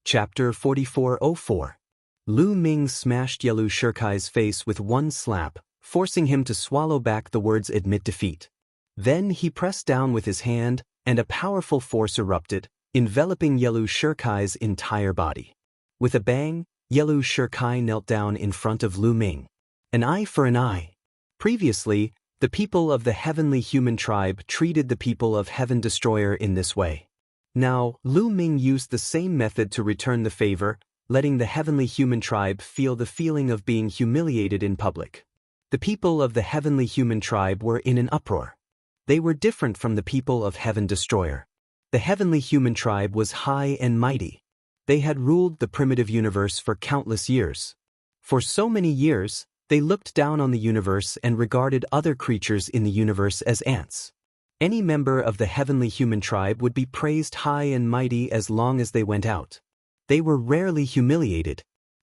Chapter 4404. Lu Ming smashed Yelu Shirkai's face with one slap, forcing him to swallow back the words "admit defeat." Then he pressed down with his hand, and a powerful force erupted, enveloping Yelu Shirkai's entire body. With a bang, Yelu Shirkai knelt down in front of Lu Ming. An eye for an eye. Previously, the people of the heavenly human tribe treated the people of Heaven Destroyer in this way. Now, Lu Ming used the same method to return the favor, letting the heavenly human tribe feel the feeling of being humiliated in public. The people of the heavenly human tribe were in an uproar. They were different from the people of Heaven Destroyer. The heavenly human tribe was high and mighty. They had ruled the primitive universe for countless years. For so many years, they looked down on the universe and regarded other creatures in the universe as ants. Any member of the heavenly human tribe would be praised high and mighty as long as they went out. They were rarely humiliated.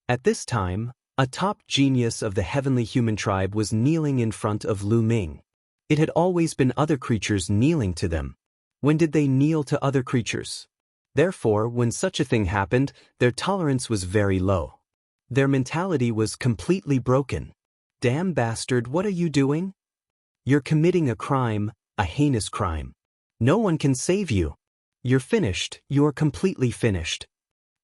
At this time, a top genius of the heavenly human tribe was kneeling in front of Lu Ming. It had always been other creatures kneeling to them. When did they kneel to other creatures? Therefore, when such a thing happened, their tolerance was very low. Their mentality was completely broken. Damn bastard, what are you doing? You're committing a crime, a heinous crime. No one can save you. You're finished, you're completely finished.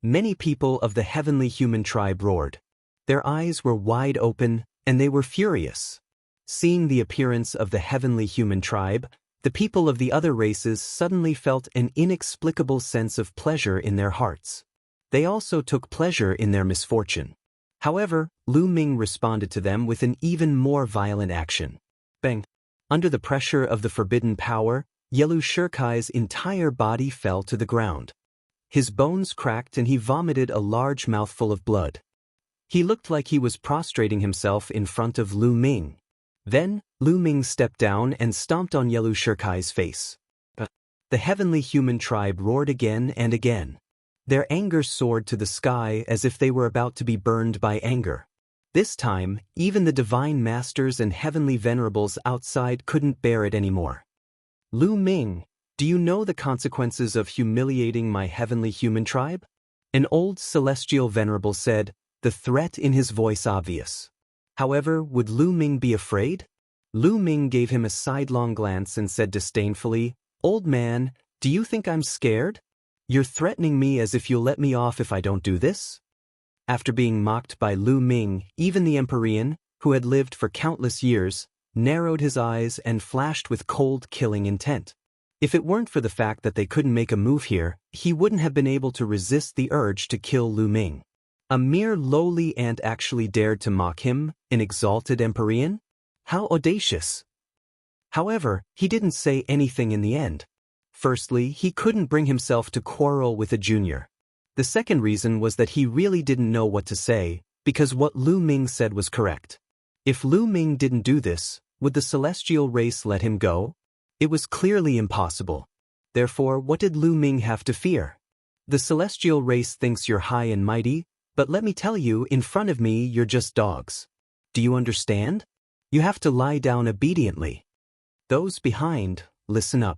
Many people of the heavenly human tribe roared. Their eyes were wide open, and they were furious. Seeing the appearance of the heavenly human tribe, the people of the other races suddenly felt an inexplicable sense of pleasure in their hearts. They also took pleasure in their misfortune. However, Lu Ming responded to them with an even more violent action. Bang! Under the pressure of the forbidden power, Yelu Shirkai's entire body fell to the ground. His bones cracked and he vomited a large mouthful of blood. He looked like he was prostrating himself in front of Lu Ming. Then, Lu Ming stepped down and stomped on Yelu Shirkai's face. The heavenly human tribe roared again and again. Their anger soared to the sky as if they were about to be burned by anger. This time, even the divine masters and heavenly venerables outside couldn't bear it anymore. Lu Ming, do you know the consequences of humiliating my heavenly human tribe? An old celestial venerable said, the threat in his voice obvious. However, would Lu Ming be afraid? Lu Ming gave him a sidelong glance and said disdainfully, Old man, do you think I'm scared? You're threatening me as if you'll let me off if I don't do this? After being mocked by Lu Ming, even the Empyrean, who had lived for countless years, narrowed his eyes and flashed with cold, killing intent. If it weren't for the fact that they couldn't make a move here, he wouldn't have been able to resist the urge to kill Lu Ming. A mere lowly ant actually dared to mock him, an exalted Empyrean? How audacious! However, he didn't say anything in the end. Firstly, he couldn't bring himself to quarrel with a junior. The second reason was that he really didn't know what to say, because what Lu Ming said was correct. If Lu Ming didn't do this, would the celestial race let him go? It was clearly impossible. Therefore, what did Lu Ming have to fear? The celestial race thinks you're high and mighty, but let me tell you, in front of me you're just dogs. Do you understand? You have to lie down obediently. Those behind, listen up.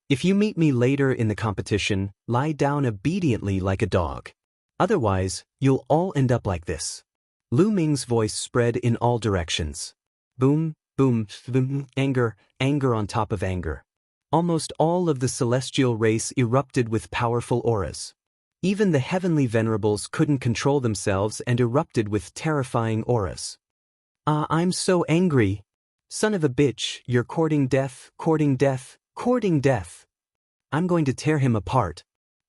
If you meet me later in the competition, lie down obediently like a dog. Otherwise, you'll all end up like this. Lu Ming's voice spread in all directions. Boom, boom, boom, anger, anger on top of anger. Almost all of the celestial race erupted with powerful auras. Even the heavenly venerables couldn't control themselves and erupted with terrifying auras. I'm so angry. Son of a bitch, you're courting death, courting death, courting death. I'm going to tear him apart.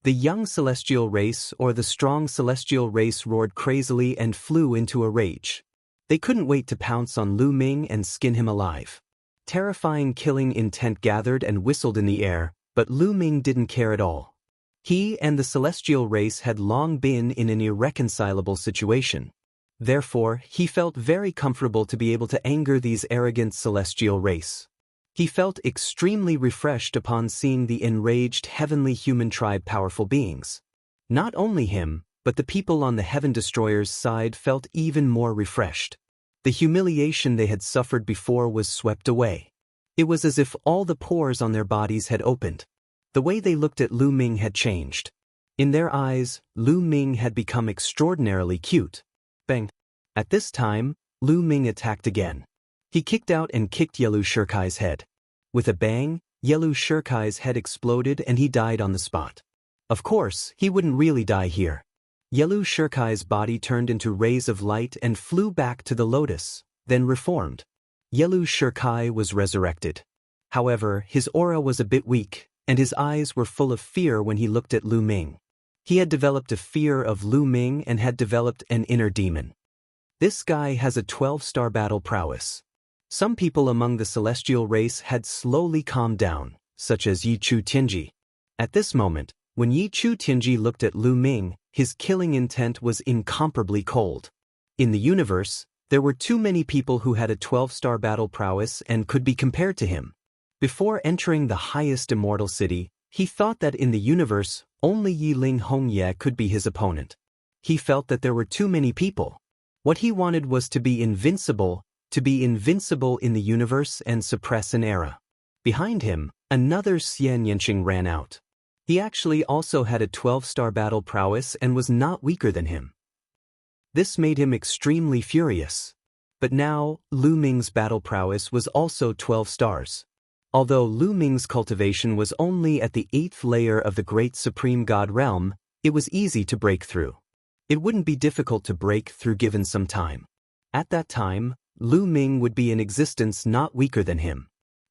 The young celestial race or the strong celestial race roared crazily and flew into a rage. They couldn't wait to pounce on Lu Ming and skin him alive. Terrifying killing intent gathered and whistled in the air, but Lu Ming didn't care at all. He and the celestial race had long been in an irreconcilable situation. Therefore, he felt very comfortable to be able to anger these arrogant celestial race. He felt extremely refreshed upon seeing the enraged heavenly human tribe powerful beings. Not only him, but the people on the Heaven Destroyer's side felt even more refreshed. The humiliation they had suffered before was swept away. It was as if all the pores on their bodies had opened. The way they looked at Lu Ming had changed. In their eyes, Lu Ming had become extraordinarily cute. Bang! At this time, Lu Ming attacked again. He kicked out and kicked Yelu Shirkai's head. With a bang, Yelu Shirkai's head exploded and he died on the spot. Of course, he wouldn't really die here. Yelu Shirkai's body turned into rays of light and flew back to the lotus, then reformed. Yelu Shirkai was resurrected. However, his aura was a bit weak, and his eyes were full of fear when he looked at Lu Ming. He had developed a fear of Lu Ming and had developed an inner demon. This guy has a 12-star battle prowess. Some people among the celestial race had slowly calmed down, such as Yi Chu Tianji. At this moment, when Yi Chu Tianji looked at Lu Ming, his killing intent was incomparably cold. In the universe, there were too many people who had a 12-star battle prowess and could be compared to him. Before entering the highest immortal city, he thought that in the universe, only Yi Ling Hongye could be his opponent. He felt that there were too many people. What he wanted was to be invincible in the universe and suppress an era. Behind him, another Xian Yanqing ran out. He actually also had a 12-star battle prowess and was not weaker than him. This made him extremely furious. But now, Lu Ming's battle prowess was also 12 stars. Although Lu Ming's cultivation was only at the 8th layer of the Great Supreme God realm, it was easy to break through. It wouldn't be difficult to break through given some time. At that time, Lu Ming would be in existence not weaker than him.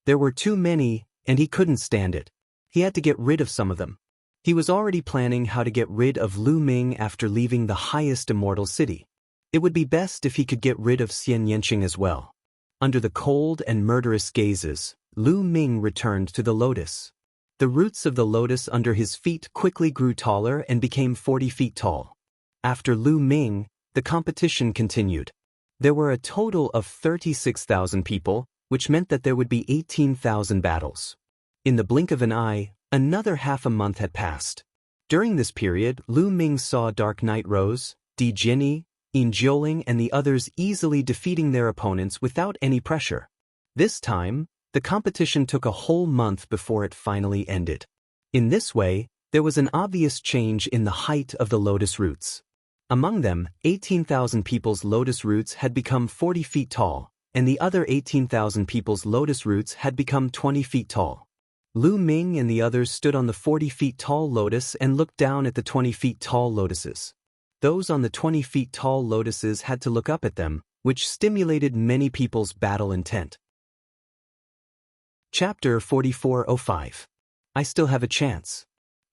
There were too many, and he couldn't stand it. He had to get rid of some of them. He was already planning how to get rid of Lu Ming after leaving the highest immortal city. It would be best if he could get rid of Xian Yanqing as well. Under the cold and murderous gazes, Lu Ming returned to the lotus. The roots of the lotus under his feet quickly grew taller and became 40 feet tall. After Lu Ming, the competition continued. There were a total of 36,000 people, which meant that there would be 18,000 battles. In the blink of an eye, another half a month had passed. During this period, Lu Ming saw Dark Knight Rose, Di Jinni, Yin Jioling and the others easily defeating their opponents without any pressure. This time, the competition took a whole month before it finally ended. In this way, there was an obvious change in the height of the lotus roots. Among them, 18,000 people's lotus roots had become 40 feet tall, and the other 18,000 people's lotus roots had become 20 feet tall. Lu Ming and the others stood on the 40 feet tall lotus and looked down at the 20 feet tall lotuses. Those on the 20 feet tall lotuses had to look up at them, which stimulated many people's battle intent. Chapter 4405. I still have a chance.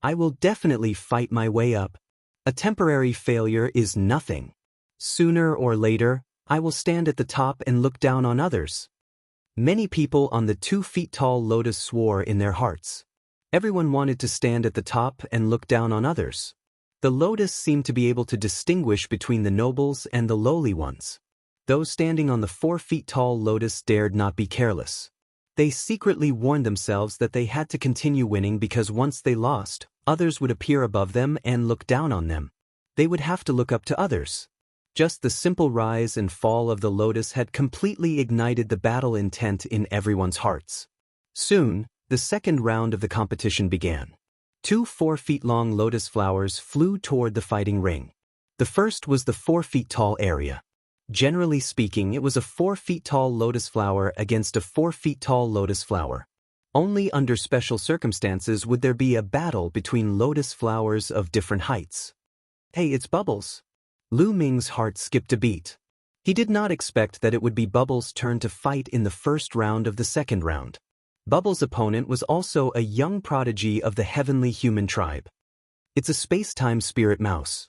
I will definitely fight my way up. A temporary failure is nothing. Sooner or later, I will stand at the top and look down on others. Many people on the 2 feet tall lotus swore in their hearts. Everyone wanted to stand at the top and look down on others. The lotus seemed to be able to distinguish between the nobles and the lowly ones. Those standing on the 4 feet tall lotus dared not be careless. They secretly warned themselves that they had to continue winning because once they lost, others would appear above them and look down on them. They would have to look up to others. Just the simple rise and fall of the lotus had completely ignited the battle intent in everyone's hearts. Soon, the second round of the competition began. 2 4-feet-long lotus flowers flew toward the fighting ring. The first was the 4 feet tall area. Generally speaking, it was a 4 feet tall lotus flower against a 4 feet tall lotus flower. Only under special circumstances would there be a battle between lotus flowers of different heights. Hey, it's Bubbles. Lu Ming's heart skipped a beat. He did not expect that it would be Bubbles' turn to fight in the first round of the second round. Bubbles' opponent was also a young prodigy of the heavenly human tribe. It's a space-time spirit mouse.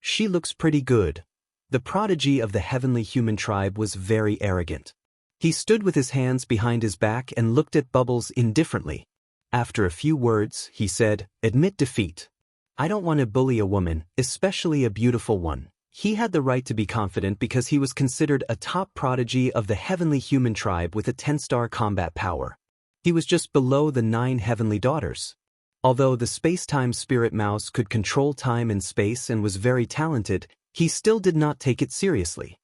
She looks pretty good. The prodigy of the heavenly human tribe was very arrogant. He stood with his hands behind his back and looked at Bubbles indifferently. After a few words, he said, "Admit defeat. I don't want to bully a woman, especially a beautiful one." He had the right to be confident because he was considered a top prodigy of the heavenly human tribe with a 10-star combat power. He was just below the 9 heavenly daughters. Although the space-time spirit mouse could control time and space and was very talented, he still did not take it seriously.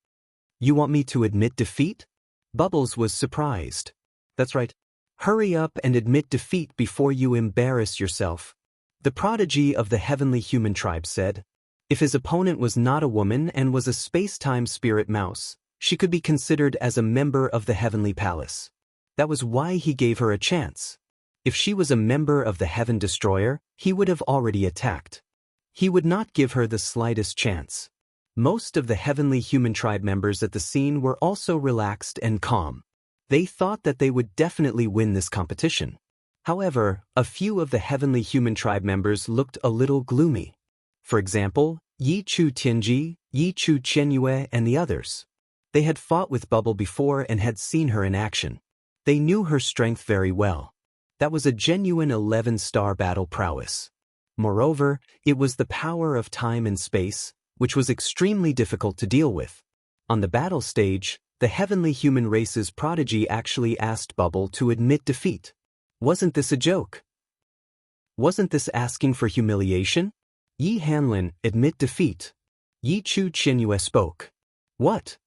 "You want me to admit defeat?" Bubbles was surprised. "That's right. Hurry up and admit defeat before you embarrass yourself." The prodigy of the heavenly human tribe said. If his opponent was not a woman and was a space-time spirit mouse, she could be considered as a member of the heavenly palace. That was why he gave her a chance. If she was a member of the Heaven Destroyer, he would have already attacked. He would not give her the slightest chance. Most of the heavenly human tribe members at the scene were also relaxed and calm. They thought that they would definitely win this competition. However, a few of the heavenly human tribe members looked a little gloomy. For example, Yi Chu Tianji, Yi Chu Qianyue, and the others. They had fought with Bubble before and had seen her in action. They knew her strength very well. That was a genuine 11-star battle prowess. Moreover, it was the power of time and space, which was extremely difficult to deal with. On the battle stage, the heavenly human race's prodigy actually asked Bubble to admit defeat. Wasn't this a joke? Wasn't this asking for humiliation? Yi Hanlin, admit defeat. Yi Chu Qianyue spoke. What?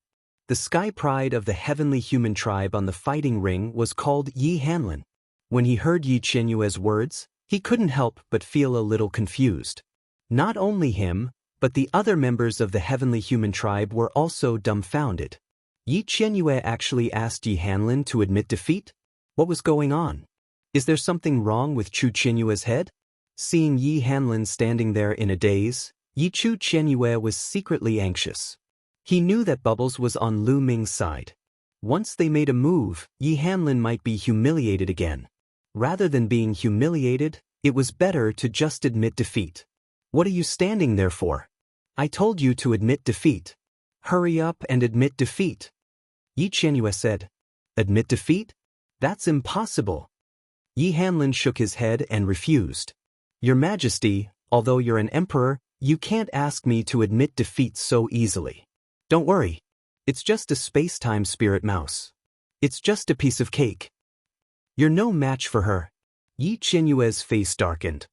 The sky pride of the heavenly human tribe on the fighting ring was called Yi Hanlin. When he heard Yi Qianyue's words, he couldn't help but feel a little confused. Not only him, but the other members of the heavenly human tribe were also dumbfounded. Yi Qianyue actually asked Yi Hanlin to admit defeat? What was going on? Is there something wrong with Chu Qianyue's head? Seeing Yi Hanlin standing there in a daze, Yi Chu Qianyue was secretly anxious. He knew that Bubbles was on Lu Ming's side. Once they made a move, Yi Hanlin might be humiliated again. Rather than being humiliated, it was better to just admit defeat. What are you standing there for? I told you to admit defeat. Hurry up and admit defeat. Yi Qianyue said. Admit defeat? That's impossible. Yi Hanlin shook his head and refused. Your Majesty, although you're an emperor, you can't ask me to admit defeat so easily. Don't worry. It's just a space-time spirit mouse. It's just a piece of cake. You're no match for her. Yi Qianyue's face darkened.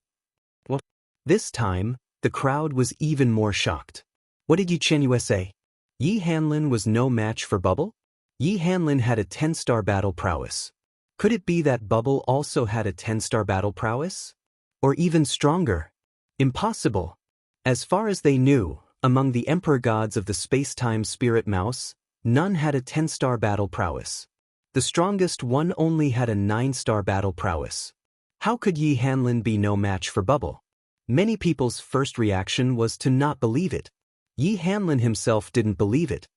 What? This time, the crowd was even more shocked. What did Yi Qianyue say? Yi Hanlin was no match for Bubble? Yi Hanlin had a 10-star battle prowess. Could it be that Bubble also had a 10-star battle prowess? Or even stronger? Impossible. As far as they knew, among the emperor gods of the space-time spirit mouse, none had a 10-star battle prowess. The strongest one only had a 9-star battle prowess. How could Yi Hanlin be no match for Bubble? Many people's first reaction was to not believe it. Yi Hanlin himself didn't believe it.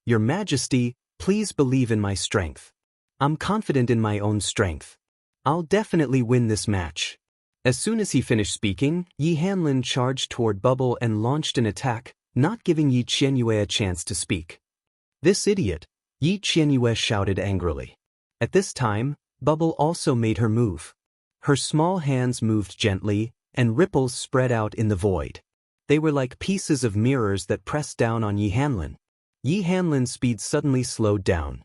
Your Majesty, please believe in my strength. I'm confident in my own strength. I'll definitely win this match. As soon as he finished speaking, Yi Hanlin charged toward Bubble and launched an attack, not giving Yi Qianyue a chance to speak. This idiot, Yi Qianyue shouted angrily. At this time, Bubble also made her move. Her small hands moved gently, and ripples spread out in the void. They were like pieces of mirrors that pressed down on Yi Hanlin. Yi Hanlin's speed suddenly slowed down.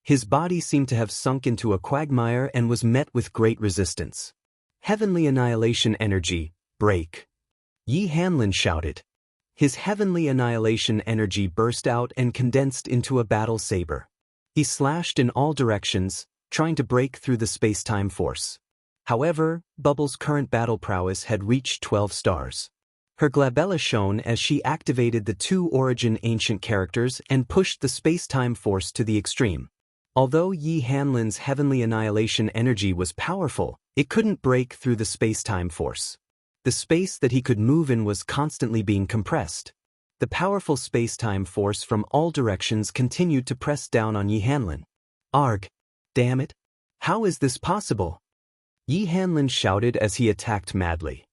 His body seemed to have sunk into a quagmire and was met with great resistance. Heavenly annihilation energy, break. Yi Hanlin shouted. His heavenly annihilation energy burst out and condensed into a battle saber. He slashed in all directions, trying to break through the space-time force. However, Bubble's current battle prowess had reached 12 stars. Her glabella shone as she activated the 2 origin ancient characters and pushed the space-time force to the extreme. Although Yi Hanlin's heavenly annihilation energy was powerful, it couldn't break through the space-time force. The space that he could move in was constantly being compressed. The powerful space-time force from all directions continued to press down on Yi Hanlin. Arg! Damn it! How is this possible? Yi Hanlin shouted as he attacked madly.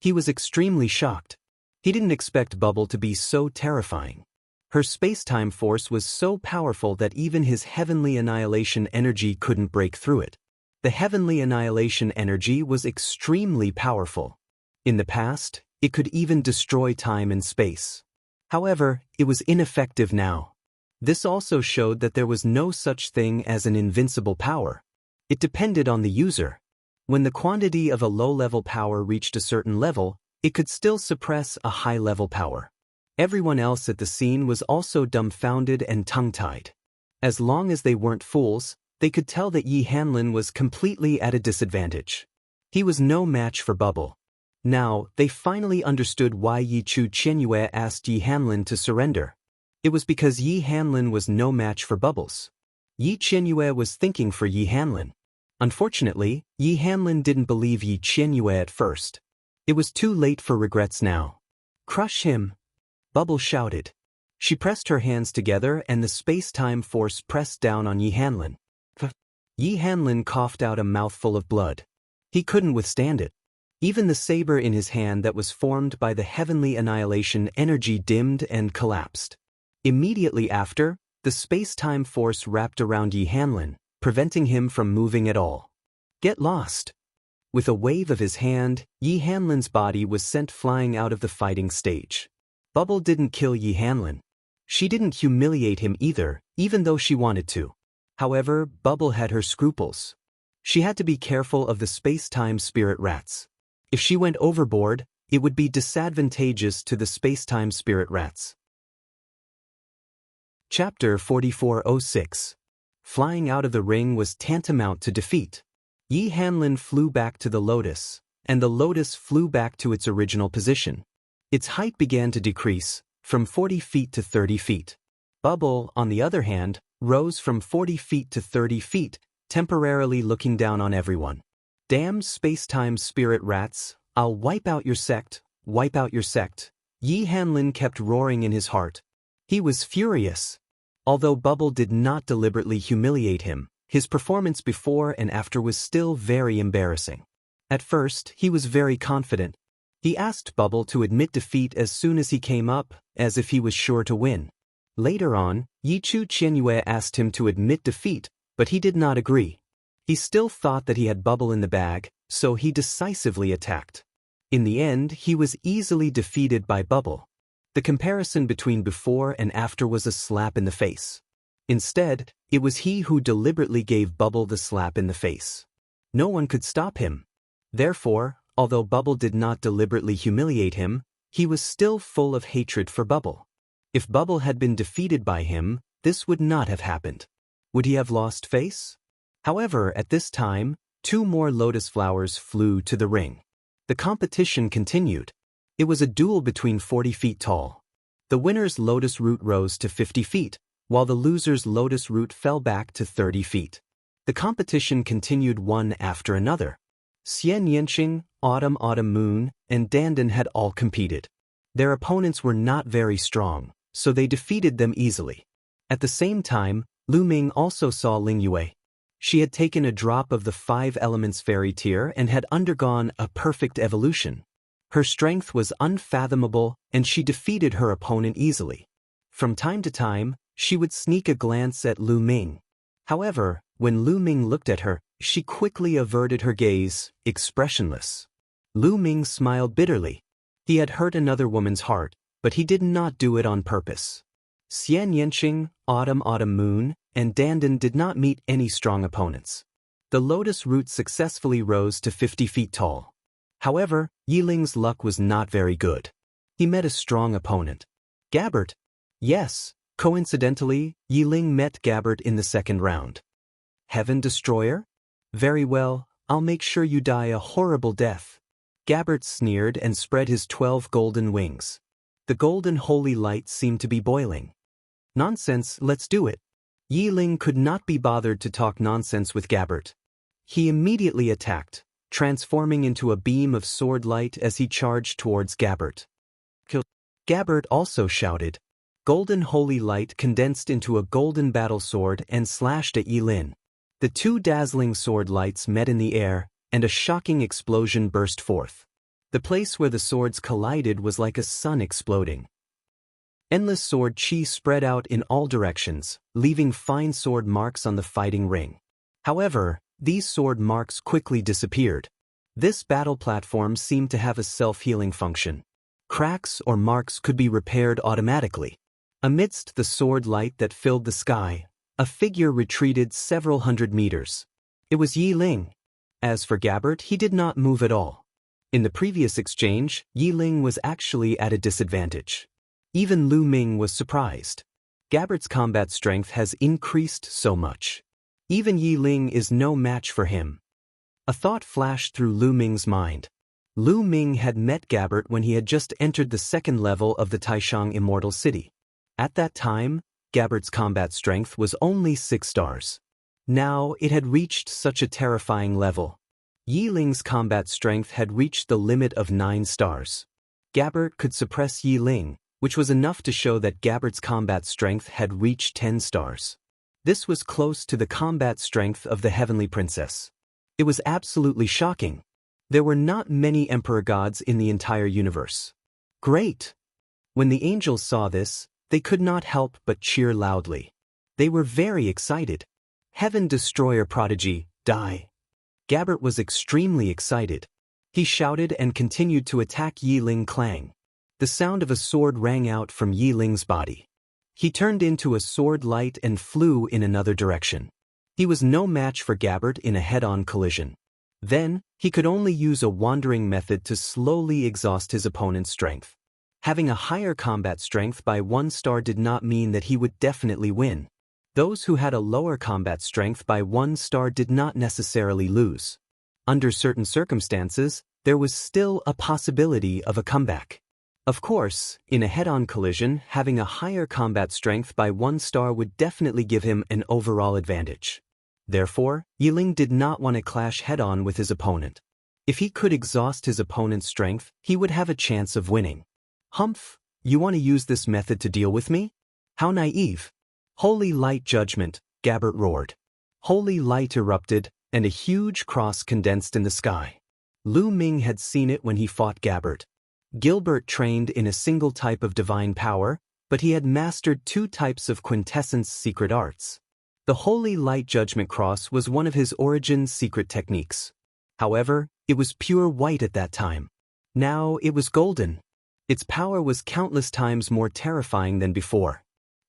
He was extremely shocked. He didn't expect Bubble to be so terrifying. Her space-time force was so powerful that even his heavenly annihilation energy couldn't break through it. The heavenly annihilation energy was extremely powerful. In the past, it could even destroy time and space. However, it was ineffective now. This also showed that there was no such thing as an invincible power. It depended on the user. When the quantity of a low-level power reached a certain level, it could still suppress a high-level power. Everyone else at the scene was also dumbfounded and tongue-tied. As long as they weren't fools, they could tell that Yi Hanlin was completely at a disadvantage. He was no match for Bubble. Now, they finally understood why Yi Chu Qianyue asked Yi Hanlin to surrender. It was because Yi Hanlin was no match for Bubbles. Yi Qianyue was thinking for Yi Hanlin. Unfortunately, Yi Hanlin didn't believe Yi Qianyue at first. It was too late for regrets now. Crush him! Bubble shouted. She pressed her hands together and the space-time force pressed down on Yi Hanlin. Yi Hanlin coughed out a mouthful of blood. He couldn't withstand it. Even the saber in his hand that was formed by the heavenly annihilation energy dimmed and collapsed. Immediately after, the space-time force wrapped around Yi Hanlin, preventing him from moving at all. Get lost! With a wave of his hand, Yi Hanlin's body was sent flying out of the fighting stage. Bubble didn't kill Yi Hanlin. She didn't humiliate him either, even though she wanted to. However, Bubble had her scruples. She had to be careful of the space-time spirit rats. If she went overboard, it would be disadvantageous to the space-time spirit rats. Chapter 4406. Flying out of the ring was tantamount to defeat. Yi Hanlin flew back to the lotus, and the lotus flew back to its original position. Its height began to decrease, from 40 feet to 30 feet. Bubble, on the other hand, rose from 40 feet to 30 feet, temporarily looking down on everyone. Damn space-time spirit rats, I'll wipe out your sect, wipe out your sect. Yi Hanlin kept roaring in his heart. He was furious. Although Bubble did not deliberately humiliate him, his performance before and after was still very embarrassing. At first, he was very confident. He asked Bubble to admit defeat as soon as he came up, as if he was sure to win. Later on, Yi Chu Qianyue asked him to admit defeat, but he did not agree. He still thought that he had Bubble in the bag, so he decisively attacked. In the end, he was easily defeated by Bubble. The comparison between before and after was a slap in the face. Instead, it was he who deliberately gave Bubble the slap in the face. No one could stop him. Therefore, although Bubble did not deliberately humiliate him, he was still full of hatred for Bubble. If Bubble had been defeated by him, this would not have happened. Would he have lost face? However, at this time, 2 more lotus flowers flew to the ring. The competition continued. It was a duel between 40 feet tall. The winner's lotus root rose to 50 feet, while the loser's lotus root fell back to 30 feet. The competition continued one after another. Xian Yanqing, Autumn Moon, and Dandan had all competed. Their opponents were not very strong, so they defeated them easily. At the same time, Lu Ming also saw Ling Yue. She had taken a drop of the 5 elements fairy tear and had undergone a perfect evolution. Her strength was unfathomable and she defeated her opponent easily. From time to time, she would sneak a glance at Lu Ming. However, when Lu Ming looked at her, she quickly averted her gaze, expressionless. Lu Ming smiled bitterly. He had hurt another woman's heart, but he did not do it on purpose. Xian Yanqing, Autumn Moon, and Dandan did not meet any strong opponents. The lotus root successfully rose to 50 feet tall. However, Yiling's luck was not very good. He met a strong opponent. Gabbert. Yes, coincidentally, Yiling met Gabbert in the second round. Heaven Destroyer? Very well, I'll make sure you die a horrible death. Gabbert sneered and spread his 12 golden wings. The golden holy light seemed to be boiling. Nonsense, let's do it. Yiling could not be bothered to talk nonsense with Gabbert. He immediately attacked, transforming into a beam of sword light as he charged towards Gabbert. Kill. Gabbert also shouted. Golden holy light condensed into a golden battle sword and slashed at Yilin. The 2 dazzling sword lights met in the air, and a shocking explosion burst forth. The place where the swords collided was like a sun exploding. Endless sword chi spread out in all directions, leaving fine sword marks on the fighting ring. However, these sword marks quickly disappeared. This battle platform seemed to have a self-healing function. Cracks or marks could be repaired automatically. Amidst the sword light that filled the sky, a figure retreated several hundred meters. It was Yiling. As for Gabbert, he did not move at all. In the previous exchange, Yiling was actually at a disadvantage. Even Lu Ming was surprised. Gabbert's combat strength has increased so much. Even Yiling is no match for him. A thought flashed through Lu Ming's mind. Lu Ming had met Gabbert when he had just entered the second level of the Taishang Immortal City. At that time, Gabbert's combat strength was only 6 stars. Now it had reached such a terrifying level. Yi Ling's combat strength had reached the limit of 9 stars. Gabbert could suppress Yi Ling, which was enough to show that Gabbert's combat strength had reached 10 stars. This was close to the combat strength of the Heavenly Princess. It was absolutely shocking. There were not many Emperor gods in the entire universe. Great! When the angels saw this, they could not help but cheer loudly. They were very excited. Heaven Destroyer Prodigy, die! Gabbert was extremely excited. He shouted and continued to attack Yi Ling Clang. The sound of a sword rang out from Yi Ling's body. He turned into a sword light and flew in another direction. He was no match for Gabbert in a head-on collision. Then, he could only use a wandering method to slowly exhaust his opponent's strength. Having a higher combat strength by 1 star did not mean that he would definitely win. Those who had a lower combat strength by 1 star did not necessarily lose. Under certain circumstances, there was still a possibility of a comeback. Of course, in a head-on collision, having a higher combat strength by 1 star would definitely give him an overall advantage. Therefore, Yi Ling did not want to clash head-on with his opponent. If he could exhaust his opponent's strength, he would have a chance of winning. Humph, you want to use this method to deal with me? How naive! Holy light judgment, Gabbert roared. Holy light erupted, and a huge cross condensed in the sky. Lu Ming had seen it when he fought Gabbert. Gilbert trained in a single type of divine power, but he had mastered 2 types of quintessence secret arts. The Holy Light Judgment Cross was one of his origin's secret techniques. However, it was pure white at that time. Now it was golden. Its power was countless times more terrifying than before.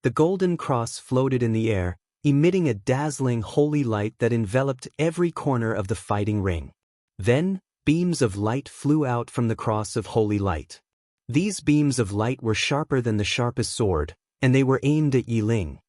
The golden cross floated in the air, emitting a dazzling holy light that enveloped every corner of the fighting ring. Then, beams of light flew out from the cross of holy light. These beams of light were sharper than the sharpest sword, and they were aimed at Yi Ling.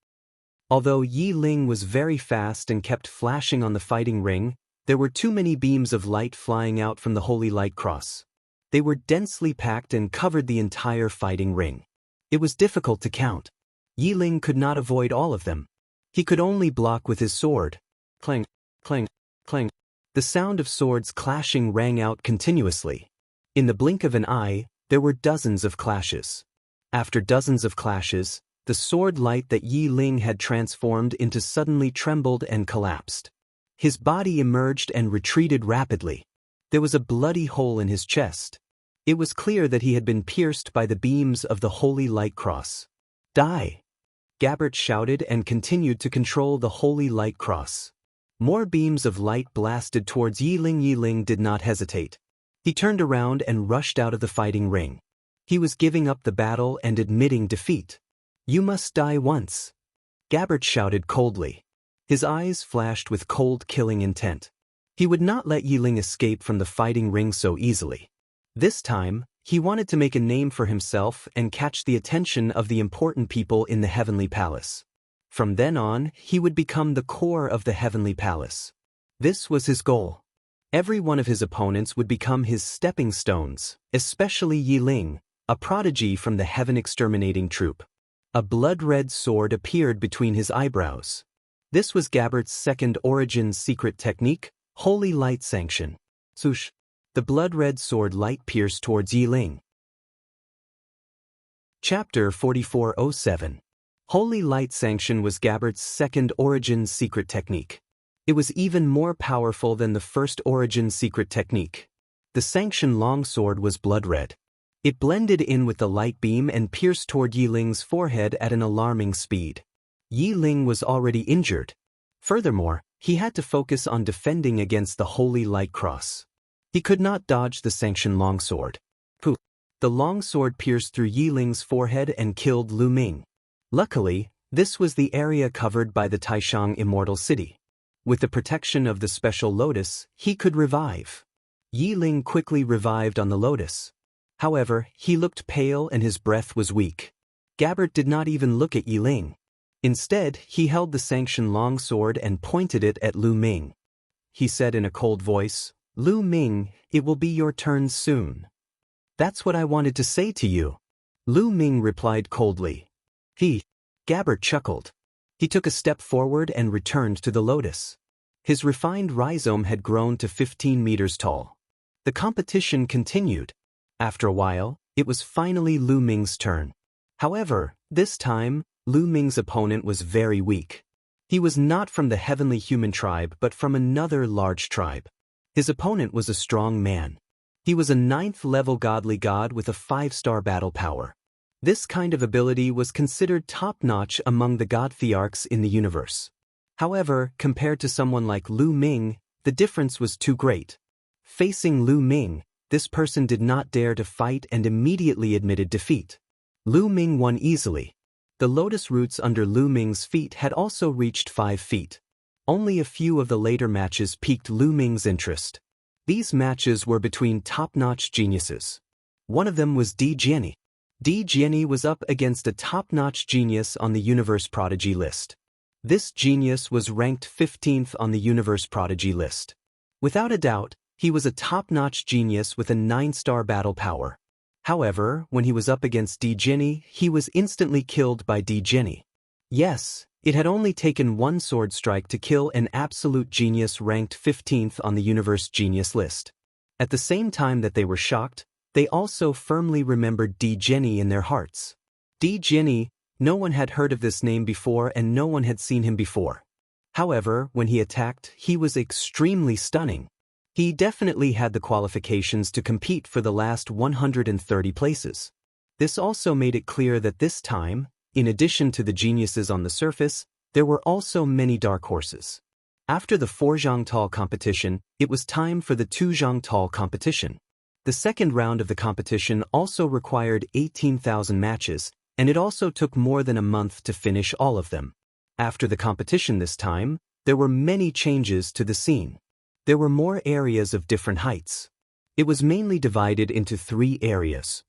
Although Yi Ling was very fast and kept flashing on the fighting ring, there were too many beams of light flying out from the holy light cross. They were densely packed and covered the entire fighting ring. It was difficult to count. Yi Ling could not avoid all of them. He could only block with his sword. Clang, clang, clang. The sound of swords clashing rang out continuously. In the blink of an eye, there were dozens of clashes. After dozens of clashes, the sword light that Yi Ling had transformed into suddenly trembled and collapsed. His body emerged and retreated rapidly. There was a bloody hole in his chest. It was clear that he had been pierced by the beams of the holy light cross. Die! Gabbert shouted and continued to control the holy light cross. More beams of light blasted towards Yi Ling. Yi Ling did not hesitate. He turned around and rushed out of the fighting ring. He was giving up the battle and admitting defeat. You must die once. Gabbert shouted coldly. His eyes flashed with cold killing intent. He would not let Yi Ling escape from the fighting ring so easily. This time, he wanted to make a name for himself and catch the attention of the important people in the Heavenly Palace. From then on, he would become the core of the Heavenly Palace. This was his goal. Every one of his opponents would become his stepping stones, especially Yi Ling, a prodigy from the Heaven Exterminating Troop. A blood-red sword appeared between his eyebrows. This was Gabbert's second origin secret technique, Holy Light Sanction. Swoosh! The blood-red sword light pierced towards Yi Ling. Chapter 4407. Holy Light Sanction was Gabbert's second origin secret technique. It was even more powerful than the first origin secret technique. The Sanction longsword was blood-red. It blended in with the light beam and pierced toward Yi Ling's forehead at an alarming speed. Yi Ling was already injured. Furthermore, he had to focus on defending against the Holy Light Cross. He could not dodge the Sanction longsword. Pooh! The longsword pierced through Yi Ling's forehead and killed Lu Ming. Luckily, this was the area covered by the Taishang Immortal City. With the protection of the special lotus, he could revive. Yi Ling quickly revived on the lotus. However, he looked pale and his breath was weak. Gabbert did not even look at Yi Ling. Instead, he held the Sanction longsword and pointed it at Lu Ming. he said in a cold voice. Lu Ming, it will be your turn soon. That's what I wanted to say to you. Lu Ming replied coldly. Gabbert chuckled. He took a step forward and returned to the lotus. His refined rhizome had grown to 15 meters tall. The competition continued. After a while, it was finally Lu Ming's turn. However, this time, Lu Ming's opponent was very weak. He was not from the heavenly human tribe but from another large tribe. His opponent was a strong man. He was a 9th-level godly god with a 5-star battle power. This kind of ability was considered top-notch among the god thearchs in the universe. However, compared to someone like Lu Ming, the difference was too great. Facing Lu Ming, this person did not dare to fight and immediately admitted defeat. Lu Ming won easily. The lotus roots under Lu Ming's feet had also reached 5 feet. Only a few of the later matches piqued Lu Ming's interest. These matches were between top-notch geniuses. One of them was Di Jianyi. Di Jianyi was up against a top-notch genius on the Universe Prodigy list. This genius was ranked 15th on the Universe Prodigy list. Without a doubt, he was a top-notch genius with a 9-star battle power. However, when he was up against Di Jianyi, he was instantly killed by Di Jianyi. Yes, it had only taken one sword strike to kill an absolute genius ranked 15th on the Universe Genius list. At the same time that they were shocked, they also firmly remembered Di Jianyi in their hearts. Di Jianyi, no one had heard of this name before and no one had seen him before. However, when he attacked, he was extremely stunning. He definitely had the qualifications to compete for the last 130 places. This also made it clear that this time, in addition to the geniuses on the surface, there were also many dark horses. After the 4 Zhangtal competition, it was time for the 2 Zhangtal competition. The second round of the competition also required 18,000 matches, and it also took more than a month to finish all of them. After the competition this time, there were many changes to the scene. There were more areas of different heights. It was mainly divided into 3 areas.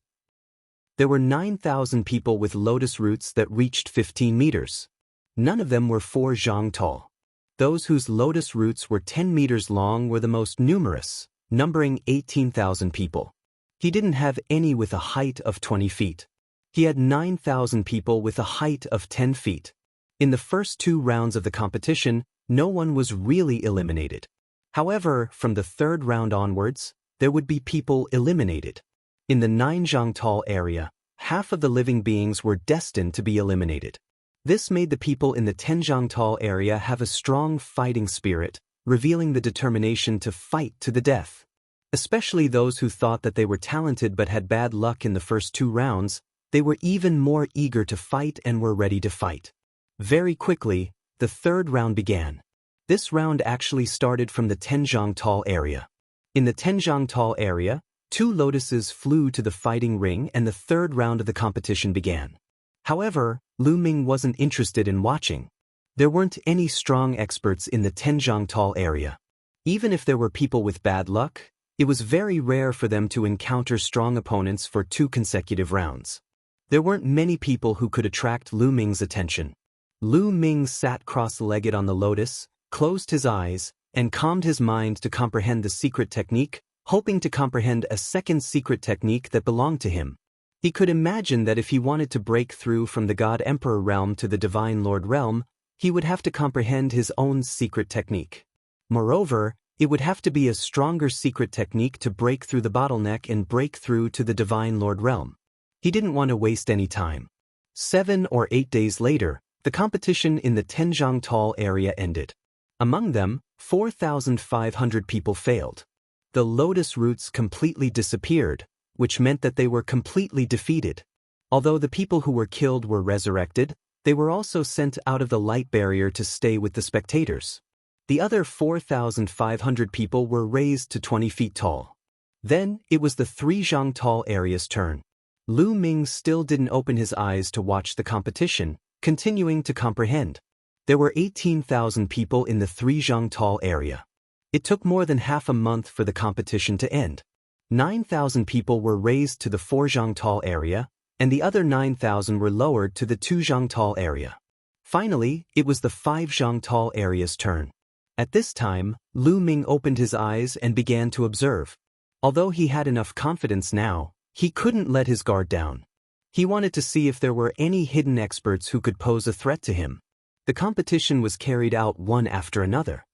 There were 9,000 people with lotus roots that reached 15 meters. None of them were 4 zhang tall. Those whose lotus roots were 10 meters long were the most numerous, numbering 18,000 people. He didn't have any with a height of 20 feet. He had 9,000 people with a height of 10 feet. In the first 2 rounds of the competition, no one was really eliminated. However, from the 3rd round onwards, there would be people eliminated. In the 9 Zhangtal area, half of the living beings were destined to be eliminated. This made the people in the 10 Zhangtal area have a strong fighting spirit, revealing the determination to fight to the death. Especially those who thought that they were talented but had bad luck in the first 2 rounds, they were even more eager to fight and were ready to fight. Very quickly, the 3rd round began. This round actually started from the 10 Zhangtal area. In the 10 Zhangtal area, 2 lotuses flew to the fighting ring and the 3rd round of the competition began. However, Lu Ming wasn't interested in watching. There weren't any strong experts in the 10 Zhangtal area. Even if there were people with bad luck, it was very rare for them to encounter strong opponents for 2 consecutive rounds. There weren't many people who could attract Lu Ming's attention. Lu Ming sat cross-legged on the lotus, closed his eyes, and calmed his mind to comprehend the secret technique, hoping to comprehend a second secret technique that belonged to him. He could imagine that if he wanted to break through from the God Emperor realm to the Divine Lord realm, he would have to comprehend his own secret technique. Moreover, it would have to be a stronger secret technique to break through the bottleneck and break through to the Divine Lord realm. He didn't want to waste any time. 7 or 8 days later, the competition in the 10 Zhangtal area ended. Among them, 4,500 people failed. The lotus roots completely disappeared, which meant that they were completely defeated. Although the people who were killed were resurrected, they were also sent out of the light barrier to stay with the spectators. The other 4,500 people were raised to 20 feet tall. Then, it was the 3 Zhangtal area's turn. Lu Ming still didn't open his eyes to watch the competition, continuing to comprehend. There were 18,000 people in the 3 Zhangtal area. It took more than half a month for the competition to end. 9,000 people were raised to the 4 Zhangtal area, and the other 9,000 were lowered to the 2 Zhangtal area. Finally, it was the 5 Zhangtal area's turn. At this time, Lu Ming opened his eyes and began to observe. Although he had enough confidence now, he couldn't let his guard down. He wanted to see if there were any hidden experts who could pose a threat to him. The competition was carried out one after another.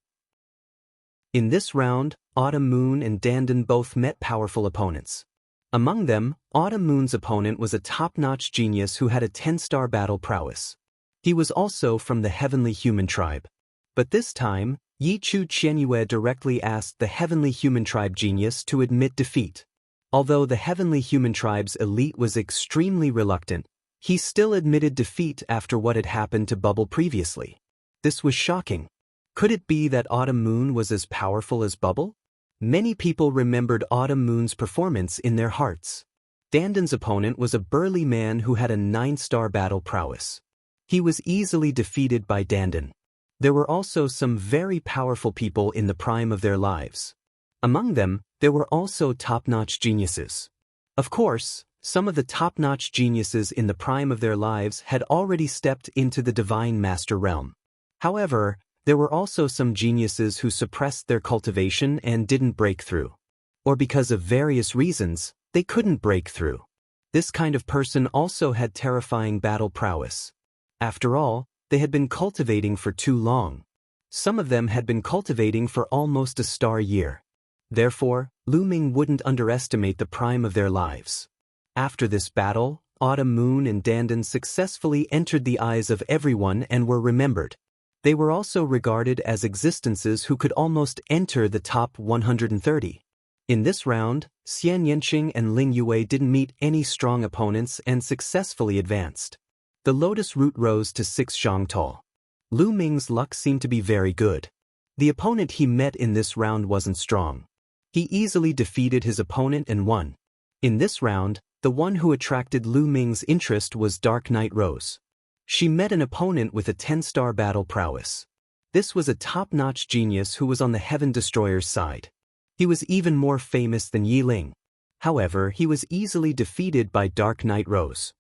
In this round, Autumn Moon and Dandan both met powerful opponents. Among them, Autumn Moon's opponent was a top-notch genius who had a 10-star battle prowess. He was also from the Heavenly Human Tribe. But this time, Yi Chu Qianyue directly asked the Heavenly Human Tribe genius to admit defeat. Although the Heavenly Human Tribe's elite was extremely reluctant, he still admitted defeat after what had happened to Bubble previously. This was shocking. Could it be that Autumn Moon was as powerful as Bubble? Many people remembered Autumn Moon's performance in their hearts. Dandan's opponent was a burly man who had a 9-star battle prowess. He was easily defeated by Dandan. There were also some very powerful people in the prime of their lives. Among them, there were also top-notch geniuses. Of course, some of the top-notch geniuses in the prime of their lives had already stepped into the Divine Master realm. However, there were also some geniuses who suppressed their cultivation and didn't break through. Or because of various reasons, they couldn't break through. This kind of person also had terrifying battle prowess. After all, they had been cultivating for too long. Some of them had been cultivating for almost a star year. Therefore, Lu Ming wouldn't underestimate the prime of their lives. After this battle, Autumn Moon and Dandan successfully entered the eyes of everyone and were remembered. They were also regarded as existences who could almost enter the top 130. In this round, Xian Yanqing and Ling Yue didn't meet any strong opponents and successfully advanced. The lotus root rose to 6 zhang tall. Lu Ming's luck seemed to be very good. The opponent he met in this round wasn't strong. He easily defeated his opponent and won. In this round, the one who attracted Lu Ming's interest was Dark Knight Rose. She met an opponent with a 10-star battle prowess. This was a top-notch genius who was on the Heaven Destroyer's side. He was even more famous than Yi Ling. However, he was easily defeated by Dark Knight Rose.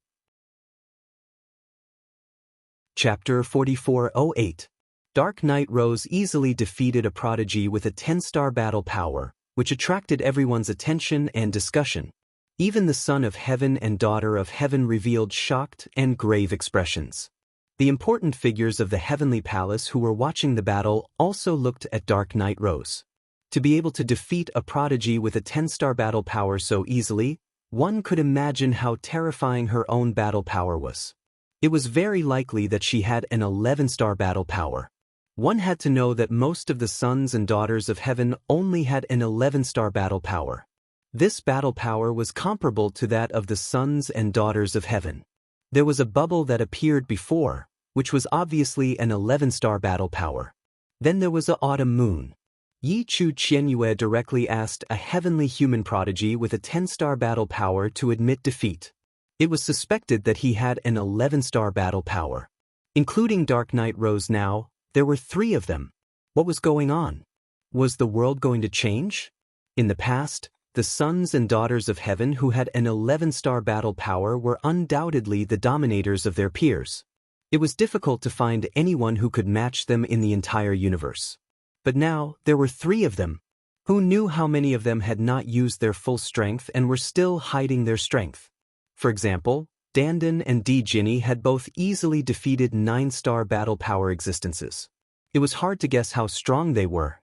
Chapter 4408. Dark Knight Rose easily defeated a prodigy with a 10-star battle power, which attracted everyone's attention and discussion. Even the Son of Heaven and Daughter of Heaven revealed shocked and grave expressions. The important figures of the Heavenly Palace who were watching the battle also looked at Dark Knight Rose. To be able to defeat a prodigy with a 10-star battle power so easily, one could imagine how terrifying her own battle power was. It was very likely that she had an 11-star battle power. One had to know that most of the sons and daughters of heaven only had an 11-star battle power. This battle power was comparable to that of the sons and daughters of heaven. There was a bubble that appeared before, which was obviously an 11-star battle power. Then there was a Autumn Moon. Yi Chu Qianyue directly asked a heavenly human prodigy with a 10-star battle power to admit defeat. It was suspected that he had an 11-star battle power. Including Dark Knight Rose now, there were 3 of them. What was going on? Was the world going to change? In the past, the sons and daughters of heaven who had an 11-star battle power were undoubtedly the dominators of their peers. It was difficult to find anyone who could match them in the entire universe. But now, there were 3 of them. Who knew how many of them had not used their full strength and were still hiding their strength? For example, Dandan and Di Jinni had both easily defeated 9-star battle power existences. It was hard to guess how strong they were.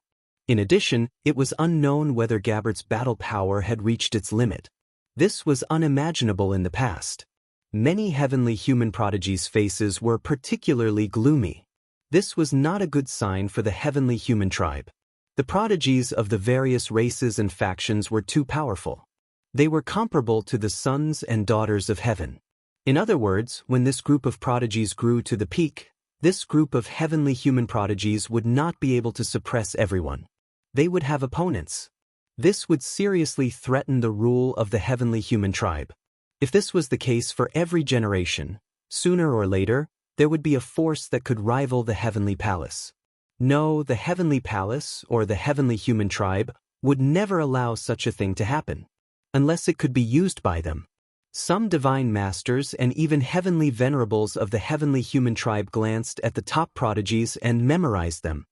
In addition, it was unknown whether Gabbert's battle power had reached its limit. This was unimaginable in the past. Many heavenly human prodigies' faces were particularly gloomy. This was not a good sign for the heavenly human tribe. The prodigies of the various races and factions were too powerful. They were comparable to the sons and daughters of heaven. In other words, when this group of prodigies grew to the peak, this group of heavenly human prodigies would not be able to suppress everyone. They would have opponents. This would seriously threaten the rule of the heavenly human tribe. If this was the case for every generation, sooner or later, there would be a force that could rival the heavenly palace. No, the heavenly palace, or the heavenly human tribe, would never allow such a thing to happen, unless it could be used by them. Some divine masters and even heavenly venerables of the heavenly human tribe glanced at the top prodigies and memorized them.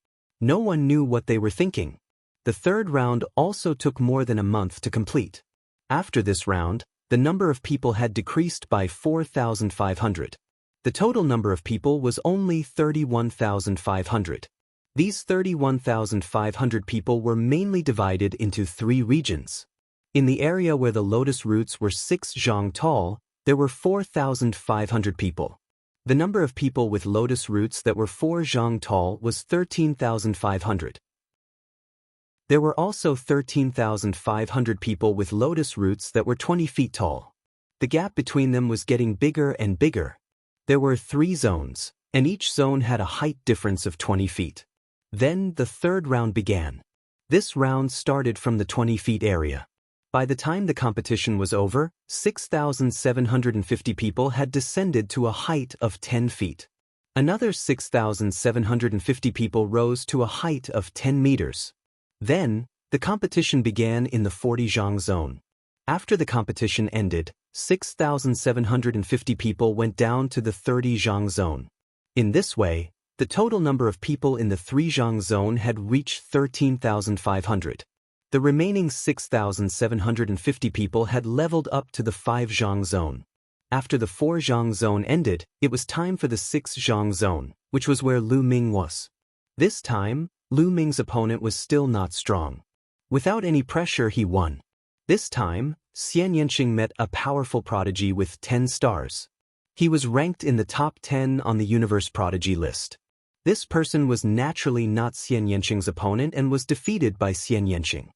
No one knew what they were thinking. The third round also took more than a month to complete. After this round, the number of people had decreased by 4,500. The total number of people was only 31,500. These 31,500 people were mainly divided into 3 regions. In the area where the lotus roots were 6 zhang tall, there were 4,500 people. The number of people with lotus roots that were 4 zhang tall was 13,500. There were also 13,500 people with lotus roots that were 20 feet tall. The gap between them was getting bigger and bigger. There were 3 zones, and each zone had a height difference of 20 feet. Then the third round began. This round started from the 20 feet area. By the time the competition was over, 6,750 people had descended to a height of 10 feet. Another 6,750 people rose to a height of 10 meters. Then, the competition began in the 40 zhang zone. After the competition ended, 6,750 people went down to the 30 zhang zone. In this way, the total number of people in the 3 zhang zone had reached 13,500. The remaining 6,750 people had leveled up to the 5 zhang zone. After the 4 zhang zone ended, it was time for the 6 zhang zone, which was where Lu Ming was. This time, Lu Ming's opponent was still not strong. Without any pressure, he won. This time, Xian Yanqing met a powerful prodigy with 10 stars. He was ranked in the top 10 on the Universe Prodigy list. This person was naturally not Xian Yanqing's opponent and was defeated by Xian Yanqing.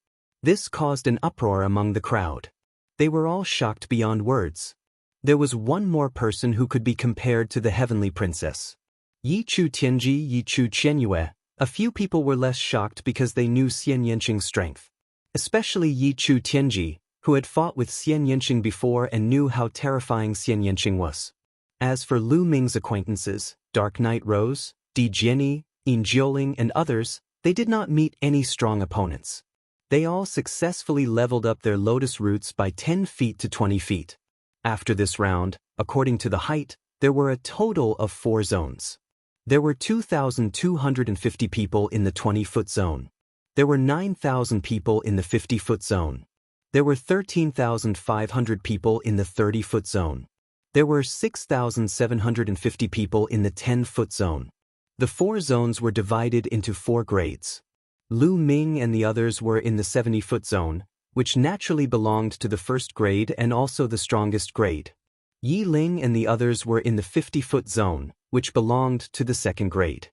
This caused an uproar among the crowd. They were all shocked beyond words. There was one more person who could be compared to the heavenly princess. Yi Chu Tianji, Yi Chu Qianyue. A few people were less shocked because they knew Xian Yanqing's strength. Especially Yi Chu Tianji, who had fought with Xian Yanqing before and knew how terrifying Xian Yanqing was. As for Lu Ming's acquaintances, Dark Knight Rose, Di Jianyi, Yin Jiuling and others, they did not meet any strong opponents. They all successfully leveled up their lotus roots by 10 feet to 20 feet. After this round, according to the height, there were a total of 4 zones. There were 2,250 people in the 20-foot zone. There were 9,000 people in the 50-foot zone. There were 13,500 people in the 30-foot zone. There were 6,750 people in the 10-foot zone. The 4 zones were divided into 4 grades. Lu Ming and the others were in the 70-foot zone, which naturally belonged to the first grade and also the strongest grade. Yi Ling and the others were in the 50-foot zone, which belonged to the second grade.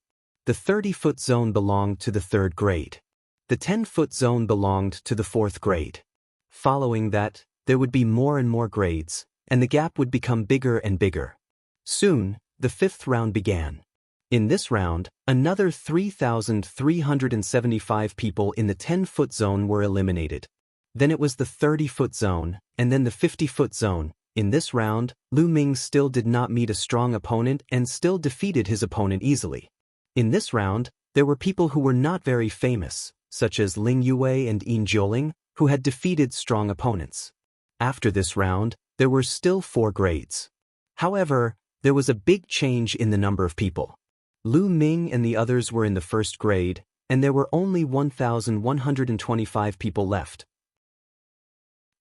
The 30-foot zone belonged to the third grade. The 10-foot zone belonged to the 4th grade. Following that, there would be more and more grades, and the gap would become bigger and bigger. Soon, the 5th round began. In this round, another 3,375 people in the 10-foot zone were eliminated. Then it was the 30-foot zone, and then the 50-foot zone. In this round, Lu Ming still did not meet a strong opponent and still defeated his opponent easily. In this round, there were people who were not very famous, such as Ling Yue and Yin Jiuling, who had defeated strong opponents. After this round, there were still 4 grades. However, there was a big change in the number of people. Lu Ming and the others were in the 1st grade, and there were only 1,125 people left.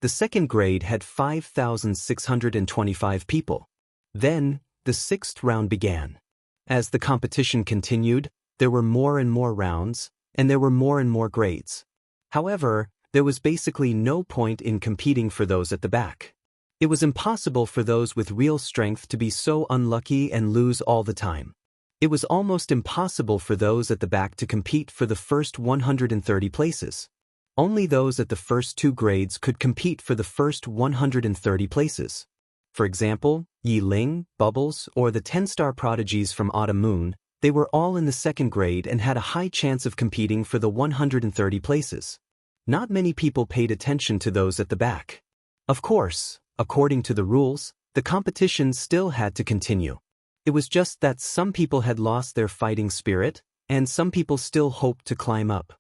The 2nd grade had 5,625 people. Then, the 6th round began. As the competition continued, there were more and more rounds, and there were more and more grades. However, there was basically no point in competing for those at the back. It was impossible for those with real strength to be so unlucky and lose all the time. It was almost impossible for those at the back to compete for the first 130 places. Only those at the first 2 grades could compete for the first 130 places. For example, Yi Ling, Bubbles, or the 10-star prodigies from Autumn Moon, they were all in the 2nd grade and had a high chance of competing for the 130 places. Not many people paid attention to those at the back. Of course, according to the rules, the competition still had to continue. It was just that some people had lost their fighting spirit, and some people still hoped to climb up.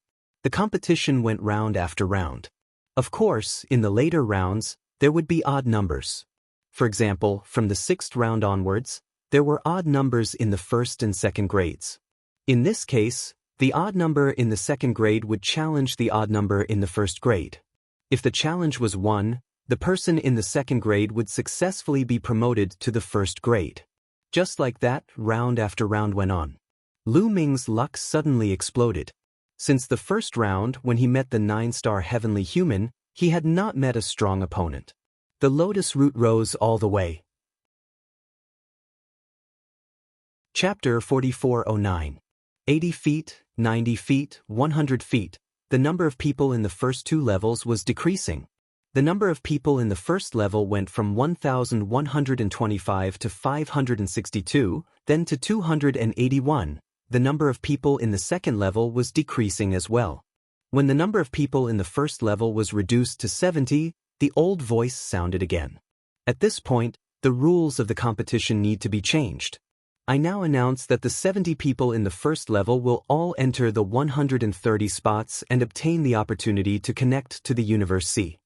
The competition went round after round. Of course, in the later rounds, there would be odd numbers. For example, from the 6th round onwards, there were odd numbers in the 1st and 2nd grades. In this case, The odd number in the second grade would challenge the odd number in the first grade. If the challenge was 1, the person in the second grade would successfully be promoted to the first grade. Just like that, round after round went on. Lu Ming's luck suddenly exploded. Since the first round, when he met the 9-star heavenly human, he had not met a strong opponent. The lotus root rose all the way. Chapter 4409. 80 feet, 90 feet, 100 feet. The number of people in the first 2 levels was decreasing. The number of people in the first level went from 1,125 to 562, then to 281. The number of people in the second level was decreasing as well. When the number of people in the first level was reduced to 70, the old voice sounded again. At this point, the rules of the competition need to be changed. I now announce that the 70 people in the first level will all enter the 130 spots and obtain the opportunity to connect to the Universe C.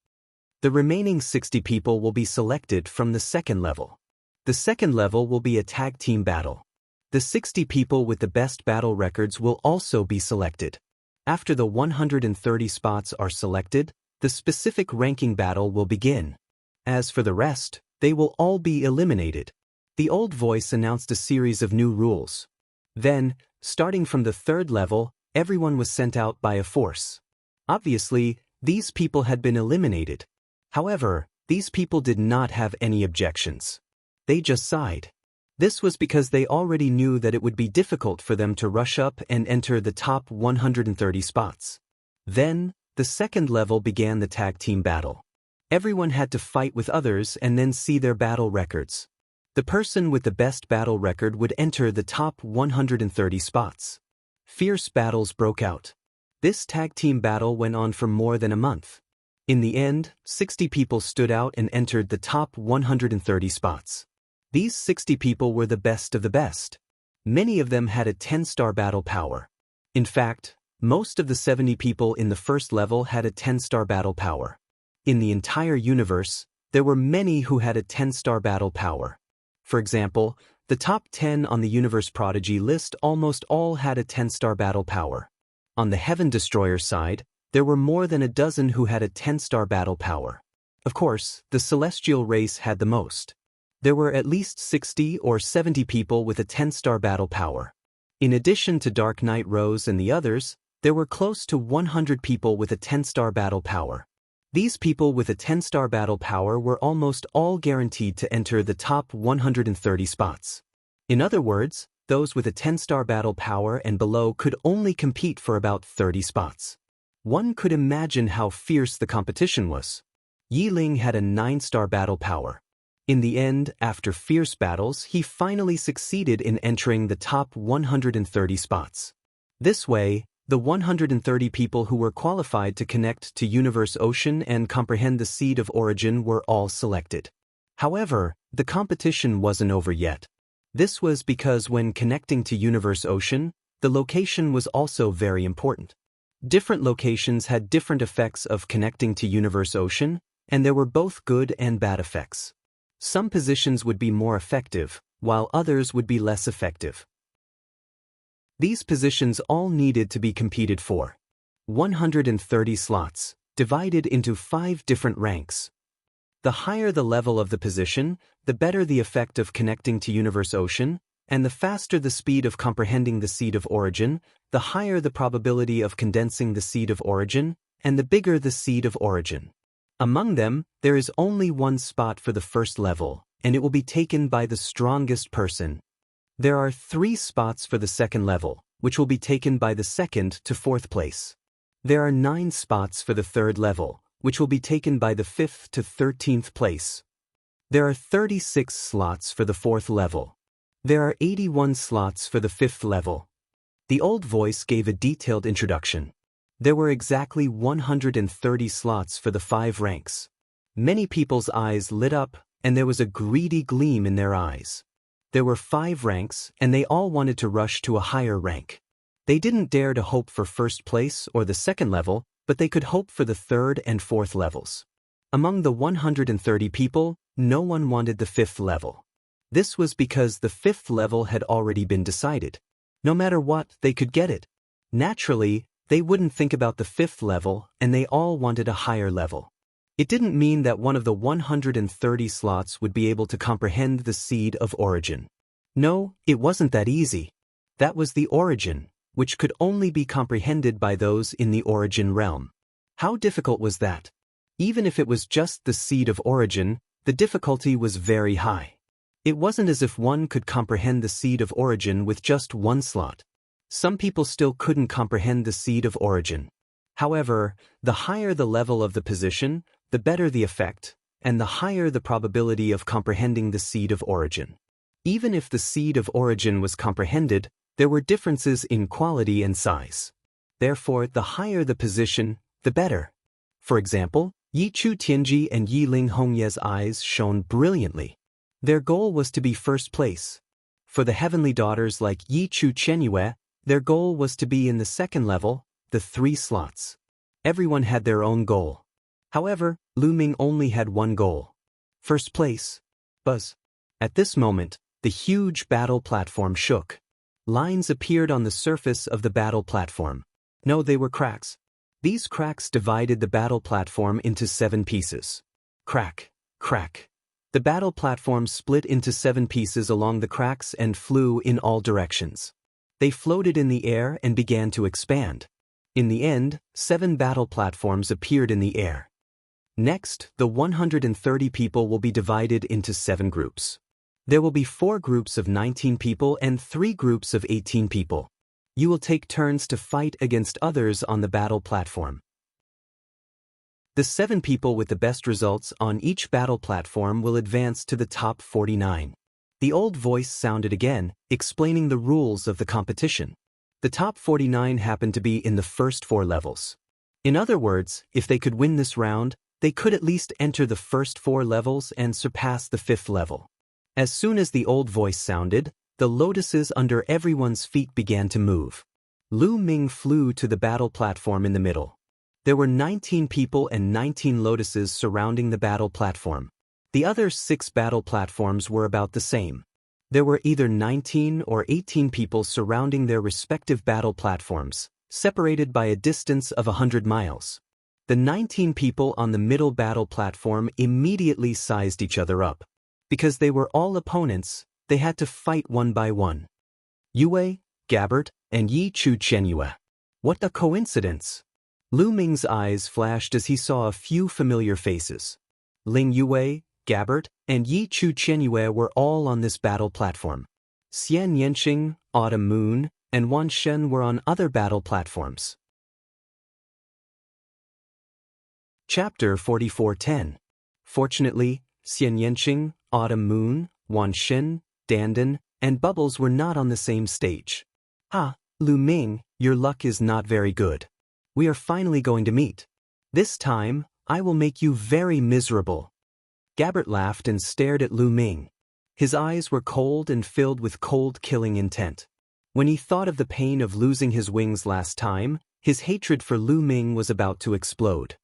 The remaining 60 people will be selected from the second level. The second level will be a tag team battle. The 60 people with the best battle records will also be selected. After the 130 spots are selected, the specific ranking battle will begin. As for the rest, they will all be eliminated. The old voice announced a series of new rules. Then, starting from the third level, everyone was sent out by a force. Obviously, these people had been eliminated. However, these people did not have any objections. They just sighed. This was because they already knew that it would be difficult for them to rush up and enter the top 130 spots. Then, the second level began the tag team battle. Everyone had to fight with others and then see their battle records. The person with the best battle record would enter the top 130 spots. Fierce battles broke out. This tag team battle went on for more than a month. In the end, 60 people stood out and entered the top 130 spots. These 60 people were the best of the best. Many of them had a 10-star battle power. In fact, most of the 70 people in the first level had a 10-star battle power. In the entire universe, there were many who had a 10-star battle power. For example, the top 10 on the Universe Prodigy list almost all had a 10-star battle power. On the Heaven Destroyer side, there were more than a dozen who had a 10-star battle power. Of course, the Celestial race had the most. There were at least 60 or 70 people with a 10-star battle power. In addition to Dark Knight Rose and the others, there were close to 100 people with a 10-star battle power. These people with a 10-star battle power were almost all guaranteed to enter the top 130 spots. In other words, those with a 10-star battle power and below could only compete for about 30 spots. One could imagine how fierce the competition was. Yi Ling had a 9-star battle power. In the end, after fierce battles, he finally succeeded in entering the top 130 spots. This way, the 130 people who were qualified to connect to Universe Ocean and comprehend the Seed of Origin were all selected. However, the competition wasn't over yet. This was because when connecting to Universe Ocean, the location was also very important. Different locations had different effects of connecting to Universe Ocean, and there were both good and bad effects. Some positions would be more effective, while others would be less effective. These positions all needed to be competed for. 130 slots, divided into 5 different ranks. The higher the level of the position, the better the effect of connecting to Universe Ocean, and the faster the speed of comprehending the Seed of Origin, the higher the probability of condensing the Seed of Origin, and the bigger the Seed of Origin. Among them, there is only one spot for the first level, and it will be taken by the strongest person. There are 3 spots for the second level, which will be taken by the 2nd to 4th place. There are 9 spots for the third level, which will be taken by the 5th to 13th place. There are 36 slots for the 4th level. There are 81 slots for the 5th level. The old voice gave a detailed introduction. There were exactly 130 slots for the 5 ranks. Many people's eyes lit up, and there was a greedy gleam in their eyes. There were 5 ranks, and they all wanted to rush to a higher rank. They didn't dare to hope for first place or the second level, but they could hope for the 3rd and 4th levels. Among the 130 people, no one wanted the 5th level. This was because the 5th level had already been decided. No matter what, they could get it. Naturally, they wouldn't think about the 5th level, and they all wanted a higher level. It didn't mean that one of the 130 slots would be able to comprehend the seed of origin. No, it wasn't that easy. That was the origin, which could only be comprehended by those in the origin realm. How difficult was that? Even if it was just the seed of origin, the difficulty was very high. It wasn't as if one could comprehend the seed of origin with just one slot. Some people still couldn't comprehend the seed of origin. However, the higher the level of the position, the better the effect, and the higher the probability of comprehending the seed of origin. Even if the seed of origin was comprehended, there were differences in quality and size. Therefore, the higher the position, the better. For example, Yi Chu Tianji and Yi Ling Hongye's eyes shone brilliantly. Their goal was to be first place. For the heavenly daughters like Yi Chu Chenyue, their goal was to be in the 2nd level, the 3 slots. Everyone had their own goal. However, Lu Ming only had one goal. First place. Buzz. At this moment, the huge battle platform shook. Lines appeared on the surface of the battle platform. No, they were cracks. These cracks divided the battle platform into 7 pieces. Crack, crack. The battle platform split into 7 pieces along the cracks and flew in all directions. They floated in the air and began to expand. In the end, 7 battle platforms appeared in the air. Next, the 130 people will be divided into 7 groups. There will be 4 groups of 19 people and 3 groups of 18 people. You will take turns to fight against others on the battle platform. The 7 people with the best results on each battle platform will advance to the top 49. The old voice sounded again, explaining the rules of the competition. The top 49 happened to be in the first 4 levels. In other words, if they could win this round, they could at least enter the first 4 levels and surpass the 5th level. As soon as the old voice sounded, the lotuses under everyone's feet began to move. Lu Ming flew to the battle platform in the middle. There were 19 people and 19 lotuses surrounding the battle platform. The other 6 battle platforms were about the same. There were either 19 or 18 people surrounding their respective battle platforms, separated by a distance of 100 miles. The 19 people on the middle battle platform immediately sized each other up. Because they were all opponents, they had to fight one by one. Yue, Gabbert, and Yi Chu Chenyue. What a coincidence! Lu Ming's eyes flashed as he saw a few familiar faces. Ling Yue, Gabbert, and Yi Chu Chenyue were all on this battle platform. Xian Yanqing, Autumn Moon, and Wan Shen were on other battle platforms. Chapter 4410. Fortunately, Xian Yanqing, Autumn Moon, Wan Shen, Dandan, and Bubbles were not on the same stage. Lu Ming, your luck is not very good. We are finally going to meet. This time, I will make you very miserable. Gabbert laughed and stared at Lu Ming. His eyes were cold and filled with cold killing intent. When he thought of the pain of losing his wings last time, his hatred for Lu Ming was about to explode.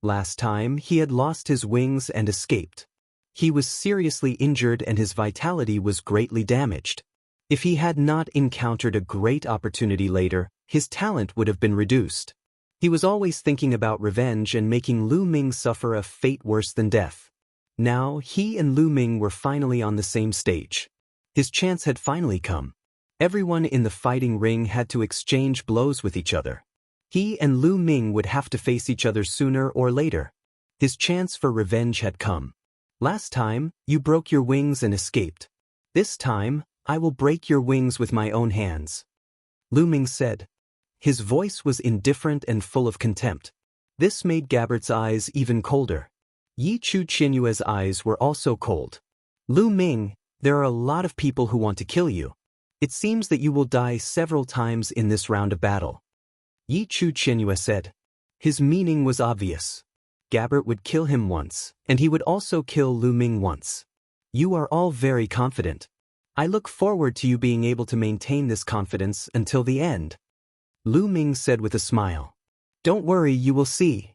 Last time, he had lost his wings and escaped. He was seriously injured and his vitality was greatly damaged. If he had not encountered a great opportunity later, his talent would have been reduced. He was always thinking about revenge and making Lu Ming suffer a fate worse than death. Now, he and Lu Ming were finally on the same stage. His chance had finally come. Everyone in the fighting ring had to exchange blows with each other. He and Lu Ming would have to face each other sooner or later. His chance for revenge had come. Last time, you broke your wings and escaped. This time, I will break your wings with my own hands. Lu Ming said. His voice was indifferent and full of contempt. This made Gabbert's eyes even colder. Yi Chu Chenyue's eyes were also cold. Lu Ming, there are a lot of people who want to kill you. It seems that you will die several times in this round of battle. Yi Chu Chenyue said. His meaning was obvious. Gabbert would kill him once, and he would also kill Lu Ming once. You are all very confident. I look forward to you being able to maintain this confidence until the end. Lu Ming said with a smile. Don't worry, you will see.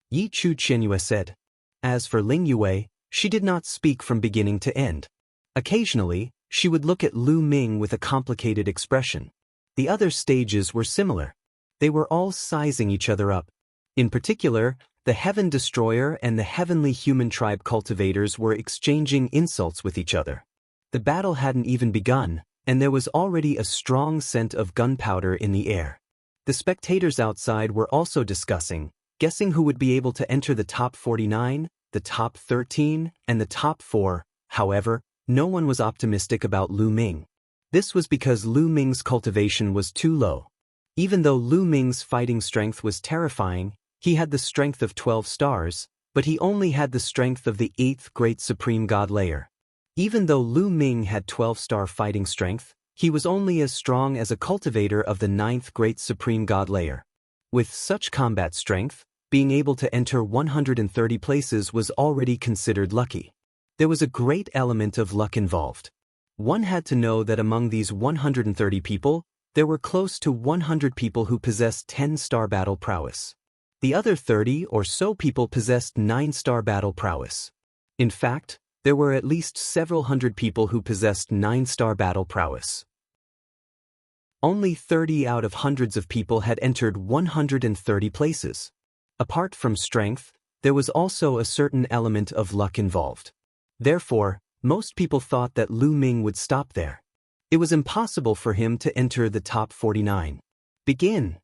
Yi Chu Chenyue said. As for Ling Yue, she did not speak from beginning to end. Occasionally, she would look at Lu Ming with a complicated expression. The other stages were similar. They were all sizing each other up. In particular, the Heaven Destroyer and the Heavenly Human Tribe cultivators were exchanging insults with each other. The battle hadn't even begun, and there was already a strong scent of gunpowder in the air. The spectators outside were also discussing, guessing who would be able to enter the top 49, the top 13, and the top 4. However, no one was optimistic about Lu Ming. This was because Lu Ming's cultivation was too low. Even though Lu Ming's fighting strength was terrifying, he had the strength of 12 stars, but he only had the strength of the 8th Great Supreme God layer. Even though Lu Ming had 12-star fighting strength, he was only as strong as a cultivator of the 9th Great Supreme God layer. With such combat strength, being able to enter 130 places was already considered lucky. There was a great element of luck involved. One had to know that among these 130 people, there were close to 100 people who possessed 10-star battle prowess. The other 30 or so people possessed 9-star battle prowess. In fact, there were at least several hundred people who possessed 9-star battle prowess. Only 30 out of hundreds of people had entered 130 places. Apart from strength, there was also a certain element of luck involved. Therefore, most people thought that Lu Ming would stop there. It was impossible for him to enter the top 49. Begin!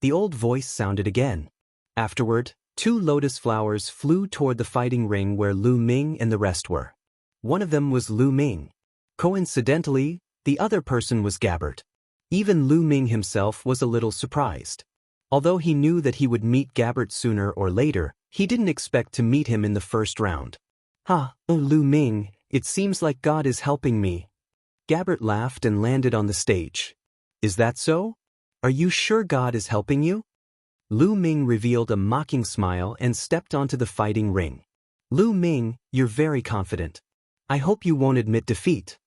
The old voice sounded again. Afterward, 2 lotus flowers flew toward the fighting ring where Lu Ming and the rest were. One of them was Lu Ming. Coincidentally, the other person was Gabbert. Even Lu Ming himself was a little surprised. Although he knew that he would meet Gabbert sooner or later, he didn't expect to meet him in the first round. Oh, Lu Ming, it seems like God is helping me. Gabbert laughed and landed on the stage. Is that so? Are you sure God is helping you? Lu Ming revealed a mocking smile and stepped onto the fighting ring. Lu Ming, you're very confident. I hope you won't admit defeat.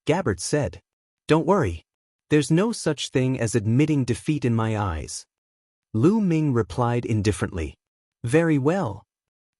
Gabbert said. Don't worry. There's no such thing as admitting defeat in my eyes. Lu Ming replied indifferently. Very well.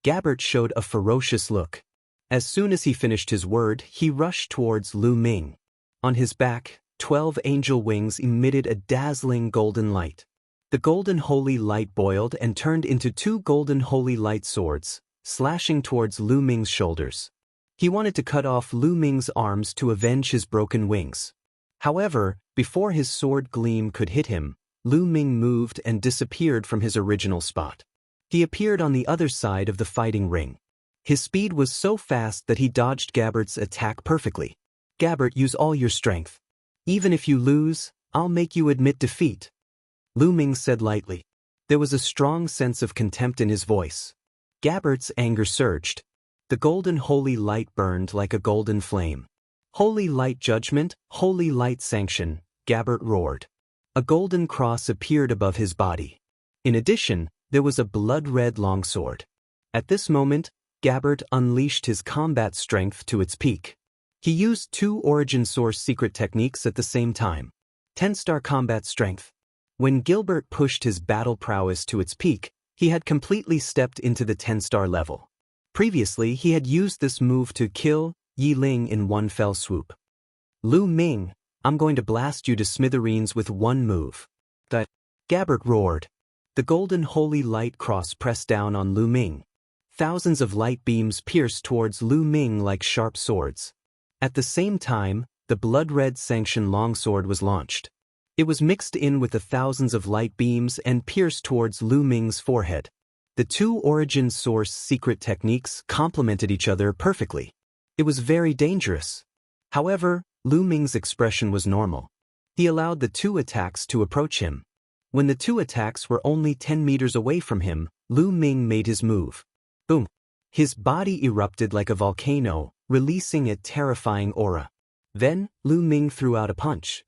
Gabbert showed a ferocious look. As soon as he finished his word, he rushed towards Lu Ming. On his back, 12 angel wings emitted a dazzling golden light. The golden holy light boiled and turned into 2 golden holy light swords, slashing towards Lu Ming's shoulders. He wanted to cut off Lu Ming's arms to avenge his broken wings. However, before his sword gleam could hit him, Lu Ming moved and disappeared from his original spot. He appeared on the other side of the fighting ring. His speed was so fast that he dodged Gabbert's attack perfectly. Gabbert, use all your strength. Even if you lose, I'll make you admit defeat. Lu Ming said lightly. There was a strong sense of contempt in his voice. Gabbert's anger surged. The golden holy light burned like a golden flame. Holy light judgment, holy light sanction, Gabbert roared. A golden cross appeared above his body. In addition, there was a blood-red longsword. At this moment, Gabbert unleashed his combat strength to its peak. He used 2 origin source secret techniques at the same time. 10-star combat strength. When Gilbert pushed his battle prowess to its peak, he had completely stepped into the 10-star level. Previously, he had used this move to kill Yi Ling in one fell swoop. Lu Ming, I'm going to blast you to smithereens with one move. Gabbert roared. The golden holy light cross pressed down on Lu Ming. Thousands of light beams pierced towards Lu Ming like sharp swords. At the same time, the blood-red sanction longsword was launched. It was mixed in with the thousands of light beams and pierced towards Lu Ming's forehead. The 2 origin source secret techniques complemented each other perfectly. It was very dangerous. However, Lu Ming's expression was normal. He allowed the 2 attacks to approach him. When the 2 attacks were only 10 meters away from him, Lu Ming made his move. Boom! His body erupted like a volcano, releasing a terrifying aura. Then, Lu Ming threw out a punch.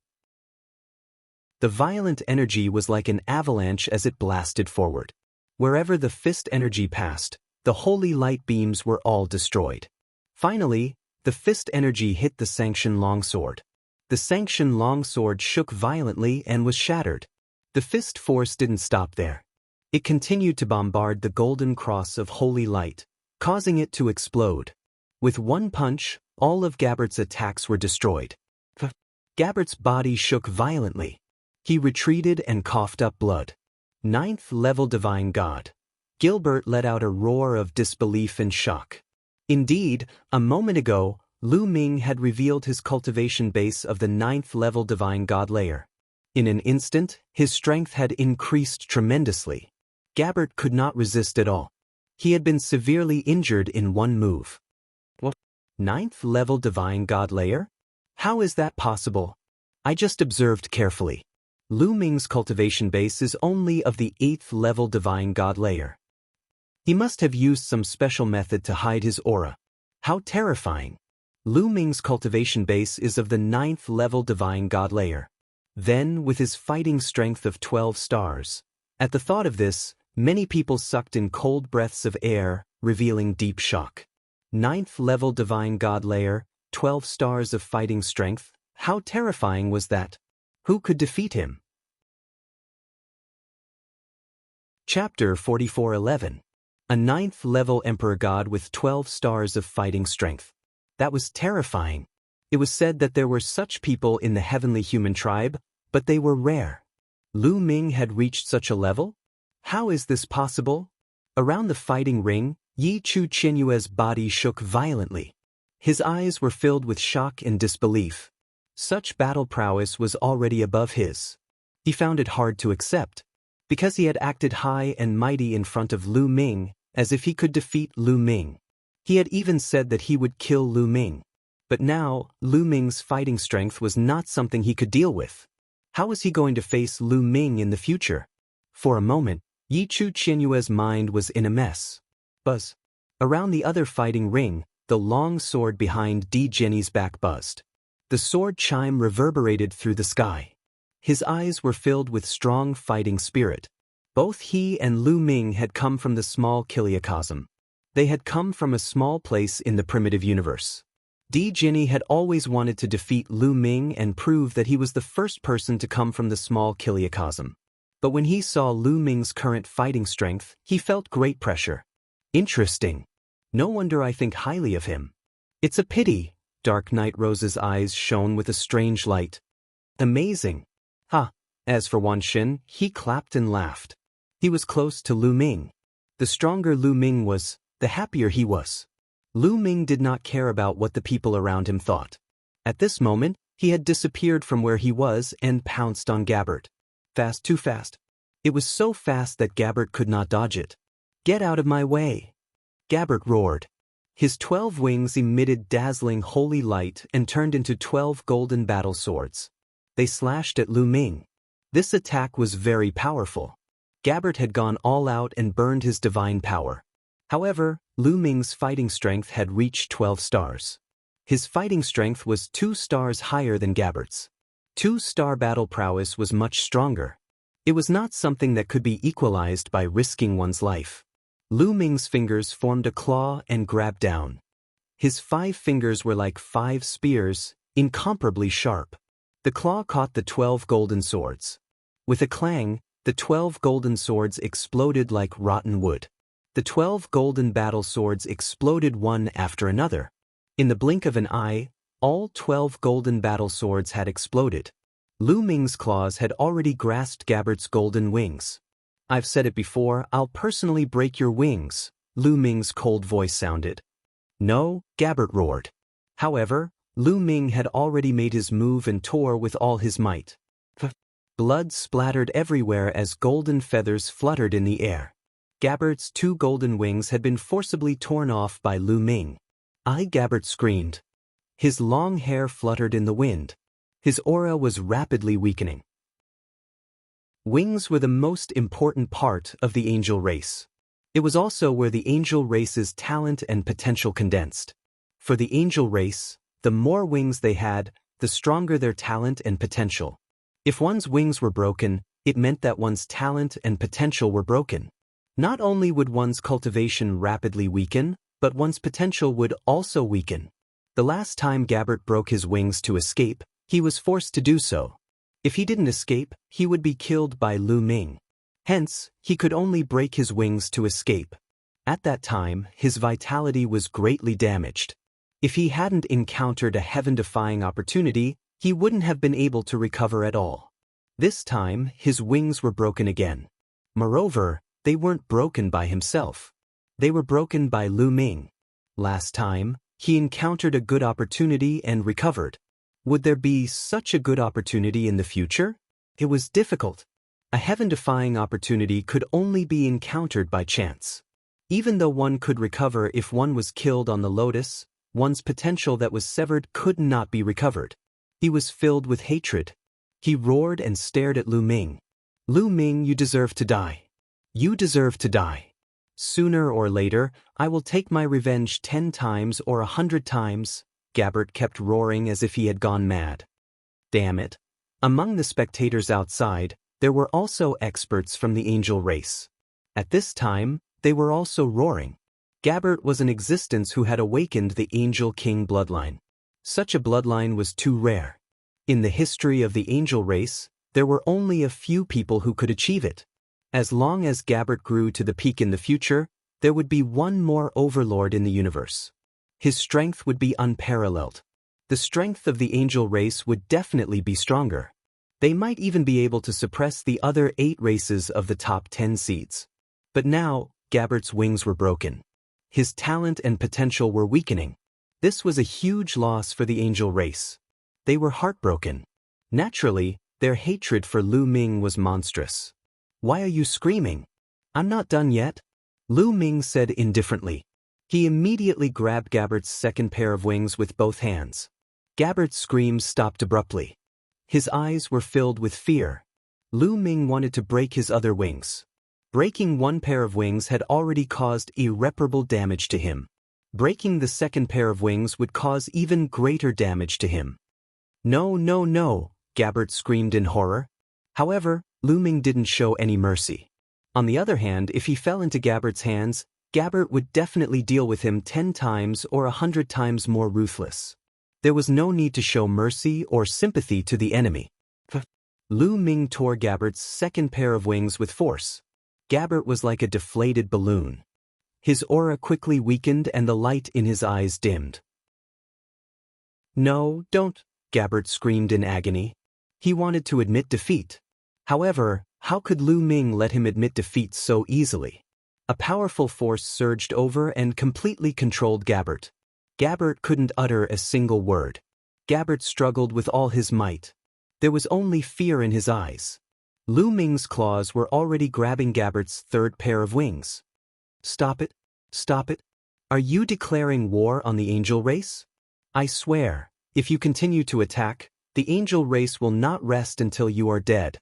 The violent energy was like an avalanche as it blasted forward. Wherever the fist energy passed, the holy light beams were all destroyed. Finally, the fist energy hit the sanction longsword. The sanction longsword shook violently and was shattered. The fist force didn't stop there. It continued to bombard the golden cross of holy light, causing it to explode. With one punch, all of Gabbert's attacks were destroyed. Gabbert's body shook violently. He retreated and coughed up blood. Ninth level Divine God. Gilbert let out a roar of disbelief and shock. Indeed, a moment ago, Lu Ming had revealed his cultivation base of the 9th level Divine God layer. In an instant, his strength had increased tremendously. Gabbert could not resist at all. He had been severely injured in one move. What? 9th level Divine God layer? How is that possible? I just observed carefully. Lu Ming's cultivation base is only of the 8th level Divine God layer. He must have used some special method to hide his aura. How terrifying. Lu Ming's cultivation base is of the 9th level Divine God layer. Then, with his fighting strength of 12 stars. At the thought of this, many people sucked in cold breaths of air, revealing deep shock. 9th level Divine God layer, 12 stars of fighting strength. How terrifying was that? Who could defeat him? Chapter 44:11. A 9th level Emperor God with 12 stars of fighting strength. That was terrifying. It was said that there were such people in the heavenly human tribe, but they were rare. Lu Ming had reached such a level? How is this possible? Around the fighting ring, Yi Chu Qianyue's body shook violently. His eyes were filled with shock and disbelief. Such battle prowess was already above his. He found it hard to accept. Because he had acted high and mighty in front of Lu Ming, as if he could defeat Lu Ming. He had even said that he would kill Lu Ming. But now, Lu Ming's fighting strength was not something he could deal with. How was he going to face Lu Ming in the future? For a moment, Yi Chu Qianyue's mind was in a mess. Buzz. Around the other fighting ring, the long sword behind Di Jenny's back buzzed. The sword chime reverberated through the sky. His eyes were filled with strong fighting spirit. Both he and Lu Ming had come from the small Kiliacosm. They had come from a small place in the primitive universe. Di Jenny had always wanted to defeat Lu Ming and prove that he was the first person to come from the small Kiliacosm. But when he saw Lu Ming's current fighting strength, he felt great pressure. Interesting. No wonder I think highly of him. It's a pity. Dark Knight Rose's eyes shone with a strange light. Amazing. Ha! As for Wan Xin, he clapped and laughed. He was close to Lu Ming. The stronger Lu Ming was, the happier he was. Lu Ming did not care about what the people around him thought. At this moment, he had disappeared from where he was and pounced on Gabbert. Fast, too fast. It was so fast that Gabbert could not dodge it. Get out of my way! Gabbert roared. His 12 wings emitted dazzling holy light and turned into 12 golden battle swords. They slashed at Lu Ming. This attack was very powerful. Gabbert had gone all out and burned his divine power. However, Lu Ming's fighting strength had reached 12 stars. His fighting strength was 2 stars higher than Gabbert's. 2-star battle prowess was much stronger. It was not something that could be equalized by risking one's life. Lu Ming's fingers formed a claw and grabbed down. His 5 fingers were like 5 spears, incomparably sharp. The claw caught the 12 golden swords. With a clang, the 12 golden swords exploded like rotten wood. The 12 golden battle swords exploded one after another. In the blink of an eye, all 12 golden battle swords had exploded. Lu Ming's claws had already grasped Gabbert's golden wings. I've said it before, I'll personally break your wings, Lu Ming's cold voice sounded. No, Gabbert roared. However, Lu Ming had already made his move and tore with all his might. Blood splattered everywhere as golden feathers fluttered in the air. Gabbert's 2 golden wings had been forcibly torn off by Lu Ming. Gabbert screamed. His long hair fluttered in the wind. His aura was rapidly weakening. Wings were the most important part of the angel race. It was also where the angel race's talent and potential condensed. For the angel race, the more wings they had, the stronger their talent and potential. If one's wings were broken, it meant that one's talent and potential were broken. Not only would one's cultivation rapidly weaken, but one's potential would also weaken. The last time Gabbert broke his wings to escape, he was forced to do so. If he didn't escape, he would be killed by Lu Ming. Hence, he could only break his wings to escape. At that time, his vitality was greatly damaged. If he hadn't encountered a heaven-defying opportunity, he wouldn't have been able to recover at all. This time, his wings were broken again. Moreover, they weren't broken by himself. They were broken by Lu Ming. Last time, he encountered a good opportunity and recovered. Would there be such a good opportunity in the future? It was difficult. A heaven-defying opportunity could only be encountered by chance. Even though one could recover if one was killed on the lotus, one's potential that was severed could not be recovered. He was filled with hatred. He roared and stared at Lu Ming. Lu Ming, you deserve to die. You deserve to die. Sooner or later, I will take my revenge 10 times or 100 times, Gabbert kept roaring as if he had gone mad. Damn it. Among the spectators outside, there were also experts from the angel race. At this time, they were also roaring. Gabbert was an existence who had awakened the Angel King bloodline. Such a bloodline was too rare. In the history of the angel race, there were only a few people who could achieve it. As long as Gabbert grew to the peak in the future, there would be one more overlord in the universe. His strength would be unparalleled. The strength of the angel race would definitely be stronger. They might even be able to suppress the other 8 races of the top 10 seeds. But now, Gabbert's wings were broken. His talent and potential were weakening. This was a huge loss for the angel race. They were heartbroken. Naturally, their hatred for Lu Ming was monstrous. Why are you screaming? I'm not done yet, Lu Ming said indifferently. He immediately grabbed Gabbert's second pair of wings with both hands. Gabbert's screams stopped abruptly. His eyes were filled with fear. Lu Ming wanted to break his other wings. Breaking one pair of wings had already caused irreparable damage to him. Breaking the second pair of wings would cause even greater damage to him. No, no, no, Gabbert screamed in horror. However, Lu Ming didn't show any mercy. On the other hand, if he fell into Gabbert's hands, Gabbert would definitely deal with him 10 times or 100 times more ruthless. There was no need to show mercy or sympathy to the enemy. Lu Ming tore Gabbert's second pair of wings with force. Gabbert was like a deflated balloon. His aura quickly weakened and the light in his eyes dimmed. No, don't, Gabbert screamed in agony. He wanted to admit defeat. However, how could Lu Ming let him admit defeat so easily? A powerful force surged over and completely controlled Gabbert. Gabbert couldn't utter a single word. Gabbert struggled with all his might. There was only fear in his eyes. Lu Ming's claws were already grabbing Gabbert's third pair of wings. Stop it! Stop it! Are you declaring war on the angel race? I swear, if you continue to attack, the angel race will not rest until you are dead.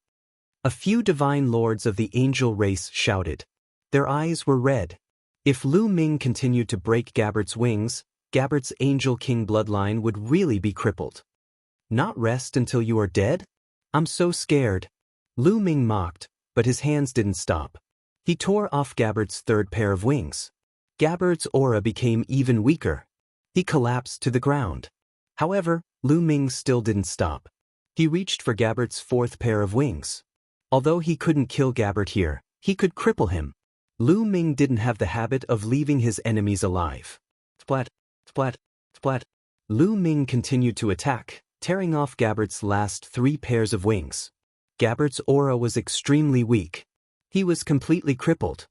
A few divine lords of the angel race shouted. Their eyes were red. If Lu Ming continued to break Gabbert's wings, Gabbert's Angel King bloodline would really be crippled. Not rest until you are dead? I'm so scared. Lu Ming mocked, but his hands didn't stop. He tore off Gabbert's third pair of wings. Gabbert's aura became even weaker. He collapsed to the ground. However, Lu Ming still didn't stop. He reached for Gabbert's fourth pair of wings. Although he couldn't kill Gabbert here, he could cripple him. Lu Ming didn't have the habit of leaving his enemies alive. Splat, splat, splat. Lu Ming continued to attack, tearing off Gabbert's last 3 pairs of wings. Gabbert's aura was extremely weak. He was completely crippled.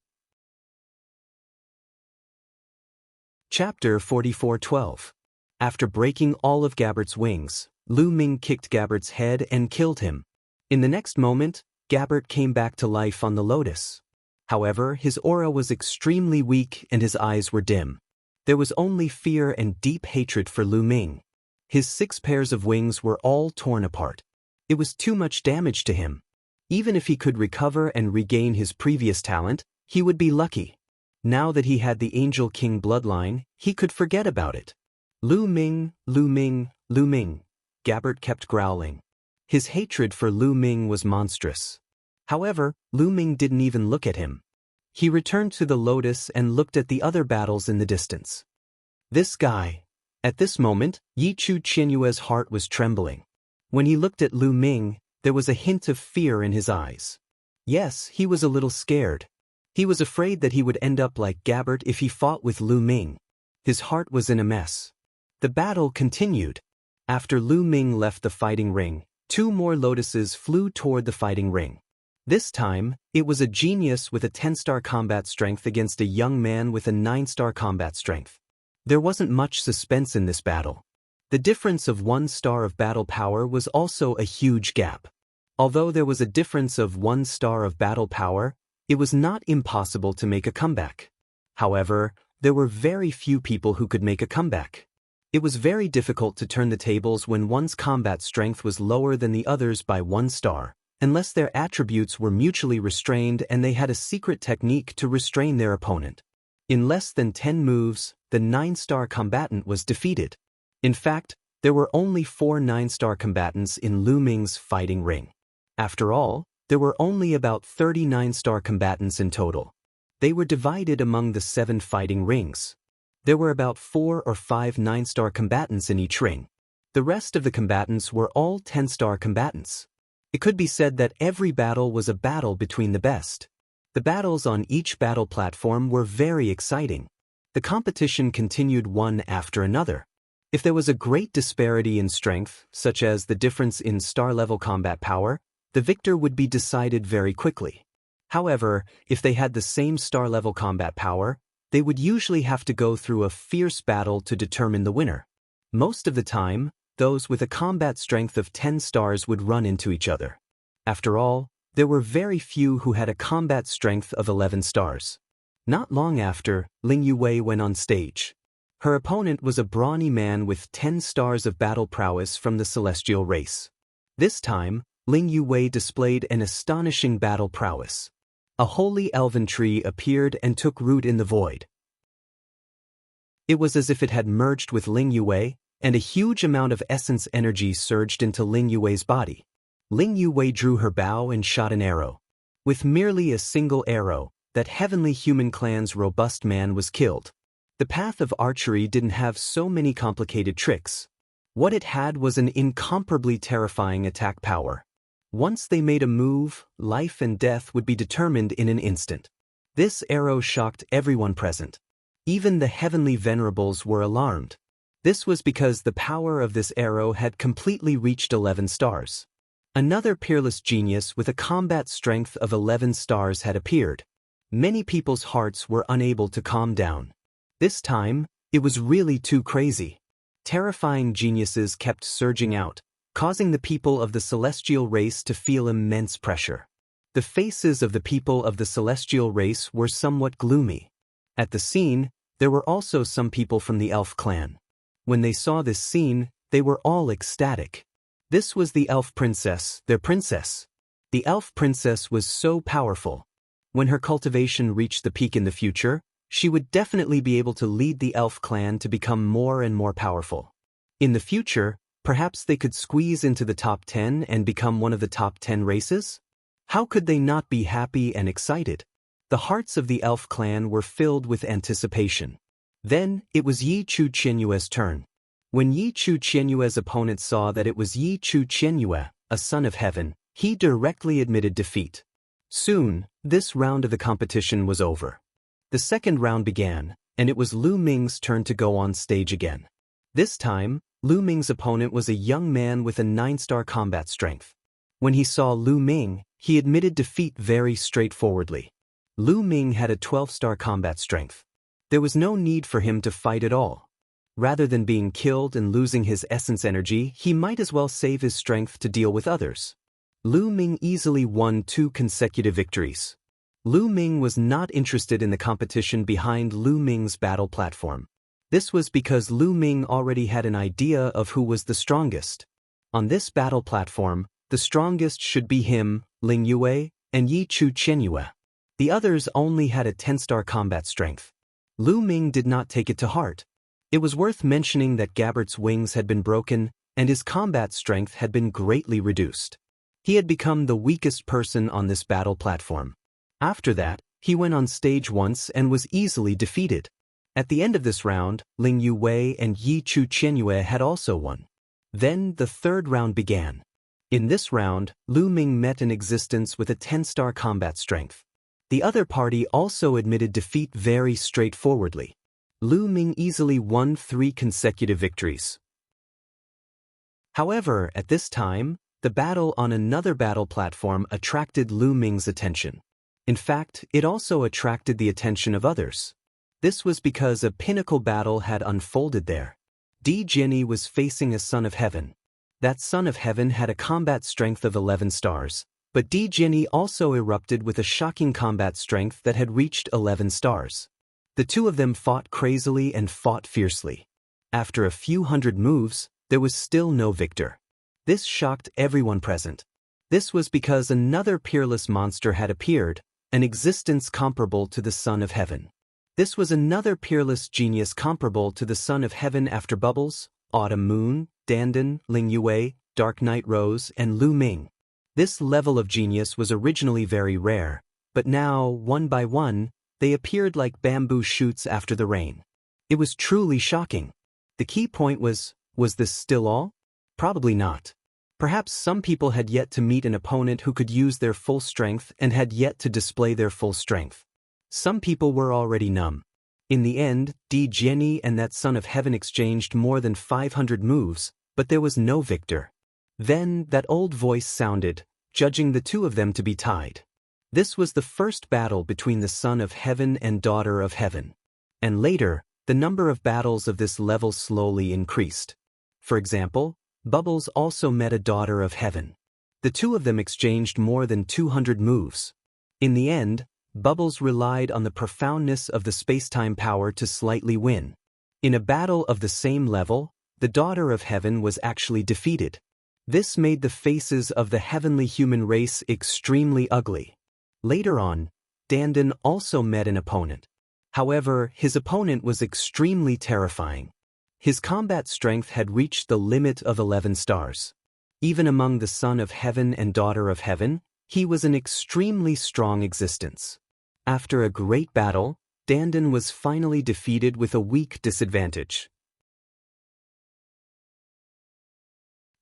Chapter 44:12. After breaking all of Gabbert's wings, Lu Ming kicked Gabbert's head and killed him. In the next moment, Gabbert came back to life on the lotus. However, his aura was extremely weak and his eyes were dim. There was only fear and deep hatred for Lu Ming. His 6 pairs of wings were all torn apart. It was too much damage to him. Even if he could recover and regain his previous talent, he would be lucky. Now that he had the Angel King bloodline, he could forget about it. Lu Ming, Lu Ming, Lu Ming. Gabbert kept growling. His hatred for Lu Ming was monstrous. However, Lu Ming didn't even look at him. He returned to the lotus and looked at the other battles in the distance. This guy. At this moment, Yichu Qianyue's heart was trembling. When he looked at Lu Ming, there was a hint of fear in his eyes. Yes, he was a little scared. He was afraid that he would end up like Gabbert if he fought with Lu Ming. His heart was in a mess. The battle continued. After Lu Ming left the fighting ring, 2 more lotuses flew toward the fighting ring. This time, it was a genius with a 10-star combat strength against a young man with a 9-star combat strength. There wasn't much suspense in this battle. The difference of 1 star of battle power was also a huge gap. Although there was a difference of 1 star of battle power, it was not impossible to make a comeback. However, there were very few people who could make a comeback. It was very difficult to turn the tables when one's combat strength was lower than the others by 1 star, unless their attributes were mutually restrained and they had a secret technique to restrain their opponent. In less than 10 moves, the 9-star combatant was defeated. In fact, there were only 4 9-star combatants in Lu Ming's fighting ring. After all, there were only about 30 9-star combatants in total. They were divided among the 7 fighting rings. There were about 4 or 5 9-star combatants in each ring. The rest of the combatants were all 10-star combatants. It could be said that every battle was a battle between the best. The battles on each battle platform were very exciting. The competition continued one after another. If there was a great disparity in strength, such as the difference in star-level combat power, the victor would be decided very quickly. However, if they had the same star-level combat power, they would usually have to go through a fierce battle to determine the winner. Most of the time, those with a combat strength of 10 stars would run into each other. After all, there were very few who had a combat strength of 11 stars. Not long after, Ling Yue went on stage. Her opponent was a brawny man with 10 stars of battle prowess from the celestial race. This time, Ling Yue displayed an astonishing battle prowess. A holy elven tree appeared and took root in the void. It was as if it had merged with Ling Yue, and a huge amount of essence energy surged into Ling Yue's body. Ling Yue drew her bow and shot an arrow. With merely a single arrow, that heavenly human clan's robust man was killed. The path of archery didn't have so many complicated tricks. What it had was an incomparably terrifying attack power. Once they made a move, life and death would be determined in an instant. This arrow shocked everyone present. Even the heavenly venerables were alarmed. This was because the power of this arrow had completely reached 11 stars. Another peerless genius with a combat strength of 11 stars had appeared. Many people's hearts were unable to calm down. This time, it was really too crazy. Terrifying geniuses kept surging out, causing the people of the celestial race to feel immense pressure. The faces of the people of the celestial race were somewhat gloomy. At the scene, there were also some people from the elf clan. When they saw this scene, they were all ecstatic. This was the elf princess, their princess. The elf princess was so powerful. When her cultivation reached the peak in the future, she would definitely be able to lead the elf clan to become more and more powerful. In the future, perhaps they could squeeze into the top 10 and become one of the top 10 races? How could they not be happy and excited? The hearts of the elf clan were filled with anticipation. Then, it was Yi Chu Qianyue's turn. When Yi Chu Qianyue's opponent saw that it was Yi Chu Qianyue, a son of heaven, he directly admitted defeat. Soon, this round of the competition was over. The second round began, and it was Lu Ming's turn to go on stage again. This time, Lu Ming's opponent was a young man with a 9-star combat strength. When he saw Lu Ming, he admitted defeat very straightforwardly. Lu Ming had a 12-star combat strength. There was no need for him to fight at all. Rather than being killed and losing his essence energy, he might as well save his strength to deal with others. Lu Ming easily won 2 consecutive victories. Lu Ming was not interested in the competition behind Lu Ming's battle platform. This was because Lu Ming already had an idea of who was the strongest. On this battle platform, the strongest should be him, Ling Yue, and Yi Chu Qianyue. The others only had a 10-star combat strength. Lu Ming did not take it to heart. It was worth mentioning that Gabbert's wings had been broken, and his combat strength had been greatly reduced. He had become the weakest person on this battle platform. After that, he went on stage once and was easily defeated. At the end of this round, Ling Yue and Yi Chu Qianyue had also won. Then the third round began. In this round, Lu Ming met an existence with a 10-star combat strength. The other party also admitted defeat very straightforwardly. Lu Ming easily won 3 consecutive victories. However, at this time, the battle on another battle platform attracted Lu Ming's attention. In fact, it also attracted the attention of others. This was because a pinnacle battle had unfolded there. Di Jiani was facing a son of heaven. That son of heaven had a combat strength of 11 stars, but Di Jiani also erupted with a shocking combat strength that had reached 11 stars. The two of them fought crazily and fought fiercely. After a few hundred moves, there was still no victor. This shocked everyone present. This was because another peerless monster had appeared, an existence comparable to the Son of Heaven. This was another peerless genius comparable to the Son of Heaven after Bubbles, Autumn Moon, Dandan, Ling Yue, Dark Night Rose, and Lu Ming. This level of genius was originally very rare, but now, one by one, they appeared like bamboo shoots after the rain. It was truly shocking. The key point was this still all? Probably not. Perhaps some people had yet to meet an opponent who could use their full strength and had yet to display their full strength. Some people were already numb. In the end, Di Jiani and that Son of Heaven exchanged more than 500 moves, but there was no victor. Then that old voice sounded, judging the two of them to be tied. This was the first battle between the Son of Heaven and Daughter of Heaven. And later, the number of battles of this level slowly increased. For example, Bubbles also met a Daughter of Heaven. The two of them exchanged more than 200 moves. In the end, Bubbles relied on the profoundness of the space-time power to slightly win. In a battle of the same level, the Daughter of Heaven was actually defeated. This made the faces of the heavenly human race extremely ugly. Later on, Dandan also met an opponent. However, his opponent was extremely terrifying. His combat strength had reached the limit of 11 stars. Even among the Son of Heaven and Daughter of Heaven, he was an extremely strong existence. After a great battle, Dandan was finally defeated with a weak disadvantage.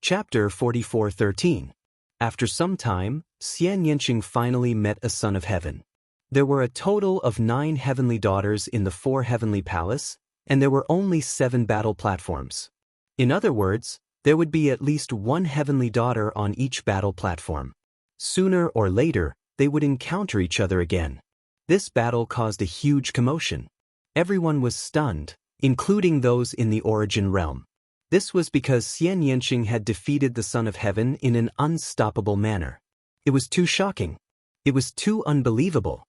Chapter 44:13. After some time, Xian Yanqing finally met a Son of Heaven. There were a total of 9 heavenly daughters in the 4 heavenly palace, and there were only 7 battle platforms. In other words, there would be at least 1 heavenly daughter on each battle platform. Sooner or later, they would encounter each other again. This battle caused a huge commotion. Everyone was stunned, including those in the Origin realm. This was because Xian Yanqing had defeated the Son of Heaven in an unstoppable manner. It was too shocking. It was too unbelievable.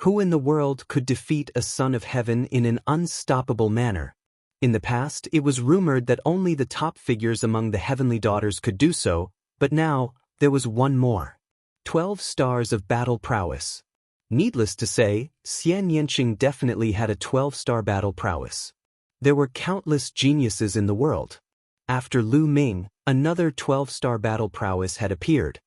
Who in the world could defeat a Son of Heaven in an unstoppable manner? In the past, it was rumored that only the top figures among the heavenly daughters could do so, but now, there was one more. 12 stars of battle prowess. Needless to say, Xian Yanqing definitely had a 12-star battle prowess. There were countless geniuses in the world. After Lu Ming, another 12-star battle prowess had appeared.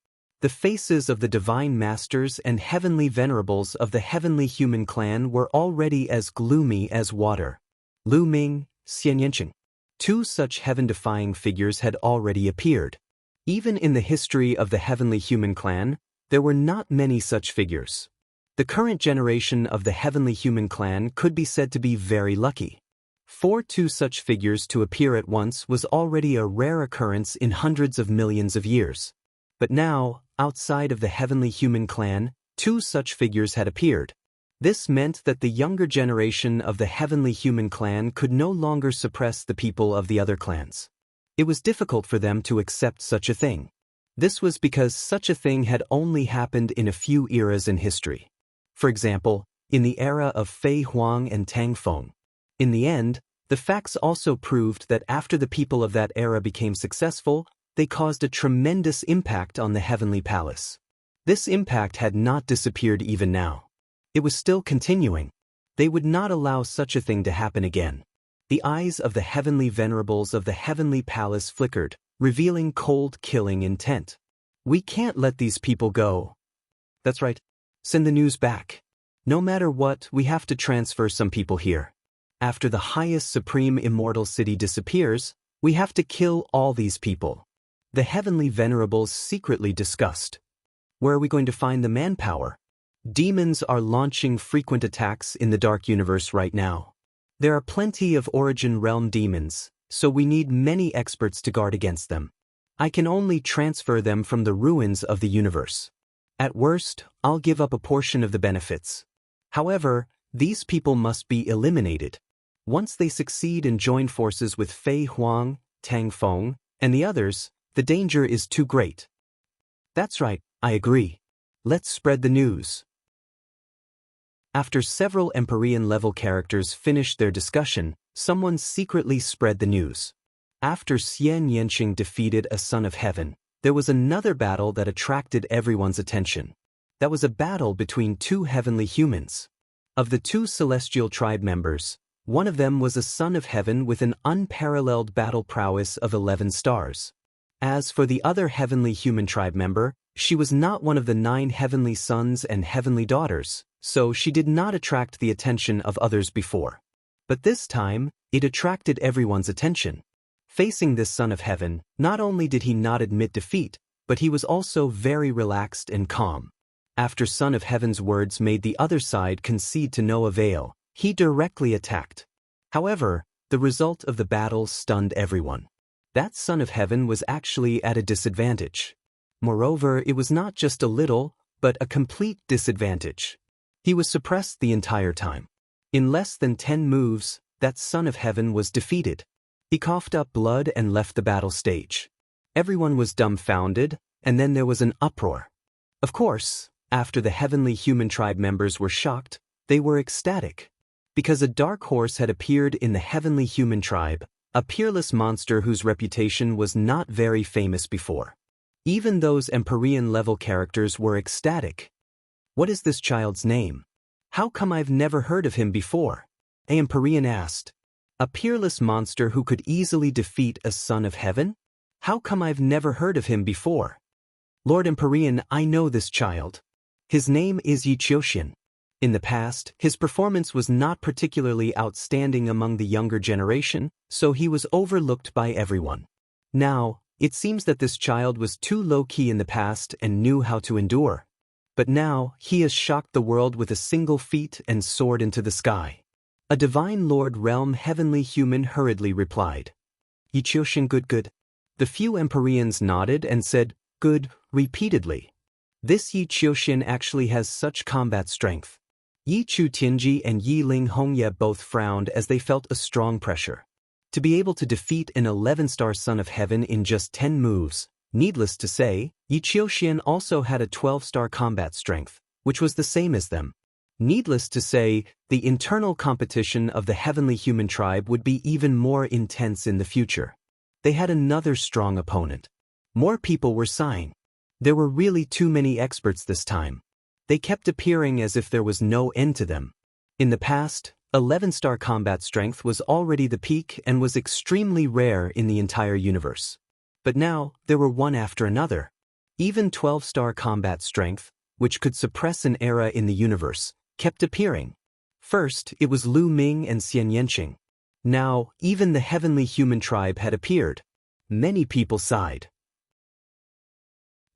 The faces of the divine masters and heavenly venerables of the heavenly human clan were already as gloomy as water. Lu Ming, Xian Yanqing. 2 such heaven-defying figures had already appeared. Even in the history of the heavenly human clan, there were not many such figures. The current generation of the heavenly human clan could be said to be very lucky. For 2 such figures to appear at once was already a rare occurrence in hundreds of millions of years. But now, outside of the heavenly human clan, 2 such figures had appeared. This meant that the younger generation of the heavenly human clan could no longer suppress the people of the other clans. It was difficult for them to accept such a thing. This was because such a thing had only happened in a few eras in history. For example, in the era of Fei Huang and Tang Feng. In the end, the facts also proved that after the people of that era became successful, they caused a tremendous impact on the heavenly palace. This impact had not disappeared even now. It was still continuing. They would not allow such a thing to happen again. The eyes of the heavenly venerables of the heavenly palace flickered, revealing cold killing intent. We can't let these people go. That's right. Send the news back. No matter what, we have to transfer some people here. After the highest supreme immortal city disappears, we have to kill all these people. The heavenly venerables secretly discussed. Where are we going to find the manpower? Demons are launching frequent attacks in the Dark Universe right now. There are plenty of Origin Realm demons, so we need many experts to guard against them. I can only transfer them from the ruins of the universe. At worst, I'll give up a portion of the benefits. However, these people must be eliminated. Once they succeed and join forces with Fei Huang, Tang Feng, and the others, the danger is too great. That's right, I agree. Let's spread the news. After several Empyrean-level characters finished their discussion, someone secretly spread the news. After Xian Yanqing defeated a son of heaven, there was another battle that attracted everyone's attention. That was a battle between two heavenly humans. Of the two celestial tribe members, one of them was a son of heaven with an unparalleled battle prowess of 11 stars. As for the other heavenly human tribe member, she was not one of the 9 heavenly sons and heavenly daughters, so she did not attract the attention of others before. But this time, it attracted everyone's attention. Facing this son of heaven, not only did he not admit defeat, but he was also very relaxed and calm. After son of heaven's words made the other side concede to no avail, he directly attacked. However, the result of the battle stunned everyone. That son of heaven was actually at a disadvantage. Moreover, it was not just a little, but a complete disadvantage. He was suppressed the entire time. In less than 10 moves, that son of heaven was defeated. He coughed up blood and left the battle stage. Everyone was dumbfounded, and then there was an uproar. Of course, after the heavenly human tribe members were shocked, they were ecstatic. Because a dark horse had appeared in the heavenly human tribe, a peerless monster whose reputation was not very famous before. Even those Empyrean-level characters were ecstatic. What is this child's name? How come I've never heard of him before? A Empyrean asked. A peerless monster who could easily defeat a son of heaven? How come I've never heard of him before? Lord Empyrean, I know this child. His name is Yi Qiuxian. In the past, his performance was not particularly outstanding among the younger generation, so he was overlooked by everyone. Now, it seems that this child was too low-key in the past and knew how to endure. But now, he has shocked the world with a single feat and soared into the sky. A divine lord realm heavenly human hurriedly replied. Yi Qiuxian good. The few Empyreans nodded and said, good, repeatedly. This Yi Qiuxian actually has such combat strength. Yi Chu Tianji and Yi Ling Hongye both frowned as they felt a strong pressure. To be able to defeat an 11-star son of heaven in just 10 moves, needless to say, Yi Qiuxian also had a 12-star combat strength, which was the same as them. Needless to say, the internal competition of the heavenly human tribe would be even more intense in the future. They had another strong opponent. More people were sighing. There were really too many experts this time. They kept appearing as if there was no end to them. In the past, 11-star combat strength was already the peak and was extremely rare in the entire universe. But now, there were one after another. Even 12-star combat strength, which could suppress an era in the universe, kept appearing. First, it was Lu Ming and Xian Yanqing. Now, even the heavenly human tribe had appeared. Many people sighed.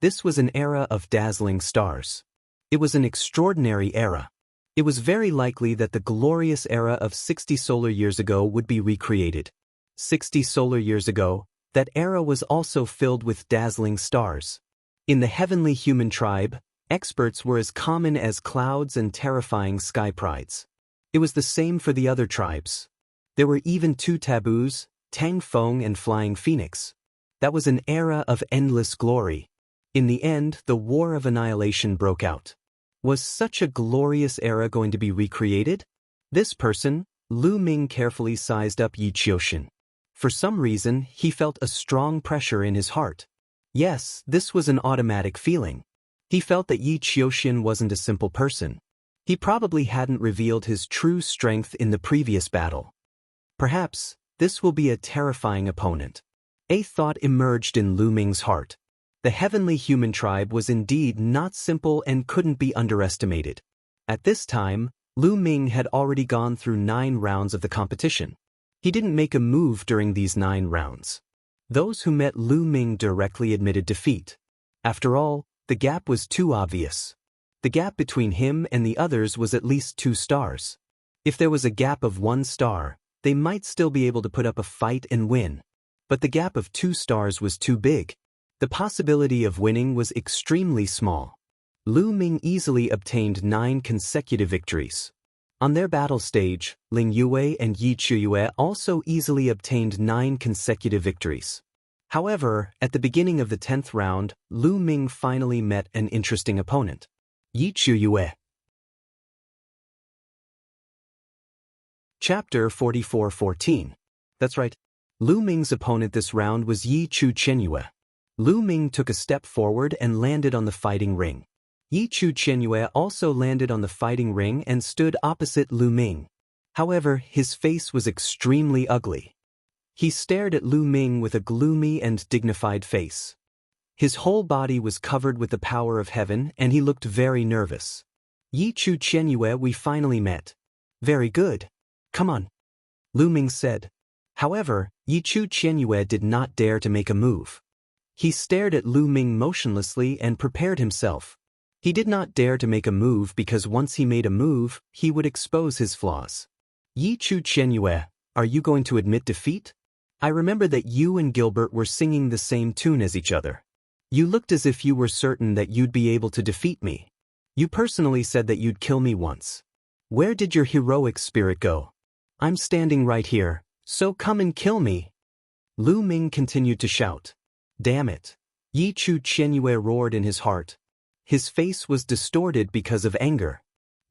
This was an era of dazzling stars. It was an extraordinary era. It was very likely that the glorious era of 60 solar years ago would be recreated. 60 solar years ago, that era was also filled with dazzling stars. In the heavenly human tribe, experts were as common as clouds and terrifying sky prides. It was the same for the other tribes. There were even 2 taboos, Tang Feng and Flying Phoenix. That was an era of endless glory. In the end, the War of Annihilation broke out. Was such a glorious era going to be recreated? This person, Lu Ming, carefully sized up Yi Qiuxian. For some reason, he felt a strong pressure in his heart. Yes, this was an automatic feeling. He felt that Yi Qiuxian wasn't a simple person. He probably hadn't revealed his true strength in the previous battle. Perhaps, this will be a terrifying opponent. A thought emerged in Lu Ming's heart. The heavenly human tribe was indeed not simple and couldn't be underestimated. At this time, Lu Ming had already gone through 9 rounds of the competition. He didn't make a move during these 9 rounds. Those who met Lu Ming directly admitted defeat. After all, the gap was too obvious. The gap between him and the others was at least 2 stars. If there was a gap of 1 star, they might still be able to put up a fight and win. But the gap of 2 stars was too big. The possibility of winning was extremely small. Lu Ming easily obtained 9 consecutive victories. On their battle stage, Ling Yue and Yi Chuyue also easily obtained 9 consecutive victories. However, at the beginning of the 10th round, Lu Ming finally met an interesting opponent. Yi Chuyue. Chapter 44:14. That's right. Lu Ming's opponent this round was Yi Chuyue. Lu Ming took a step forward and landed on the fighting ring. Yi Chuyue also landed on the fighting ring and stood opposite Lu Ming. However, his face was extremely ugly. He stared at Lu Ming with a gloomy and dignified face. His whole body was covered with the power of heaven and he looked very nervous. Yi Chuyue, we finally met. Very good. Come on, Lu Ming said. However, Yi Chuyue did not dare to make a move. He stared at Lu Ming motionlessly and prepared himself. He did not dare to make a move because once he made a move, he would expose his flaws. Yi Chuyue, are you going to admit defeat? I remember that you and Gilbert were singing the same tune as each other. You looked as if you were certain that you'd be able to defeat me. You personally said that you'd kill me once. Where did your heroic spirit go? I'm standing right here, so come and kill me. Lu Ming continued to shout. Damn it. Yi Chuyue roared in his heart. His face was distorted because of anger.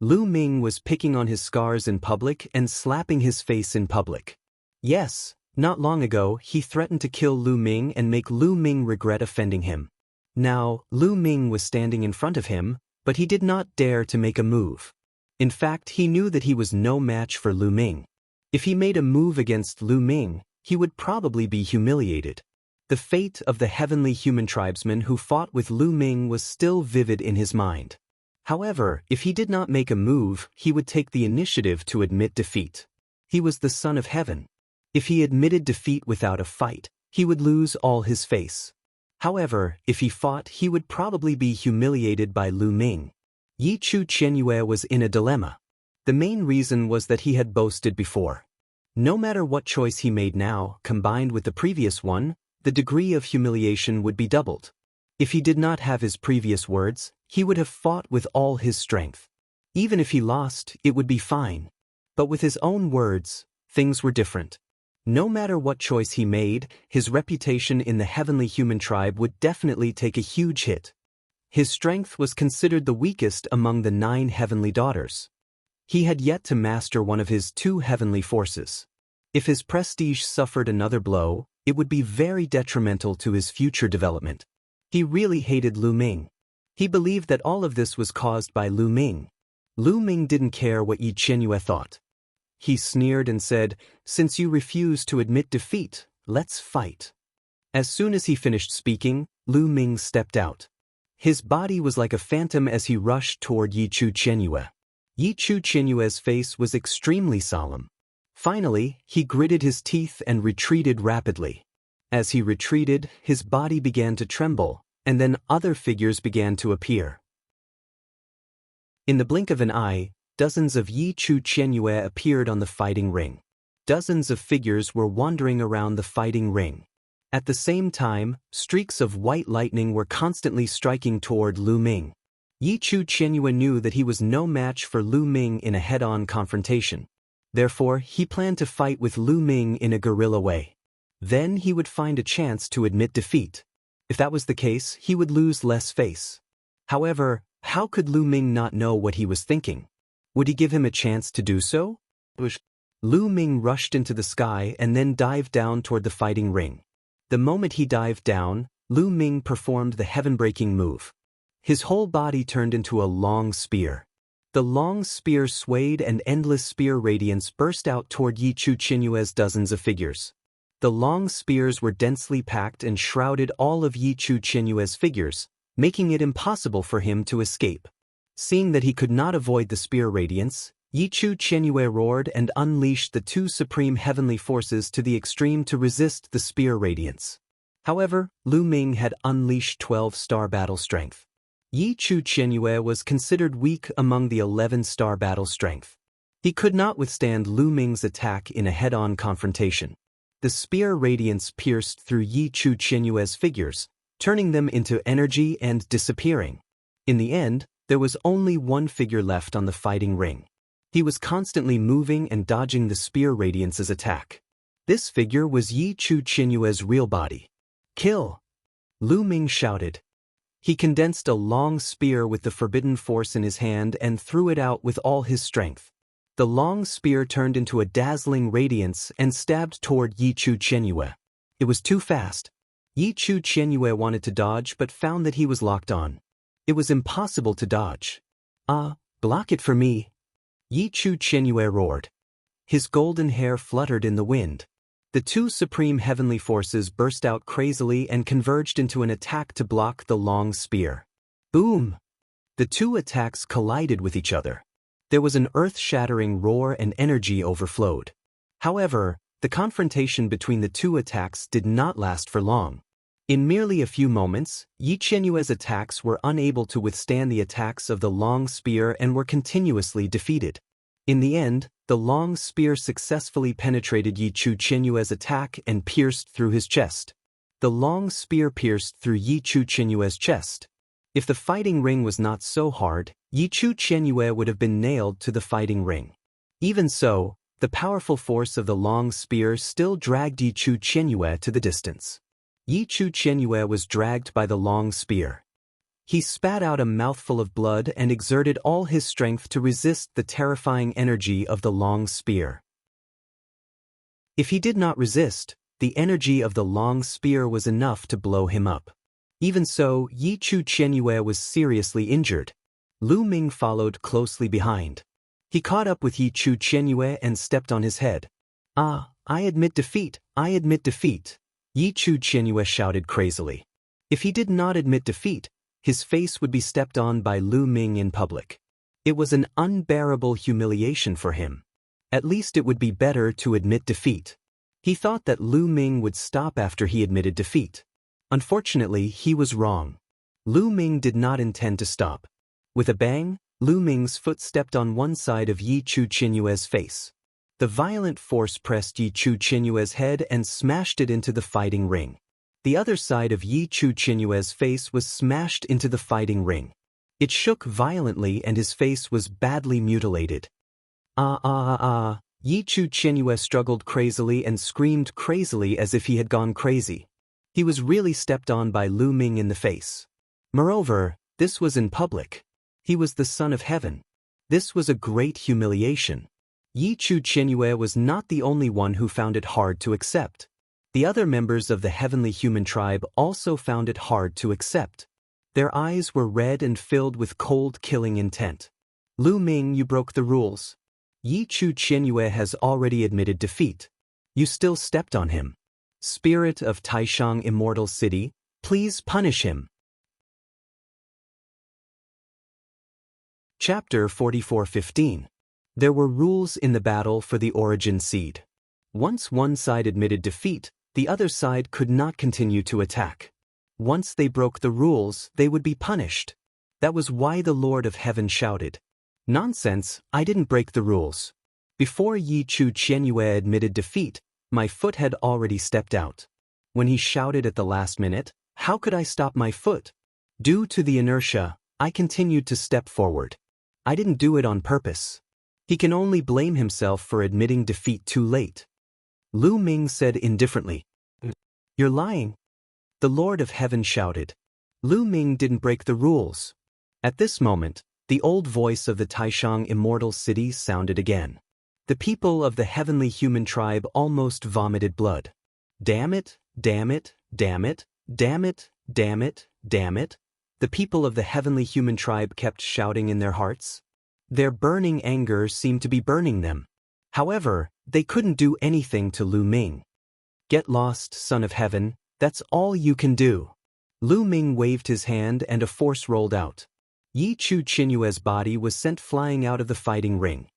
Lu Ming was picking on his scars in public and slapping his face in public. Yes, not long ago he threatened to kill Lu Ming and make Lu Ming regret offending him. Now, Lu Ming was standing in front of him, but he did not dare to make a move. In fact, he knew that he was no match for Lu Ming. If he made a move against Lu Ming, he would probably be humiliated. The fate of the heavenly human tribesman who fought with Lu Ming was still vivid in his mind. However, if he did not make a move, he would take the initiative to admit defeat. He was the son of heaven. If he admitted defeat without a fight, he would lose all his face. However, if he fought, he would probably be humiliated by Lu Ming. Yi Chuyue was in a dilemma. The main reason was that he had boasted before. No matter what choice he made now, combined with the previous one, the degree of humiliation would be doubled. If he did not have his previous words, he would have fought with all his strength. Even if he lost, it would be fine. But with his own words, things were different. No matter what choice he made, his reputation in the heavenly human tribe would definitely take a huge hit. His strength was considered the weakest among the 9 heavenly daughters. He had yet to master one of his 2 heavenly forces. If his prestige suffered another blow, it would be very detrimental to his future development. He really hated Lu Ming. He believed that all of this was caused by Lu Ming. Lu Ming didn't care what Yi Chuyue thought. He sneered and said, "Since you refuse to admit defeat, let's fight." As soon as he finished speaking, Lu Ming stepped out. His body was like a phantom as he rushed toward Yi Chuyue. Yi Chuyue's face was extremely solemn. Finally, he gritted his teeth and retreated rapidly. As he retreated, his body began to tremble, and then other figures began to appear. In the blink of an eye, dozens of Yi Chuyue appeared on the fighting ring. Dozens of figures were wandering around the fighting ring. At the same time, streaks of white lightning were constantly striking toward Lu Ming. Yi Chuyue knew that he was no match for Lu Ming in a head-on confrontation. Therefore, he planned to fight with Lu Ming in a guerrilla way. Then he would find a chance to admit defeat. If that was the case, he would lose less face. However, how could Lu Ming not know what he was thinking? Would he give him a chance to do so? Lu Ming rushed into the sky and then dived down toward the fighting ring. The moment he dived down, Lu Ming performed the heaven-breaking move. His whole body turned into a long spear. The long spear swayed and endless spear radiance burst out toward Yi Chuyue's dozens of figures. The long spears were densely packed and shrouded all of Yi Chuyue's figures, making it impossible for him to escape. Seeing that he could not avoid the spear radiance, Yi Chuyue roared and unleashed the 2 supreme heavenly forces to the extreme to resist the spear radiance. However, Lu Ming had unleashed 12-star battle strength. Yi Chuyue was considered weak among the 11-star battle strength. He could not withstand Lu Ming's attack in a head-on confrontation. The spear radiance pierced through Yi Chuyue's figures, turning them into energy and disappearing. In the end, there was only one figure left on the fighting ring. He was constantly moving and dodging the spear radiance's attack. This figure was Yi Chu Qinyue's real body. Kill! Lu Ming shouted. He condensed a long spear with the forbidden force in his hand and threw it out with all his strength. The long spear turned into a dazzling radiance and stabbed toward Yi Chu Qinyue. It was too fast. Yi Chu Qinyue wanted to dodge but found that he was locked on. It was impossible to dodge. Block it for me. Yi Chu Qinyue roared. His golden hair fluttered in the wind. The two supreme heavenly forces burst out crazily and converged into an attack to block the long spear. Boom! The two attacks collided with each other. There was an earth-shattering roar and energy overflowed. However, the confrontation between the two attacks did not last for long. In merely a few moments, Yi Qinyue's attacks were unable to withstand the attacks of the long spear and were continuously defeated. In the end, the long spear successfully penetrated Yi Chu Qinyue's attack and pierced through his chest. The long spear pierced through Yi Chu Qinyue's chest. If the fighting ring was not so hard, Yi Chu Qinyue would have been nailed to the fighting ring. Even so, the powerful force of the long spear still dragged Yi Chu Qinyue to the distance. Yi Chu Qinyue was dragged by the long spear. He spat out a mouthful of blood and exerted all his strength to resist the terrifying energy of the long spear. If he did not resist, the energy of the long spear was enough to blow him up. Even so, Yi Chu Qinyue was seriously injured. Lu Ming followed closely behind. He caught up with Yi Chu Qinyue and stepped on his head. I admit defeat, I admit defeat, Yi Chu Qinyue shouted crazily. If he did not admit defeat, his face would be stepped on by Lu Ming in public. It was an unbearable humiliation for him. At least it would be better to admit defeat. He thought that Lu Ming would stop after he admitted defeat. Unfortunately, he was wrong. Lu Ming did not intend to stop. With a bang, Lu Ming's foot stepped on one side of Yi Chu Qinyue's face. The violent force pressed Yi Chu Qinyue's head and smashed it into the fighting ring. The other side of Yi Chu Qinyue's face was smashed into the fighting ring. It shook violently and his face was badly mutilated. Yi Chu Qinyue struggled crazily and screamed crazily as if he had gone crazy. He was really stepped on by Lu Ming in the face. Moreover, this was in public. He was the son of heaven. This was a great humiliation. Yi Chu Qinyue was not the only one who found it hard to accept. The other members of the heavenly human tribe also found it hard to accept. Their eyes were red and filled with cold killing intent. Lu Ming, you broke the rules. Yi Chu Qinyue has already admitted defeat. You still stepped on him. Spirit of Taishang Immortal City, please punish him. Chapter 44:15. There were rules in the battle for the origin seed. Once one side admitted defeat, the other side could not continue to attack. Once they broke the rules, they would be punished. That was why the Lord of Heaven shouted, "Nonsense, I didn't break the rules." Before Yi Chu Qinyue admitted defeat, my foot had already stepped out. When he shouted at the last minute, how could I stop my foot? Due to the inertia, I continued to step forward. I didn't do it on purpose. He can only blame himself for admitting defeat too late. Lu Ming said indifferently, "You're lying." The Lord of Heaven shouted. Lu Ming didn't break the rules. At this moment, the old voice of the Taishang Immortal City sounded again. The people of the heavenly human tribe almost vomited blood. Damn it, damn it, damn it, damn it, damn it, damn it. The people of the heavenly human tribe kept shouting in their hearts. Their burning anger seemed to be burning them. However, they couldn't do anything to Lu Ming. Get lost, son of heaven, that's all you can do. Lu Ming waved his hand and a force rolled out. Yi Chu Qinyue's body was sent flying out of the fighting ring.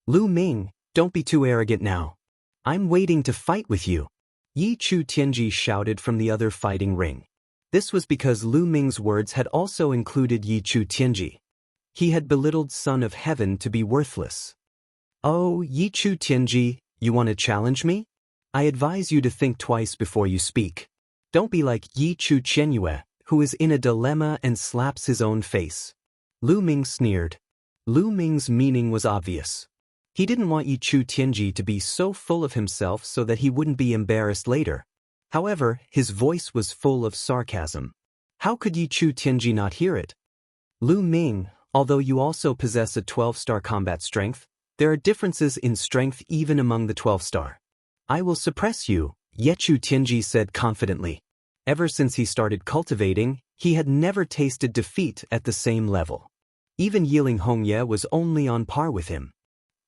Lu Ming, don't be too arrogant now. I'm waiting to fight with you. Yi Chu Tianji shouted from the other fighting ring. This was because Lu Ming's words had also included Yi Chu Tianji. He had belittled Son of Heaven to be worthless. Oh, Yi Chu Tianji, you want to challenge me? I advise you to think twice before you speak. Don't be like Yi Chu Qianyue, who is in a dilemma and slaps his own face. Lu Ming sneered. Lu Ming's meaning was obvious. He didn't want Yi Chu Tianji to be so full of himself so that he wouldn't be embarrassed later. However, his voice was full of sarcasm. How could Yi Chu Tianji not hear it? Lu Ming, although you also possess a 12-star combat strength, there are differences in strength even among the 12-star. I will suppress you, Ye Chu Tianji said confidently. Ever since he started cultivating, he had never tasted defeat at the same level. Even Yiling Hongye was only on par with him.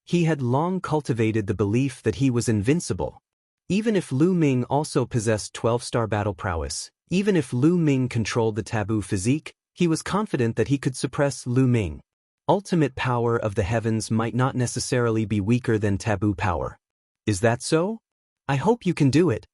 He had long cultivated the belief that he was invincible. Even if Lu Ming also possessed 12-star battle prowess, even if Lu Ming controlled the taboo physique, he was confident that he could suppress Lu Ming. Ultimate power of the heavens might not necessarily be weaker than taboo power. Is that so? I hope you can do it.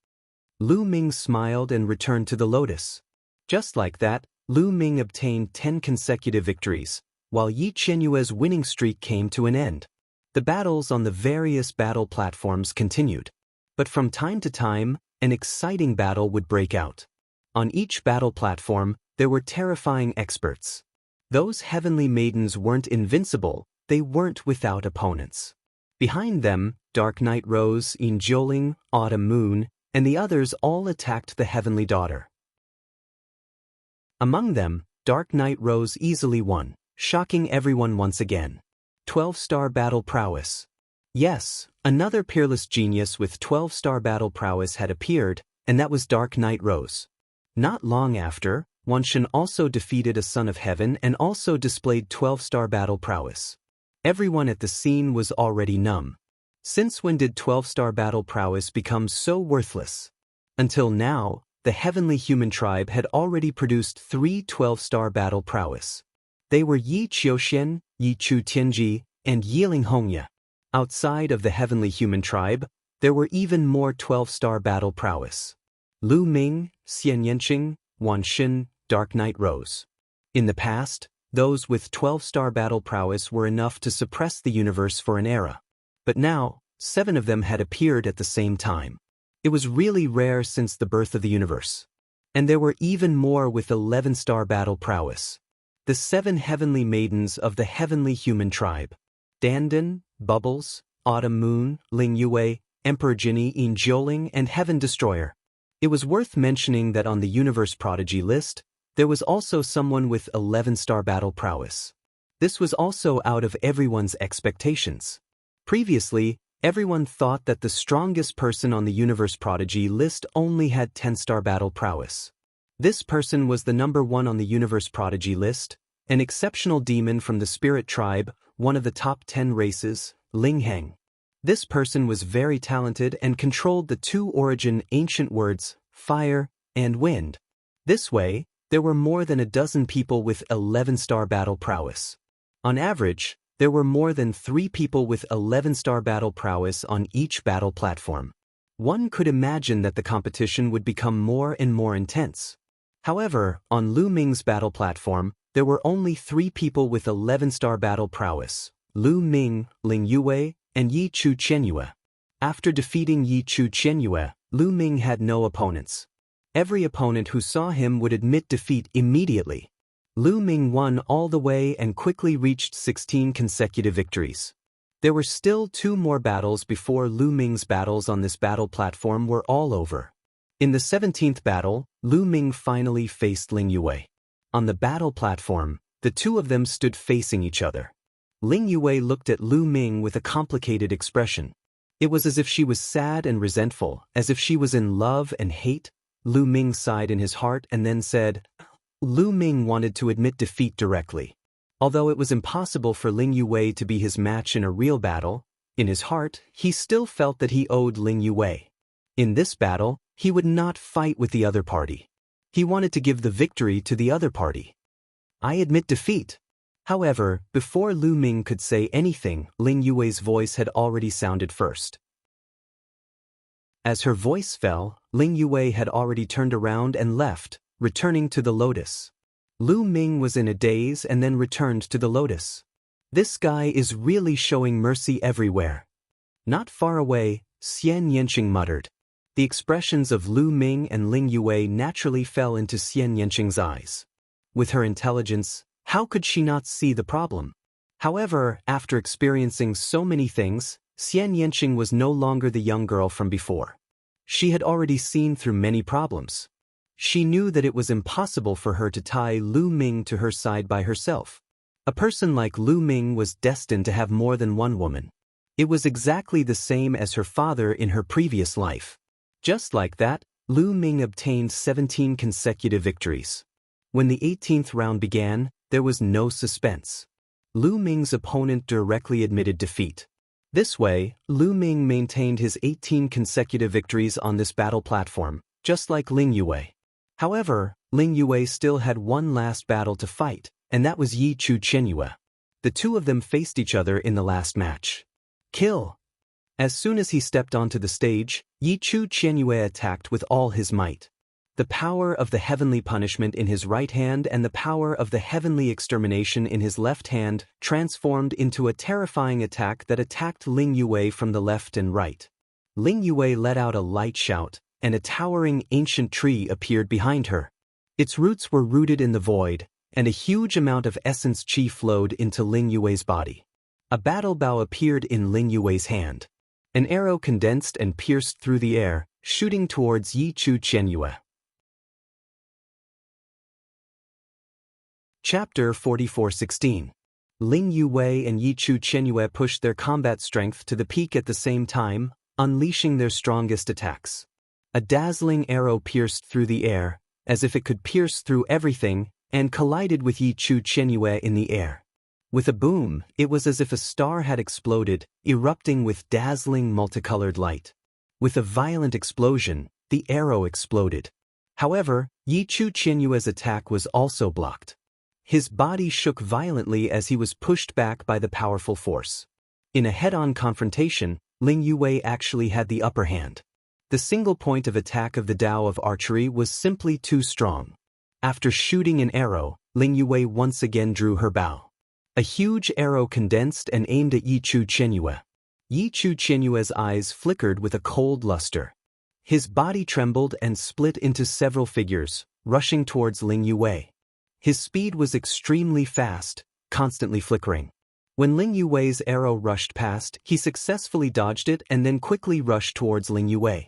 Lu Ming smiled and returned to the lotus. Just like that, Lu Ming obtained 10 consecutive victories, while Yi Qianyue's winning streak came to an end. The battles on the various battle platforms continued. But from time to time, an exciting battle would break out. On each battle platform, there were terrifying experts. Those heavenly maidens weren't invincible, they weren't without opponents. Behind them, Dark Night Rose, Injoling, Autumn Moon, and the others all attacked the heavenly daughter. Among them, Dark Night Rose easily won, shocking everyone once again. 12-star battle prowess. Yes, another peerless genius with 12-star battle prowess had appeared, and that was Dark Night Rose. Not long after, Wanshan also defeated a son of heaven and also displayed 12-star battle prowess. Everyone at the scene was already numb. Since when did 12-star battle prowess become so worthless? Until now, the heavenly human tribe had already produced 3 12-star battle prowess. They were Yi Qiuxian, Yi Chu Tianji, and Yiling Hongye. Outside of the heavenly human tribe, there were even more 12-star battle prowess. Lu Ming, Xian Yanqing, Wan Xin, Dark Night Rose. In the past, those with 12-star battle prowess were enough to suppress the universe for an era. But now, 7 of them had appeared at the same time. It was really rare since the birth of the universe. And there were even more with 11-star battle prowess. The 7 heavenly maidens of the heavenly human tribe. Dandan, Bubbles, Autumn Moon, Ling Yue, Emperor Jinni, Injoling, and Heaven Destroyer. It was worth mentioning that on the Universe Prodigy list, there was also someone with 11-star battle prowess. This was also out of everyone's expectations. Previously, everyone thought that the strongest person on the Universe Prodigy list only had 10-star battle prowess. This person was the number 1 on the Universe Prodigy list, an exceptional demon from the Spirit Tribe, one of the top 10 races, Ling Heng. This person was very talented and controlled the 2 origin ancient words, fire and wind. This way, there were more than a dozen people with 11-star battle prowess. On average, there were more than 3 people with 11-star battle prowess on each battle platform. One could imagine that the competition would become more and more intense. However, on Lu Ming's battle platform, there were only 3 people with 11-star battle prowess, Lu Ming, Ling Yue, and Yi Chu Qianyue. After defeating Yi Chu Qianyue, Lu Ming had no opponents. Every opponent who saw him would admit defeat immediately. Lu Ming won all the way and quickly reached 16 consecutive victories. There were still 2 more battles before Lu Ming's battles on this battle platform were all over. In the 17th battle, Lu Ming finally faced Ling Yue. On the battle platform, the 2 of them stood facing each other. Ling Yue looked at Lu Ming with a complicated expression. It was as if she was sad and resentful, as if she was in love and hate. Lu Ming sighed in his heart and then said, Lu Ming wanted to admit defeat directly. Although it was impossible for Ling Yue to be his match in a real battle, in his heart, he still felt that he owed Ling Yue. In this battle, he would not fight with the other party. He wanted to give the victory to the other party. I admit defeat. However, before Lu Ming could say anything, Ling Yue's voice had already sounded first. As her voice fell, Ling Yue had already turned around and left, returning to the lotus. Lu Ming was in a daze and then returned to the lotus. This guy is really showing mercy everywhere. Not far away, Xian Yanqing muttered. The expressions of Lu Ming and Ling Yue naturally fell into Xian Yanqing's eyes. With her intelligence, how could she not see the problem? However, after experiencing so many things, Xian Yanqing was no longer the young girl from before. She had already seen through many problems. She knew that it was impossible for her to tie Lu Ming to her side by herself. A person like Lu Ming was destined to have more than one woman. It was exactly the same as her father in her previous life. Just like that, Lu Ming obtained 17 consecutive victories. When the 18th round began, there was no suspense. Lu Ming's opponent directly admitted defeat. This way, Lu Ming maintained his 18 consecutive victories on this battle platform, just like Ling Yue. However, Ling Yue still had one last battle to fight, and that was Yi Chu Qianyue. The two of them faced each other in the last match. Kill! As soon as he stepped onto the stage, Yi Chu Qianyue attacked with all his might. The power of the heavenly punishment in his right hand and the power of the heavenly extermination in his left hand transformed into a terrifying attack that attacked Ling Yue from the left and right. Ling Yue let out a light shout, and a towering ancient tree appeared behind her. Its roots were rooted in the void, and a huge amount of essence qi flowed into Ling Yue's body. A battle bow appeared in Ling Yue's hand. An arrow condensed and pierced through the air, shooting towards Yi Chu Qianyue. Chapter 44:16. Ling Yue and Yi Chu Qianyue pushed their combat strength to the peak at the same time, unleashing their strongest attacks. A dazzling arrow pierced through the air, as if it could pierce through everything, and collided with Yi Chu Qianyue in the air. With a boom, it was as if a star had exploded, erupting with dazzling multicolored light. With a violent explosion, the arrow exploded. However, Yi Chu Qianyue's attack was also blocked. His body shook violently as he was pushed back by the powerful force. In a head-on confrontation, Ling Yue actually had the upper hand. The single point of attack of the Tao of archery was simply too strong. After shooting an arrow, Ling Yue once again drew her bow. A huge arrow condensed and aimed at Yi Chu Qianyue. Yi Chu Qianyue's eyes flickered with a cold luster. His body trembled and split into several figures, rushing towards Ling Yue. His speed was extremely fast, constantly flickering. When Ling Yue's arrow rushed past, he successfully dodged it and then quickly rushed towards Ling Yue.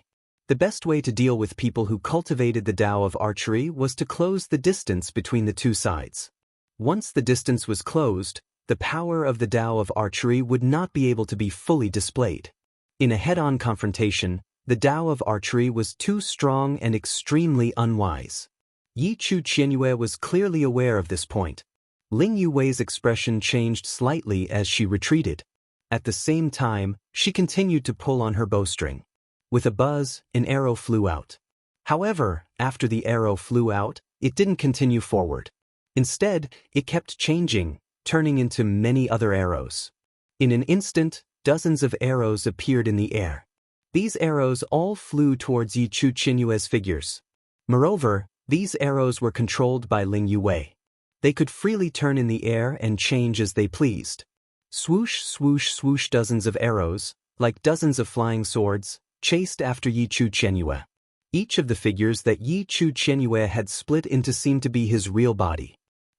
The best way to deal with people who cultivated the Tao of archery was to close the distance between the two sides. Once the distance was closed, the power of the Tao of archery would not be able to be fully displayed. In a head-on confrontation, the Tao of archery was too strong and extremely unwise. Yi Chu Qianyue was clearly aware of this point. Ling Yue's expression changed slightly as she retreated. At the same time, she continued to pull on her bowstring. With a buzz, an arrow flew out. However, after the arrow flew out, it didn't continue forward. Instead, it kept changing, turning into many other arrows. In an instant, dozens of arrows appeared in the air. These arrows all flew towards Yi Chu Qianyue's figures. Moreover, these arrows were controlled by Ling Yue. They could freely turn in the air and change as they pleased. Swoosh, swoosh, swoosh, dozens of arrows, like dozens of flying swords, chased after Yi Chu Qianyue. Each of the figures that Yi Chu Qianyue had split into seemed to be his real body.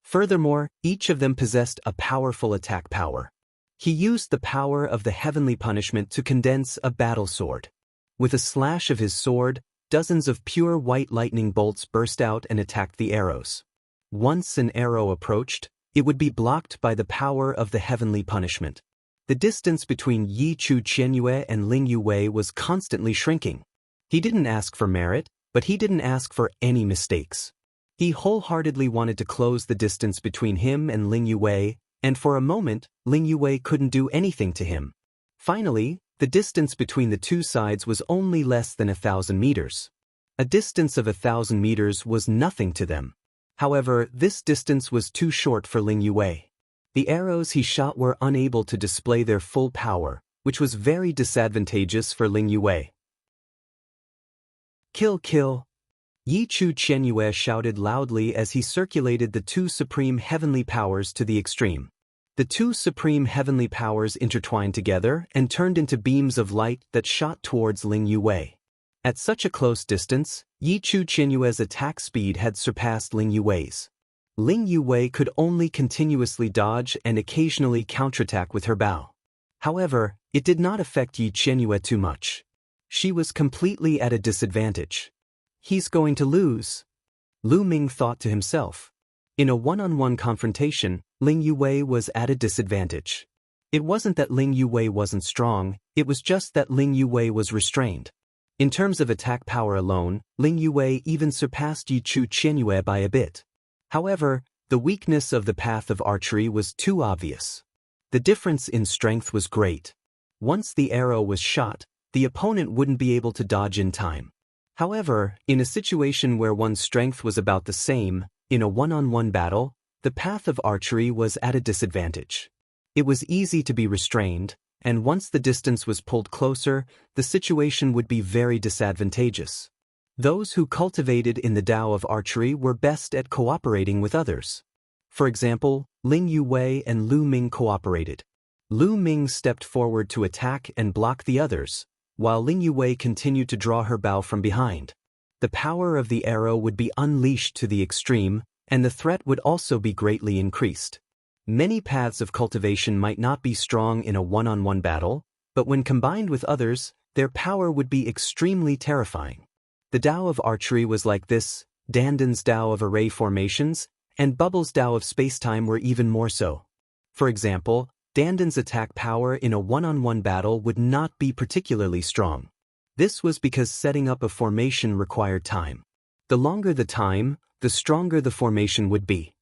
Furthermore, each of them possessed a powerful attack power. He used the power of the heavenly punishment to condense a battle sword. With a slash of his sword, dozens of pure white lightning bolts burst out and attacked the arrows. Once an arrow approached, it would be blocked by the power of the heavenly punishment. The distance between Yi Chu Qianyue and Ling Yue was constantly shrinking. He didn't ask for merit, but he didn't ask for any mistakes. He wholeheartedly wanted to close the distance between him and Ling Yue, and for a moment, Ling Yue couldn't do anything to him. Finally, the distance between the two sides was only less than 1,000 meters. A distance of 1,000 meters was nothing to them. However, this distance was too short for Ling Yue. The arrows he shot were unable to display their full power, which was very disadvantageous for Ling Yue. Kill, kill! Yi Chu Qianyue shouted loudly as he circulated the two supreme heavenly powers to the extreme. The two supreme heavenly powers intertwined together and turned into beams of light that shot towards Ling Yue. At such a close distance, Yi Chu Qianyue's attack speed had surpassed Ling Yuwei's. Ling Yuwei could only continuously dodge and occasionally counterattack with her bow. However, it did not affect Yi Qianyue too much. She was completely at a disadvantage. He's going to lose, Lu Ming thought to himself. In a one-on-one confrontation, Ling Yuwei was at a disadvantage. It wasn't that Ling Yuwei wasn't strong, it was just that Ling Yuwei was restrained. In terms of attack power alone, Ling Yuwei even surpassed Yi Chu Qianyue by a bit. However, the weakness of the path of archery was too obvious. The difference in strength was great. Once the arrow was shot, the opponent wouldn't be able to dodge in time. However, in a situation where one's strength was about the same, in a one-on-one battle, the path of archery was at a disadvantage. It was easy to be restrained, and once the distance was pulled closer, the situation would be very disadvantageous. Those who cultivated in the Tao of archery were best at cooperating with others. For example, Ling Yuwei and Lu Ming cooperated. Lu Ming stepped forward to attack and block the others, while Ling Yuwei continued to draw her bow from behind. The power of the arrow would be unleashed to the extreme, and the threat would also be greatly increased. Many paths of cultivation might not be strong in a one-on-one battle, but when combined with others, their power would be extremely terrifying. The Tao of archery was like this, Danden's Tao of array formations, and Bubble's Tao of spacetime were even more so. For example, Danden's attack power in a one-on-one battle would not be particularly strong. This was because setting up a formation required time. The longer the time, the stronger the formation would be.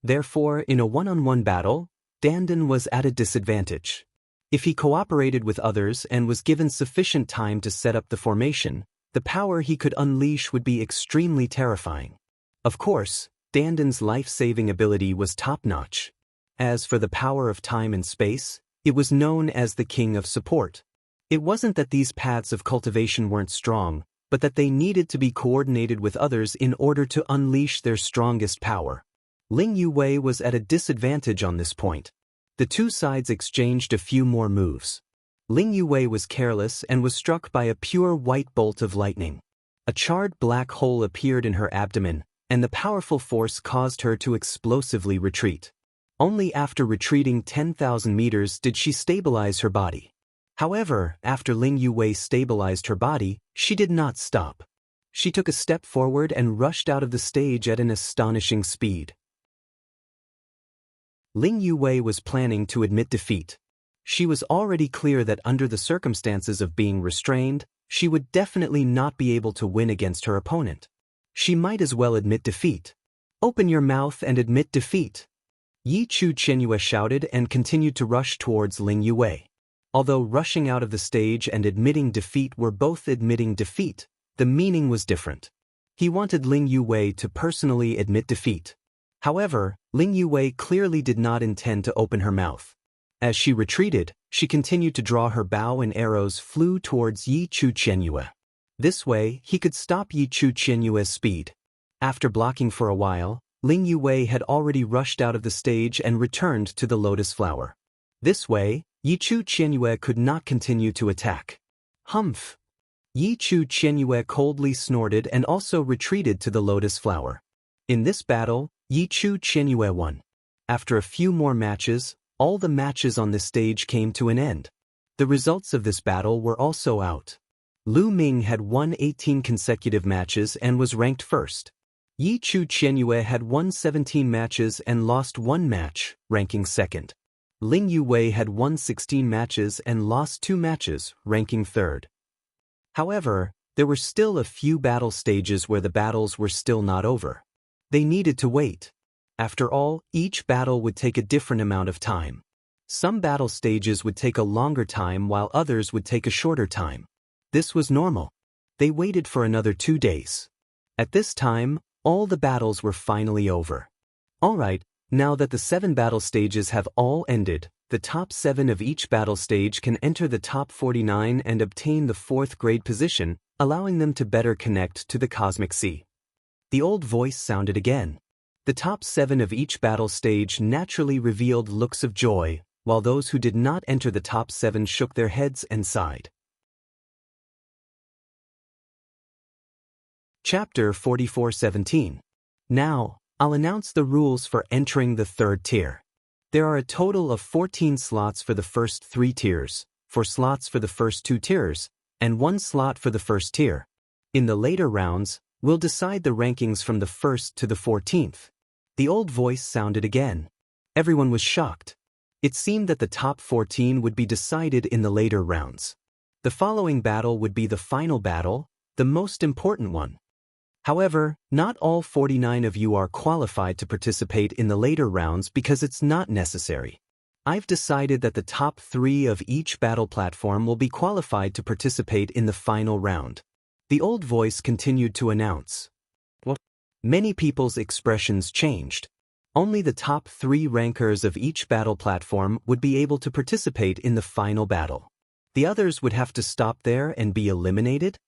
Therefore, in a one-on-one battle, Danden was at a disadvantage. If he cooperated with others and was given sufficient time to set up the formation, the power he could unleash would be extremely terrifying. Of course, Danden's life-saving ability was top-notch. As for the power of time and space, it was known as the King of Support. It wasn't that these paths of cultivation weren't strong, but that they needed to be coordinated with others in order to unleash their strongest power. Ling Yuwei was at a disadvantage on this point. The two sides exchanged a few more moves. Ling Yuwei was careless and was struck by a pure white bolt of lightning. A charred black hole appeared in her abdomen, and the powerful force caused her to explosively retreat. Only after retreating 10,000 meters did she stabilize her body. However, after Ling Yuwei stabilized her body, she did not stop. She took a step forward and rushed out of the stage at an astonishing speed. Ling Yuwei was planning to admit defeat. She was already clear that under the circumstances of being restrained, she would definitely not be able to win against her opponent. She might as well admit defeat. "Open your mouth and admit defeat," Yi Chu Qianyue shouted and continued to rush towards Ling Yuwei. Although rushing out of the stage and admitting defeat were both admitting defeat, the meaning was different. He wanted Ling Yuwei to personally admit defeat. However, Ling Yuwei clearly did not intend to open her mouth. As she retreated, she continued to draw her bow and arrows flew towards Yi Chu Qianyue. This way, he could stop Yi Chu Qianyue's speed. After blocking for a while, Ling Yuwei had already rushed out of the stage and returned to the lotus flower. This way, Yi Chu Qianyue could not continue to attack. Humph! Yi Chu Qianyue coldly snorted and also retreated to the lotus flower. In this battle, Yi Chu Qianyue won. After a few more matches, all the matches on this stage came to an end. The results of this battle were also out. Lu Ming had won 18 consecutive matches and was ranked first. Yi Chu Qianyue had won 17 matches and lost 1 match, ranking second. Ling Yuwei had won 16 matches and lost 2 matches, ranking third. However, there were still a few battle stages where the battles were still not over. They needed to wait. After all, each battle would take a different amount of time. Some battle stages would take a longer time while others would take a shorter time. This was normal. They waited for another 2 days. At this time, all the battles were finally over. Alright, now that the 7 battle stages have all ended, the top 7 of each battle stage can enter the top 49 and obtain the 4th grade position, allowing them to better connect to the cosmic sea. The old voice sounded again. The top 7 of each battle stage naturally revealed looks of joy, while those who did not enter the top 7 shook their heads and sighed. Chapter 44:17. Now, I'll announce the rules for entering the third tier. There are a total of 14 slots for the first 3 tiers, 4 slots for the first 2 tiers, and 1 slot for the first tier. In the later rounds, we'll decide the rankings from the 1st to the 14th. The old voice sounded again. Everyone was shocked. It seemed that the top 14 would be decided in the later rounds. The following battle would be the final battle, the most important one. However, not all 49 of you are qualified to participate in the later rounds because it's not necessary. I've decided that the top 3 of each battle platform will be qualified to participate in the final round. The old voice continued to announce. What? Many people's expressions changed. Only the top 3 rankers of each battle platform would be able to participate in the final battle. The others would have to stop there and be eliminated?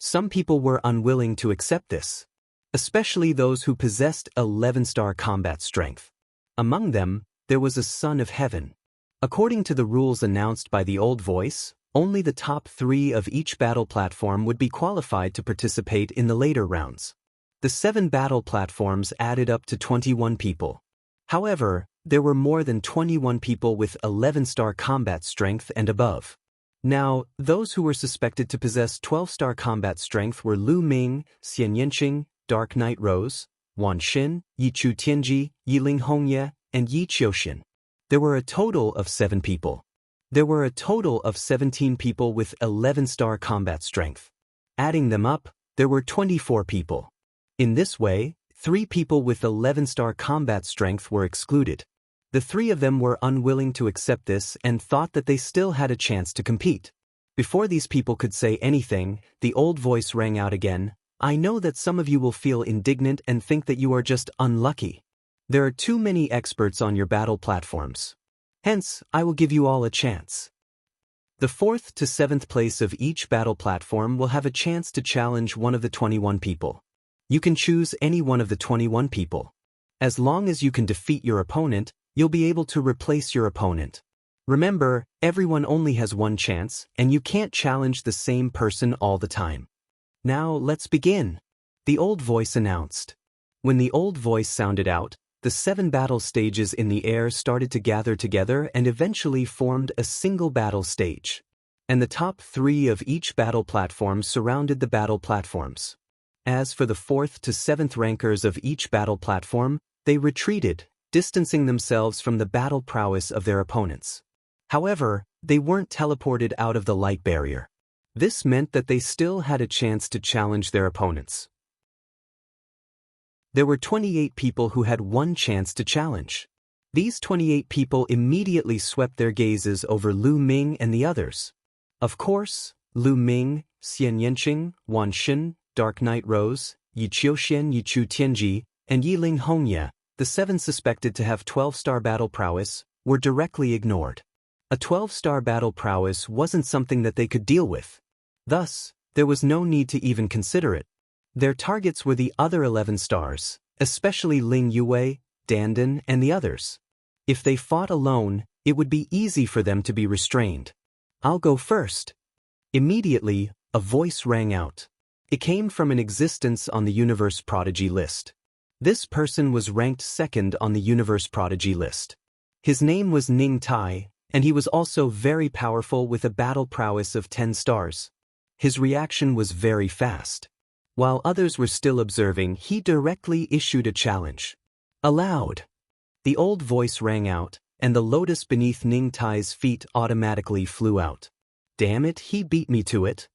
Some people were unwilling to accept this, especially those who possessed 11-star combat strength. Among them, there was a son of heaven. According to the rules announced by the old voice, only the top 3 of each battle platform would be qualified to participate in the later rounds. The 7 battle platforms added up to 21 people. However, there were more than 21 people with 11-star combat strength and above. Now, those who were suspected to possess 12-star combat strength were Lu Ming, Xian Yanqing, Dark Knight Rose, Wan Xin, Yi Chu Tianji, Yiling Hongye, and Yi Qiuxian. There were a total of 7 people. There were a total of 17 people with 11-star combat strength. Adding them up, there were 24 people. In this way, 3 people with 11-star combat strength were excluded. The 3 of them were unwilling to accept this and thought that they still had a chance to compete. Before these people could say anything, the old voice rang out again. I know that some of you will feel indignant and think that you are just unlucky. There are too many experts on your battle platforms. Hence, I will give you all a chance. The 4th to 7th place of each battle platform will have a chance to challenge one of the 21 people. You can choose any one of the 21 people. As long as you can defeat your opponent, you'll be able to replace your opponent. Remember, everyone only has one chance, and you can't challenge the same person all the time. Now, let's begin, the old voice announced. When the old voice sounded out, the 7 battle stages in the air started to gather together and eventually formed a single battle stage. And the top 3 of each battle platform surrounded the battle platforms. As for the 4th to 7th rankers of each battle platform, they retreated, distancing themselves from the battle prowess of their opponents. However, they weren't teleported out of the light barrier. This meant that they still had a chance to challenge their opponents. There were 28 people who had one chance to challenge. These 28 people immediately swept their gazes over Lu Ming and the others. Of course, Lu Ming, Xian Yanqing, Wan Xin, Dark Knight Rose, Yi Qiuxian, Yi Chu Tianji, and Yiling Hongye, the 7 suspected to have 12-star battle prowess, were directly ignored. A 12-star battle prowess wasn't something that they could deal with. Thus, there was no need to even consider it. Their targets were the other 11 stars, especially Ling Yue, Dandan, and the others. If they fought alone, it would be easy for them to be restrained. I'll go first. Immediately, a voice rang out. It came from an existence on the Universe Prodigy list. This person was ranked 2nd on the Universe Prodigy list. His name was Ning Tai, and he was also very powerful with a battle prowess of 10 stars. His reaction was very fast. While others were still observing, he directly issued a challenge. Aloud. The old voice rang out, and the lotus beneath Ning Tai's feet automatically flew out. Damn it, he beat me to it.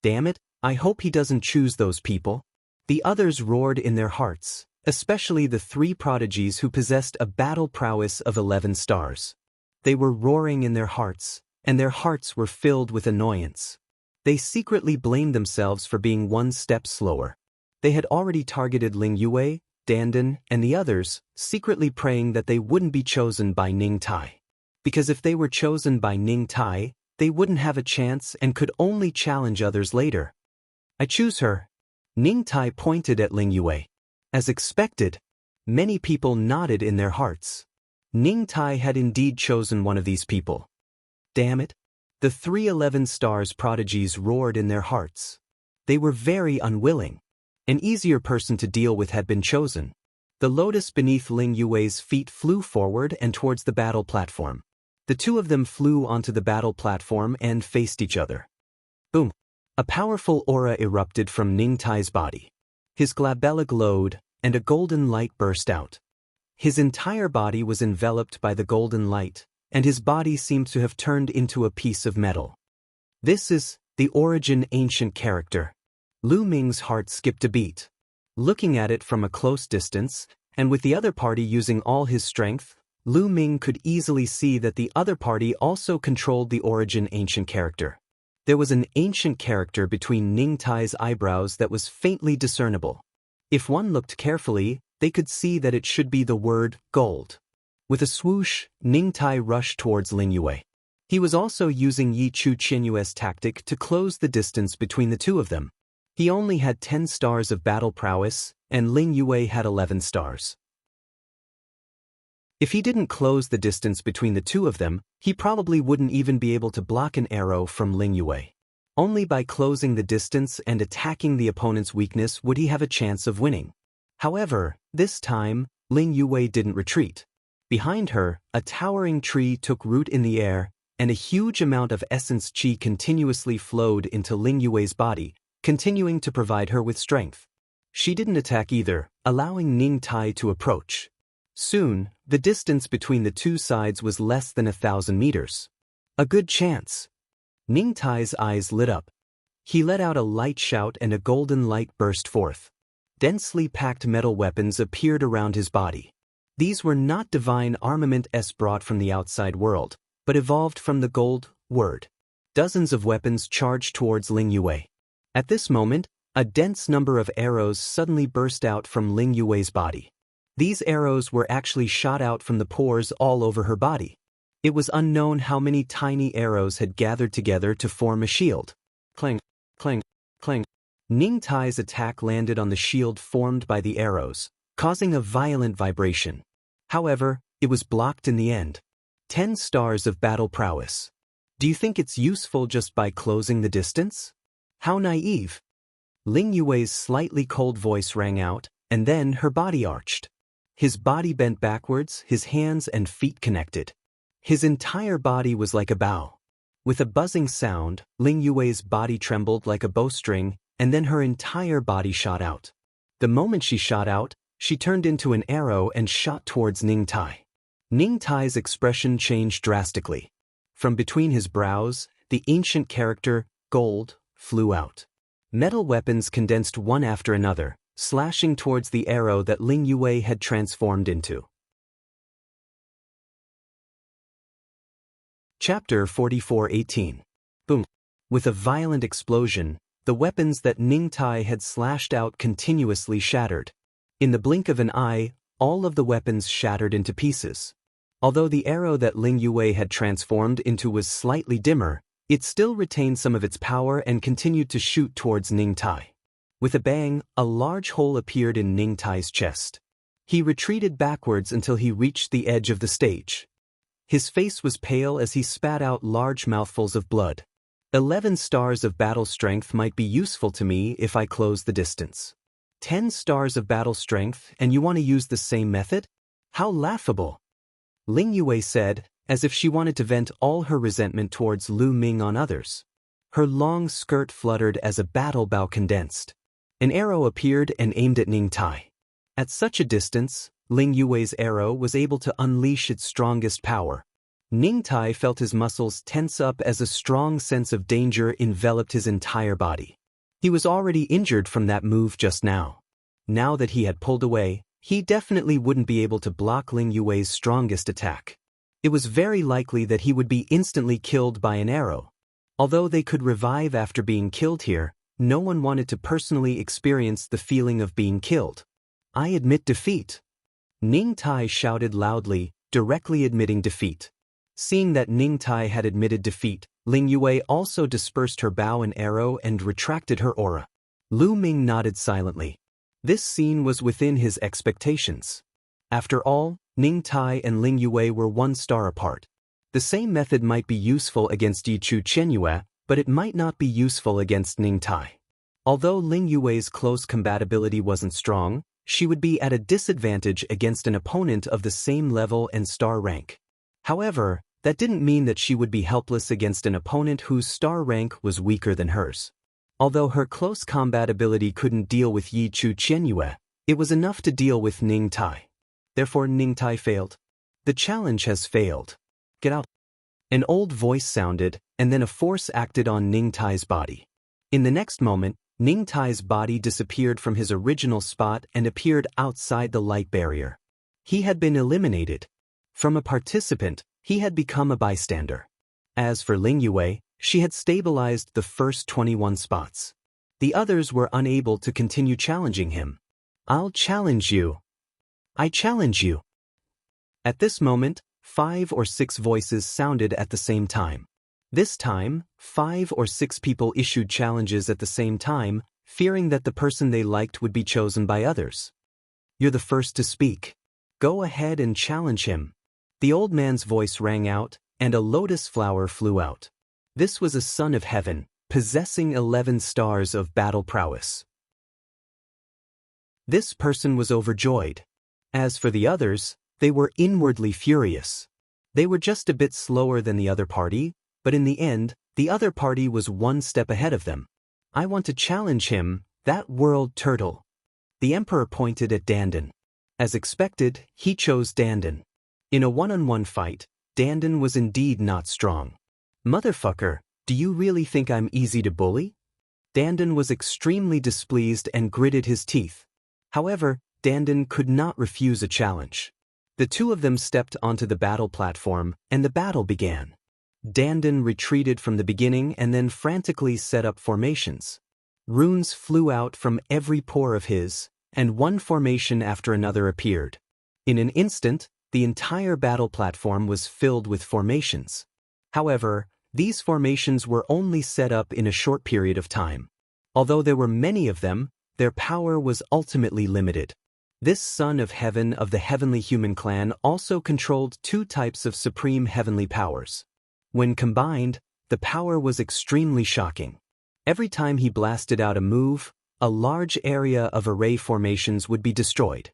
Damn it, I hope he doesn't choose those people. The others roared in their hearts, especially the 3 prodigies who possessed a battle prowess of 11 stars. They were roaring in their hearts, and their hearts were filled with annoyance. They secretly blamed themselves for being one step slower. They had already targeted Ling Yue, Dandan, and the others, secretly praying that they wouldn't be chosen by Ning Tai. Because if they were chosen by Ning Tai, they wouldn't have a chance and could only challenge others later. I choose her. Ning Tai pointed at Ling Yue. As expected, many people nodded in their hearts. Ning Tai had indeed chosen one of these people. Damn it. The 3 11 stars prodigies roared in their hearts. They were very unwilling. An easier person to deal with had been chosen. The lotus beneath Ling Yue's feet flew forward and towards the battle platform. The two of them flew onto the battle platform and faced each other. Boom! A powerful aura erupted from Ning Tai's body. His glabella glowed, and a golden light burst out. His entire body was enveloped by the golden light, and his body seemed to have turned into a piece of metal. This is the origin ancient character. Lu Ming's heart skipped a beat. Looking at it from a close distance, and with the other party using all his strength, Lu Ming could easily see that the other party also controlled the origin ancient character. There was an ancient character between Ning Tai's eyebrows that was faintly discernible. If one looked carefully, they could see that it should be the word gold. With a swoosh, Ning Tai rushed towards Ling Yue. He was also using Yi Chu Qianyue's tactic to close the distance between the two of them. He only had 10 stars of battle prowess, and Ling Yue had 11 stars. If he didn't close the distance between the two of them, he probably wouldn't even be able to block an arrow from Ling Yue. Only by closing the distance and attacking the opponent's weakness would he have a chance of winning. However, this time, Ling Yue didn't retreat. Behind her, a towering tree took root in the air, and a huge amount of essence qi continuously flowed into Ling Yue's body, continuing to provide her with strength. She didn't attack either, allowing Ning Tai to approach. Soon, the distance between the two sides was less than 1,000 meters. A good chance. Ning Tai's eyes lit up. He let out a light shout and a golden light burst forth. Densely packed metal weapons appeared around his body. These were not divine armaments brought from the outside world, but evolved from the gold word. Dozens of weapons charged towards Ling Yue. At this moment, a dense number of arrows suddenly burst out from Ling Yue's body. These arrows were actually shot out from the pores all over her body. It was unknown how many tiny arrows had gathered together to form a shield. Clang, clang, clang. Ning Tai's attack landed on the shield formed by the arrows, causing a violent vibration. However, it was blocked in the end. 10 stars of battle prowess. Do you think it's useful just by closing the distance? How naive. Ling Yue's slightly cold voice rang out, and then her body arched. His body bent backwards, his hands and feet connected. His entire body was like a bow. With a buzzing sound, Ling Yue's body trembled like a bowstring, and then her entire body shot out. The moment she shot out, she turned into an arrow and shot towards Ning Tai. Ning Tai's expression changed drastically. From between his brows, the ancient character, gold, flew out. Metal weapons condensed one after another, slashing towards the arrow that Ling Yue had transformed into. Chapter 44:18. Boom. With a violent explosion, the weapons that Ning Tai had slashed out continuously shattered. In the blink of an eye, all of the weapons shattered into pieces. Although the arrow that Ling Yue had transformed into was slightly dimmer, it still retained some of its power and continued to shoot towards Ning Tai. With a bang, a large hole appeared in Ning Tai's chest. He retreated backwards until he reached the edge of the stage. His face was pale as he spat out large mouthfuls of blood. 11 stars of battle strength might be useful to me if I close the distance. 10 stars of battle strength and you want to use the same method? How laughable! Ling Yue said, as if she wanted to vent all her resentment towards Lu Ming on others. Her long skirt fluttered as a battle bow condensed. An arrow appeared and aimed at Ning Tai. At such a distance, Ling Yue's arrow was able to unleash its strongest power. Ning Tai felt his muscles tense up as a strong sense of danger enveloped his entire body. He was already injured from that move just now. Now that he had pulled away, he definitely wouldn't be able to block Ling Yue's strongest attack. It was very likely that he would be instantly killed by an arrow. Although they could revive after being killed here, no one wanted to personally experience the feeling of being killed. I admit defeat. Ning Tai shouted loudly, directly admitting defeat. Seeing that Ning Tai had admitted defeat, Ling Yue also dispersed her bow and arrow and retracted her aura. Lu Ming nodded silently. This scene was within his expectations. After all, Ning Tai and Ling Yue were 1 star apart. The same method might be useful against Yi Chu Qianyue, but it might not be useful against Ning Tai. Although Ling Yue's close compatibility wasn't strong, she would be at a disadvantage against an opponent of the same level and star rank. However, that didn't mean that she would be helpless against an opponent whose star rank was weaker than hers. Although her close compatibility couldn't deal with Yi Chu Qianyue, it was enough to deal with Ning Tai. Therefore Ning Tai failed. The challenge has failed. Get out. An old voice sounded, and then a force acted on Ning Tai's body. In the next moment, Ning Tai's body disappeared from his original spot and appeared outside the light barrier. He had been eliminated. From a participant, he had become a bystander. As for Ling Yue, she had stabilized the first 21 spots. The others were unable to continue challenging him. I'll challenge you. I challenge you. At this moment, 5 or 6 voices sounded at the same time. This time, 5 or 6 people issued challenges at the same time, fearing that the person they liked would be chosen by others. You're the first to speak. Go ahead and challenge him. The old man's voice rang out, and a lotus flower flew out. This was a son of heaven, possessing 11 stars of battle prowess. This person was overjoyed. As for the others, they were inwardly furious. They were just a bit slower than the other party, but in the end, the other party was one step ahead of them. I want to challenge him, that world turtle. The emperor pointed at Dandan. As expected, he chose Dandan. In a one-on-one fight, Dandan was indeed not strong. Motherfucker, do you really think I'm easy to bully? Dandan was extremely displeased and gritted his teeth. However, Dandan could not refuse a challenge. The two of them stepped onto the battle platform, and the battle began. Dandan retreated from the beginning and then frantically set up formations. Runes flew out from every pore of his, and one formation after another appeared. In an instant, the entire battle platform was filled with formations. However, these formations were only set up in a short period of time. Although there were many of them, their power was ultimately limited. This son of heaven of the heavenly human clan also controlled 2 types of supreme heavenly powers. When combined, the power was extremely shocking. Every time he blasted out a move, a large area of array formations would be destroyed.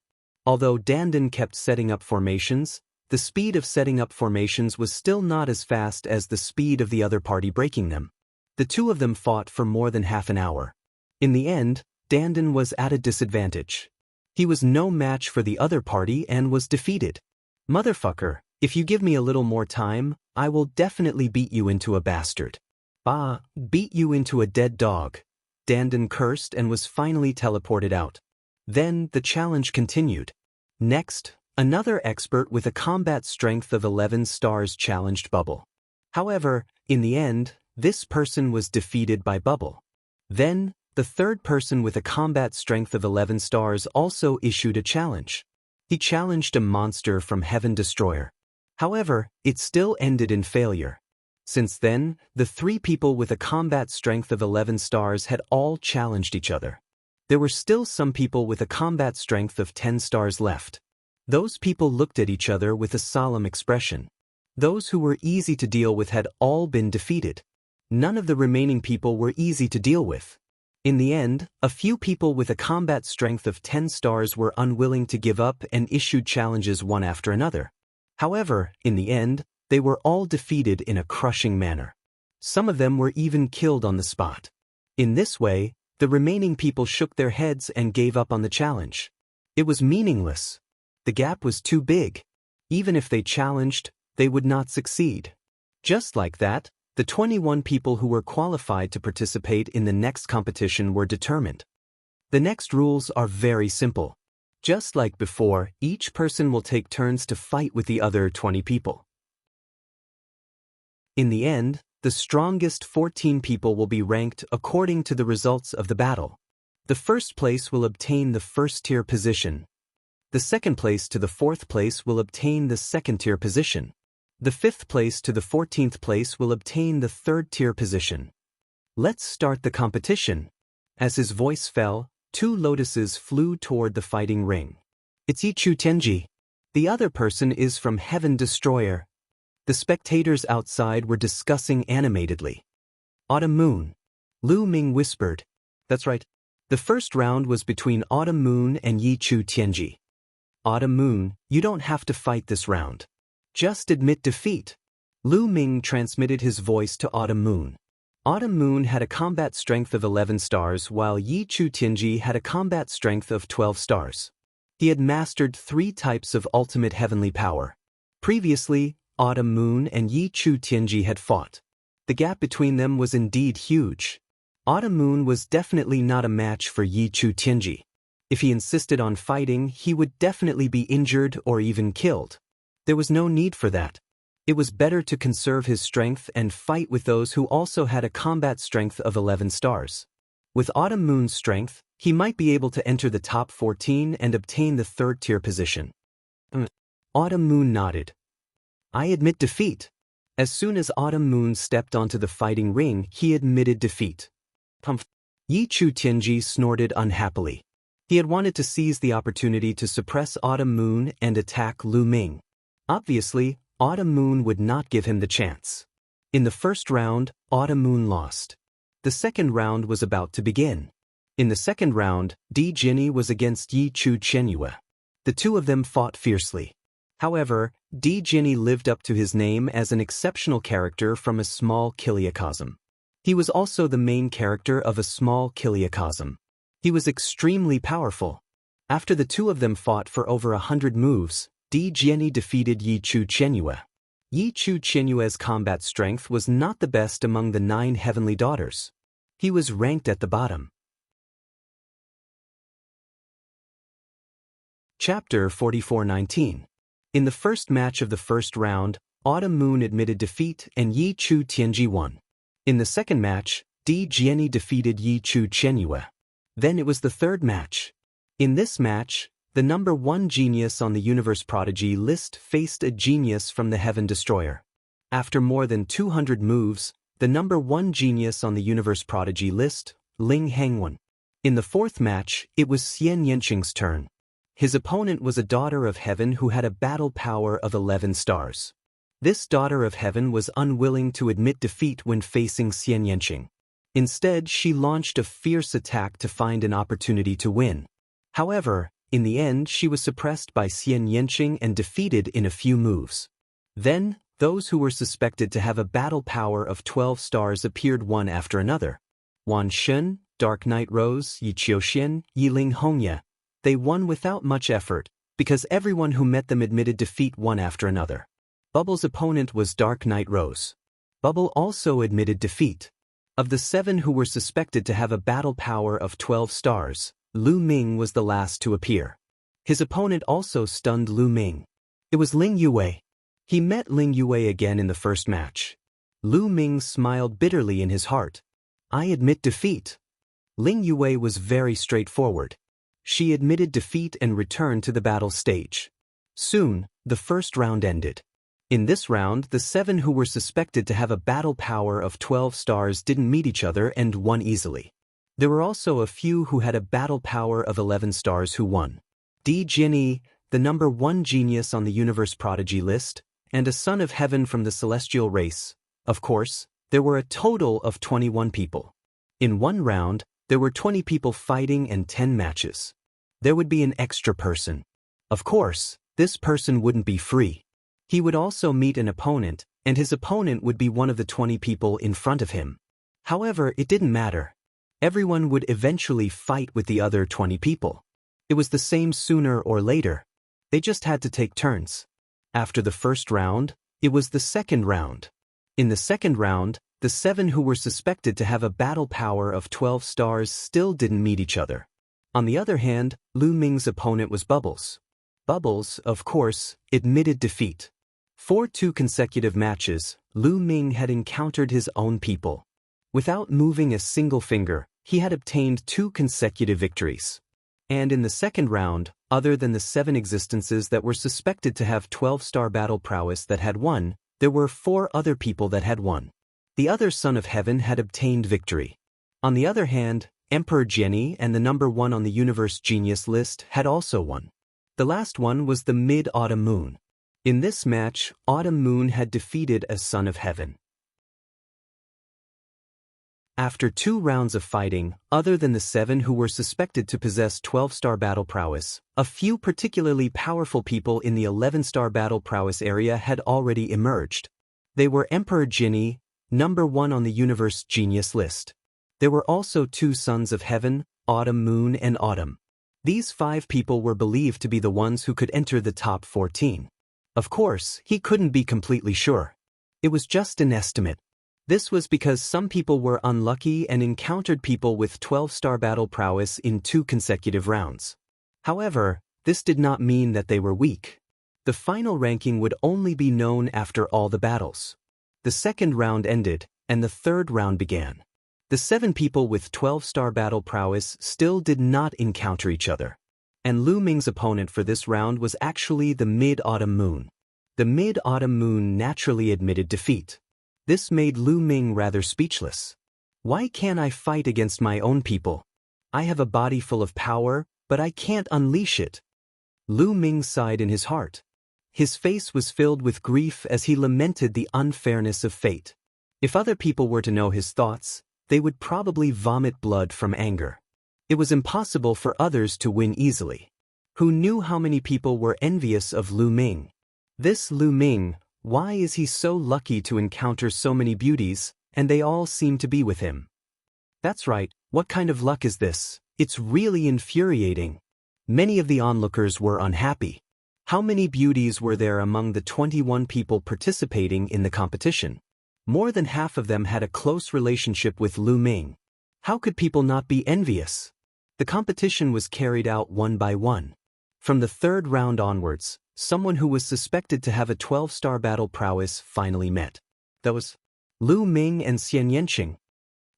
Although Dandan kept setting up formations, the speed of setting up formations was still not as fast as the speed of the other party breaking them. The two of them fought for more than half an hour. In the end, Dandan was at a disadvantage. He was no match for the other party and was defeated. Motherfucker, if you give me a little more time, I will definitely beat you into a bastard. Beat you into a dead dog. Dandan cursed and was finally teleported out. Then the challenge continued. Next, another expert with a combat strength of 11 stars challenged Bubble. However, in the end, this person was defeated by Bubble. Then, the third person with a combat strength of 11 stars also issued a challenge. He challenged a monster from Heaven Destroyer. However, it still ended in failure. Since then, the 3 people with a combat strength of 11 stars had all challenged each other. There were still some people with a combat strength of 10 stars left. Those people looked at each other with a solemn expression. Those who were easy to deal with had all been defeated. None of the remaining people were easy to deal with. In the end, a few people with a combat strength of 10 stars were unwilling to give up and issued challenges one after another. However, in the end, they were all defeated in a crushing manner. Some of them were even killed on the spot. In this way, the remaining people shook their heads and gave up on the challenge. It was meaningless. The gap was too big. Even if they challenged, they would not succeed. Just like that, the 21 people who were qualified to participate in the next competition were determined. The next rules are very simple. Just like before, each person will take turns to fight with the other 20 people. In the end, the strongest 14 people will be ranked according to the results of the battle. The first place will obtain the first-tier position. The second place to the 4th place will obtain the second-tier position. The 5th place to the 14th place will obtain the 3rd-tier position. Let's start the competition. As his voice fell, 2 lotuses flew toward the fighting ring. It's Ichu Tenji. The other person is from Heaven Destroyer. The spectators outside were discussing animatedly. Autumn Moon. Lu Ming whispered. That's right. The first round was between Autumn Moon and Yi Chu Tianji. Autumn Moon, you don't have to fight this round. Just admit defeat. Lu Ming transmitted his voice to Autumn Moon. Autumn Moon had a combat strength of 11 stars while Yi Chu Tianji had a combat strength of 12 stars. He had mastered 3 types of ultimate heavenly power. Previously, Autumn Moon and Yi Chu Tianji had fought. The gap between them was indeed huge. Autumn Moon was definitely not a match for Yi Chu Tianji. If he insisted on fighting, he would definitely be injured or even killed. There was no need for that. It was better to conserve his strength and fight with those who also had a combat strength of 11 stars. With Autumn Moon's strength, he might be able to enter the top 14 and obtain the 3rd-tier position. Autumn Moon nodded. I admit defeat. As soon as Autumn Moon stepped onto the fighting ring, he admitted defeat. Yi Chu Tianji snorted unhappily. He had wanted to seize the opportunity to suppress Autumn Moon and attack Lu Ming. Obviously, Autumn Moon would not give him the chance. In the first round, Autumn Moon lost. The second round was about to begin. In the second round, Di Jinni was against Yi Chu Chenyue. The two of them fought fiercely. However, Di Jinni lived up to his name as an exceptional character from a small kiliacosm. He was also the main character of a small kiliacosm. He was extremely powerful. After the two of them fought for over 100 moves, Di Jinni defeated Yi Chu Chenyue. Yi Chu Chenyue's combat strength was not the best among the 9 heavenly daughters. He was ranked at the bottom. Chapter 44:19. In the first match of the first round, Autumn Moon admitted defeat and Yi Chu Tianji won. In the second match, Di Jinni defeated Yi Chu Chenyue. Then it was the third match. In this match, the number 1 genius on the Universe Prodigy list faced a genius from the Heaven Destroyer. After more than 200 moves, the number 1 genius on the Universe Prodigy list, Ling Heng, won. In the fourth match, it was Xian Yanqing's turn. His opponent was a daughter of heaven who had a battle power of 11 stars. This daughter of heaven was unwilling to admit defeat when facing Xian Yanqing. Instead, she launched a fierce attack to find an opportunity to win. However, in the end, she was suppressed by Xian Yanqing and defeated in a few moves. Then, those who were suspected to have a battle power of 12 stars appeared one after another. Wan Shun, Dark Knight Rose, Yi Qiuxian, Yiling Hongye. They won without much effort, because everyone who met them admitted defeat one after another. Bubble's opponent was Dark Knight Rose. Bubble also admitted defeat. Of the 7 who were suspected to have a battle power of 12 stars, Lu Ming was the last to appear. His opponent also stunned Lu Ming. It was Ling Yue. He met Ling Yue again in the first match. Lu Ming smiled bitterly in his heart. I admit defeat. Ling Yue was very straightforward. She admitted defeat and returned to the battle stage. Soon, the first round ended. In this round, the 7 who were suspected to have a battle power of 12 stars didn't meet each other and won easily. There were also a few who had a battle power of 11 stars who won. Di Jinni, the number 1 genius on the Universe Prodigy list, and a son of heaven from the celestial race. Of course, there were a total of 21 people. In one round, there were 20 people fighting and 10 matches. There would be an extra person. Of course, this person wouldn't be free. He would also meet an opponent, and his opponent would be one of the 20 people in front of him. However, it didn't matter. Everyone would eventually fight with the other 20 people. It was the same sooner or later. They just had to take turns. After the first round, it was the second round. In the second round, the 7 who were suspected to have a battle power of 12 stars still didn't meet each other. On the other hand, Lu Ming's opponent was Bubbles. Bubbles, of course, admitted defeat. For 2 consecutive matches, Lu Ming had encountered his own people. Without moving a single finger, he had obtained 2 consecutive victories. And in the second round, other than the 7 existences that were suspected to have 12-star battle prowess that had won, there were 4 other people that had won. The other Son of Heaven had obtained victory. On the other hand, Emperor Jenny and the number 1 on the Universe Genius list had also won. The last one was the Mid-Autumn Moon. In this match, Autumn Moon had defeated a Son of Heaven. After 2 rounds of fighting, other than the 7 who were suspected to possess 12-star battle prowess, a few particularly powerful people in the 11-star battle prowess area had already emerged. They were Emperor Jinni, number 1 on the universe genius list. There were also 2 sons of heaven, Autumn Moon and Autumn. These 5 people were believed to be the ones who could enter the top 14. Of course, he couldn't be completely sure. It was just an estimate. This was because some people were unlucky and encountered people with 12-star battle prowess in 2 consecutive rounds. However, this did not mean that they were weak. The final ranking would only be known after all the battles. The 2nd round ended, and the 3rd round began. The 7 people with 12-star battle prowess still did not encounter each other. And Lu Ming's opponent for this round was actually the Mid-Autumn Moon. The Mid-Autumn Moon naturally admitted defeat. This made Lu Ming rather speechless. Why can't I fight against my own people? I have a body full of power, but I can't unleash it. Lu Ming sighed in his heart. His face was filled with grief as he lamented the unfairness of fate. If other people were to know his thoughts, they would probably vomit blood from anger. It was impossible for others to win easily. Who knew how many people were envious of Lu Ming? This Lu Ming, why is he so lucky to encounter so many beauties, and they all seem to be with him? That's right, what kind of luck is this? It's really infuriating. Many of the onlookers were unhappy. How many beauties were there among the 21 people participating in the competition? More than half of them had a close relationship with Lu Ming. How could people not be envious? The competition was carried out one by one. From the 3rd round onwards, someone who was suspected to have a 12-star battle prowess finally met. That was Lu Ming and Xian Yanqing.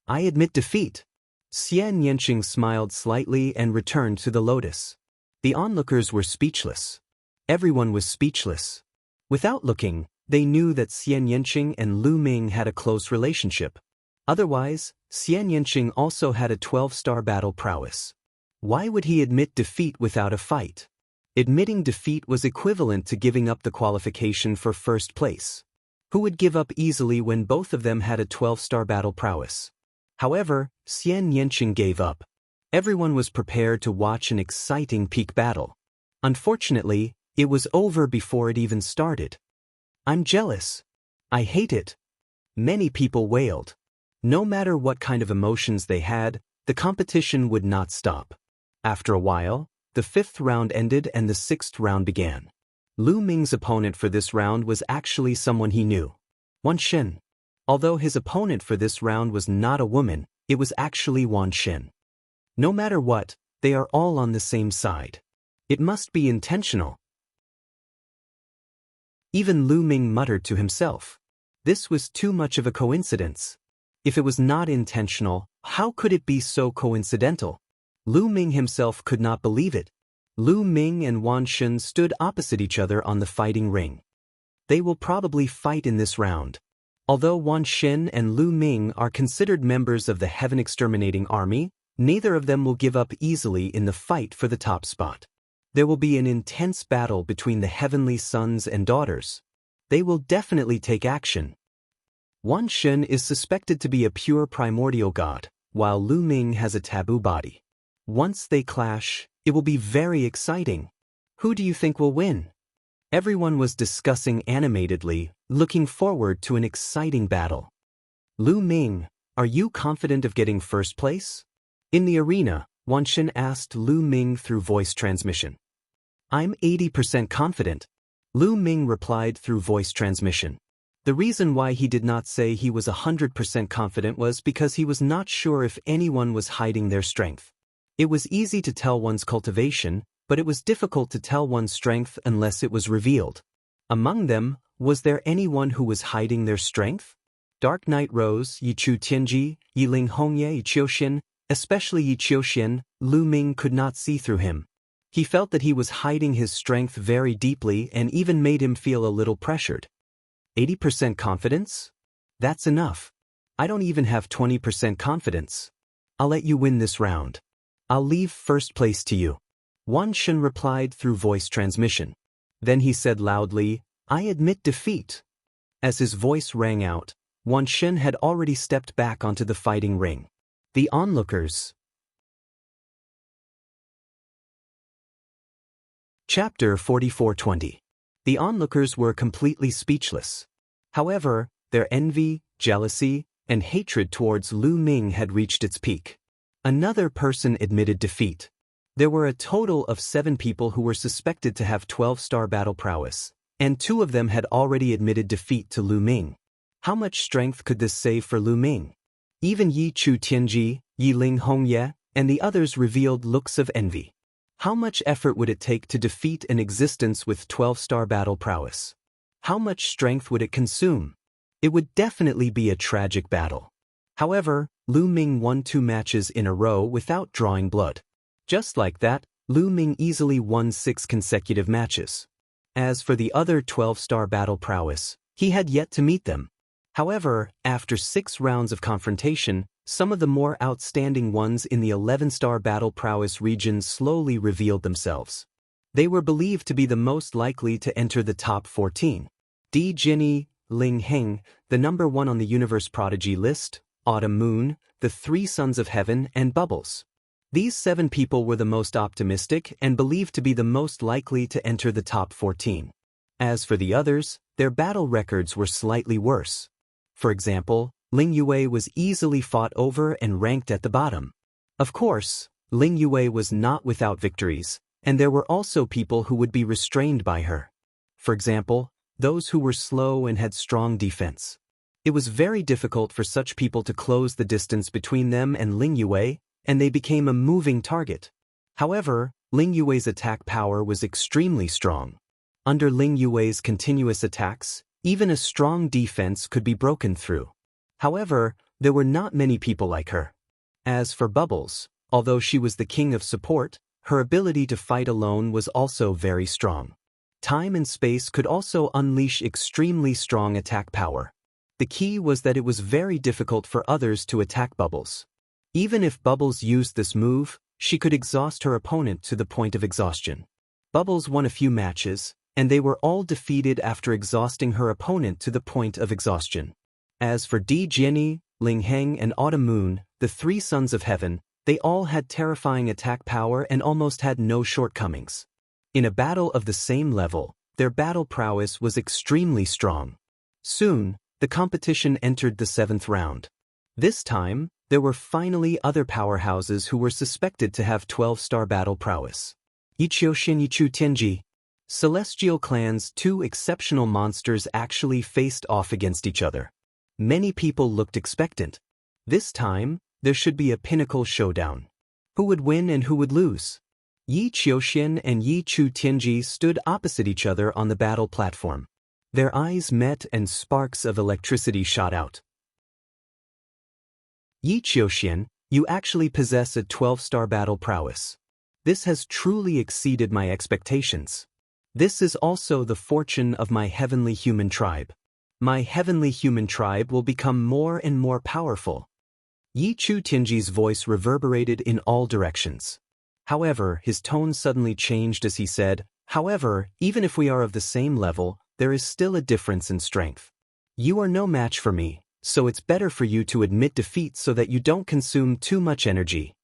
I admit defeat. Xian Yanqing smiled slightly and returned to the lotus. The onlookers were speechless. Everyone was speechless. Without looking, they knew that Xian Yanqing and Lu Ming had a close relationship. Otherwise, Xian Yanqing also had a 12-star battle prowess. Why would he admit defeat without a fight? Admitting defeat was equivalent to giving up the qualification for first place. Who would give up easily when both of them had a 12-star battle prowess? However, Xian Yanqing gave up. Everyone was prepared to watch an exciting peak battle. Unfortunately, it was over before it even started. I'm jealous. I hate it. Many people wailed. No matter what kind of emotions they had, the competition would not stop. After a while, the 5th round ended and the 6th round began. Lu Ming's opponent for this round was actually someone he knew. Wan Xin. Although his opponent for this round was not a woman, it was actually Wan Xin. No matter what, they are all on the same side. It must be intentional. Even Lu Ming muttered to himself. This was too much of a coincidence. If it was not intentional, how could it be so coincidental? Lu Ming himself could not believe it. Lu Ming and Wan Xin stood opposite each other on the fighting ring. They will probably fight in this round. Although Wan Xin and Lu Ming are considered members of the Heaven Exterminating Army, neither of them will give up easily in the fight for the top spot. There will be an intense battle between the heavenly sons and daughters. They will definitely take action. Wan Xin is suspected to be a pure primordial god, while Lu Ming has a taboo body. Once they clash, it will be very exciting. Who do you think will win? Everyone was discussing animatedly, looking forward to an exciting battle. Lu Ming, are you confident of getting first place? In the arena, Wan Xin asked Lu Ming through voice transmission. I'm 80% confident. Lu Ming replied through voice transmission. The reason why he did not say he was 100% confident was because he was not sure if anyone was hiding their strength. It was easy to tell one's cultivation, but it was difficult to tell one's strength unless it was revealed. Among them, was there anyone who was hiding their strength? Dark Night Rose, Yichu Tianji, Yiling Hongye, Yiqiuxian, especially Yiqiuxian, Lu Ming could not see through him. He felt that he was hiding his strength very deeply and even made him feel a little pressured. 80% confidence? That's enough. I don't even have 20% confidence. I'll let you win this round. I'll leave first place to you. Wan Xin replied through voice transmission. Then he said loudly, I admit defeat. As his voice rang out, Wan Shen had already stepped back onto the fighting ring. The onlookers. Chapter 44:20. The onlookers were completely speechless. However, their envy, jealousy, and hatred towards Lu Ming had reached its peak. Another person admitted defeat. There were a total of 7 people who were suspected to have 12-star battle prowess, and 2 of them had already admitted defeat to Lu Ming. How much strength could this save for Lu Ming? Even Yi Chu Tianji, Yi Ling Hongye, and the others revealed looks of envy. How much effort would it take to defeat an existence with 12-star battle prowess? How much strength would it consume? It would definitely be a tragic battle. However, Lu Ming won 2 matches in a row without drawing blood. Just like that, Lu Ming easily won 6 consecutive matches. As for the other 12-star battle prowess, he had yet to meet them. However, after 6 rounds of confrontation, some of the more outstanding ones in the 11-star battle prowess region slowly revealed themselves. They were believed to be the most likely to enter the top 14. Di Jinni, Ling Heng, the number 1 on the Universe Prodigy list, Autumn Moon, the 3 Sons of Heaven, and Bubbles. These 7 people were the most optimistic and believed to be the most likely to enter the top 14. As for the others, their battle records were slightly worse. For example, Ling Yue was easily fought over and ranked at the bottom. Of course, Ling Yue was not without victories, and there were also people who would be restrained by her. For example, those who were slow and had strong defense. It was very difficult for such people to close the distance between them and Ling Yue, and they became a moving target. However, Ling Yue's attack power was extremely strong. Under Ling Yue's continuous attacks, even a strong defense could be broken through. However, there were not many people like her. As for Bubbles, although she was the king of support, her ability to fight alone was also very strong. Time and space could also unleash extremely strong attack power. The key was that it was very difficult for others to attack Bubbles. Even if Bubbles used this move, she could exhaust her opponent to the point of exhaustion. Bubbles won a few matches, and they were all defeated after exhausting her opponent to the point of exhaustion. As for Di Jinni, Ling Heng, and Autumn Moon, the 3 Sons of Heaven, they all had terrifying attack power and almost had no shortcomings. In a battle of the same level, their battle prowess was extremely strong. Soon, the competition entered the 7th round. This time, there were finally other powerhouses who were suspected to have 12-star battle prowess. Yiqiushin Yichu Tianji. Celestial Clan's 2 exceptional monsters actually faced off against each other. Many people looked expectant. This time, there should be a pinnacle showdown. Who would win and who would lose? Yi Qiuxian and Yi Chu Tianji stood opposite each other on the battle platform. Their eyes met and sparks of electricity shot out. Yi Qiuxian, you actually possess a 12-star battle prowess. This has truly exceeded my expectations. This is also the fortune of my heavenly human tribe. My heavenly human tribe will become more and more powerful. Yi Chu Tianji's voice reverberated in all directions. However, his tone suddenly changed as he said, "However, even if we are of the same level, there is still a difference in strength. You are no match for me, so it's better for you to admit defeat so that you don't consume too much energy."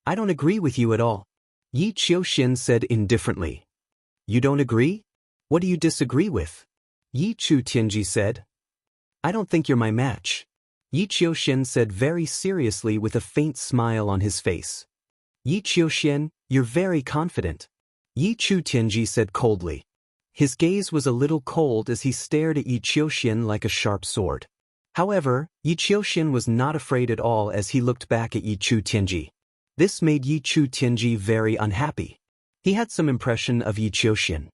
"I don't agree with you at all," Yi Qiuxian said indifferently. "You don't agree? What do you disagree with?" Yi Chu Tianji said. "I don't think you're my match," Yi Qiuxian said very seriously with a faint smile on his face. "Yi Qiuxian, you're very confident," Yi Chu Tianji said coldly. His gaze was a little cold as he stared at Yi Qiuxian like a sharp sword. However, Yi Qiuxian was not afraid at all as he looked back at Yi Chu Tianji. This made Yi Chu Tianji very unhappy. He had some impression of Yi Qiuxian.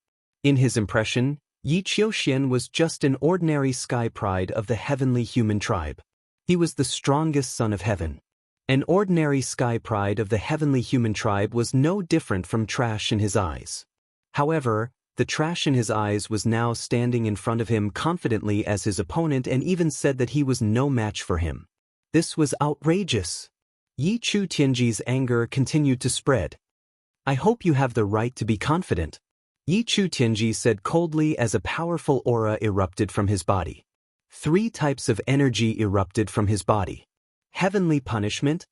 In his impression, Yi Qiuxian was just an ordinary sky pride of the heavenly human tribe. He was the strongest son of heaven. An ordinary sky pride of the heavenly human tribe was no different from trash in his eyes. However, the trash in his eyes was now standing in front of him confidently as his opponent and even said that he was no match for him. This was outrageous. Yi Chu Tianji's anger continued to spread. "I hope you have the right to be confident," Yi Chu Tianji said coldly as a powerful aura erupted from his body. Three types of energy erupted from his body: heavenly punishment,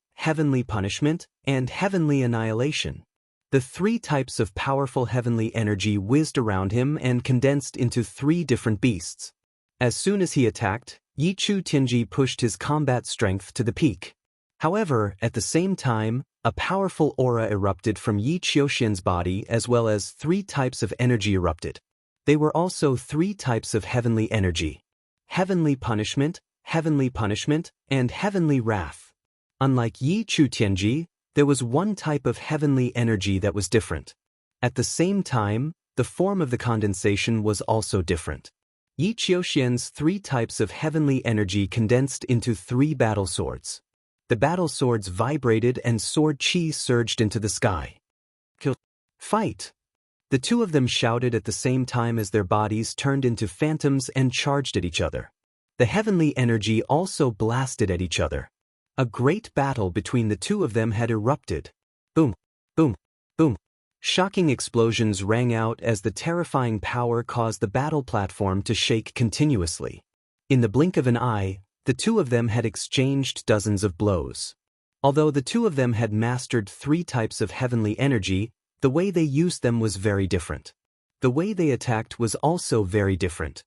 and heavenly annihilation. The three types of powerful heavenly energy whizzed around him and condensed into three different beasts. As soon as he attacked, Yichu Tianji pushed his combat strength to the peak. However, at the same time, a powerful aura erupted from Yi Qiuxian's body, as well as three types of energy erupted. They were also three types of heavenly energy: heavenly punishment, and heavenly wrath. Unlike Yi Chu Tianji, there was one type of heavenly energy that was different. At the same time, the form of the condensation was also different. Yi Qiuxian's three types of heavenly energy condensed into three battle swords. The battle swords vibrated and sword chi surged into the sky. Kill! Fight! The two of them shouted at the same time as their bodies turned into phantoms and charged at each other. The heavenly energy also blasted at each other. A great battle between the two of them had erupted. Boom! Boom! Boom! Shocking explosions rang out as the terrifying power caused the battle platform to shake continuously. In the blink of an eye, the two of them had exchanged dozens of blows. Although the two of them had mastered three types of heavenly energy, the way they used them was very different. The way they attacked was also very different.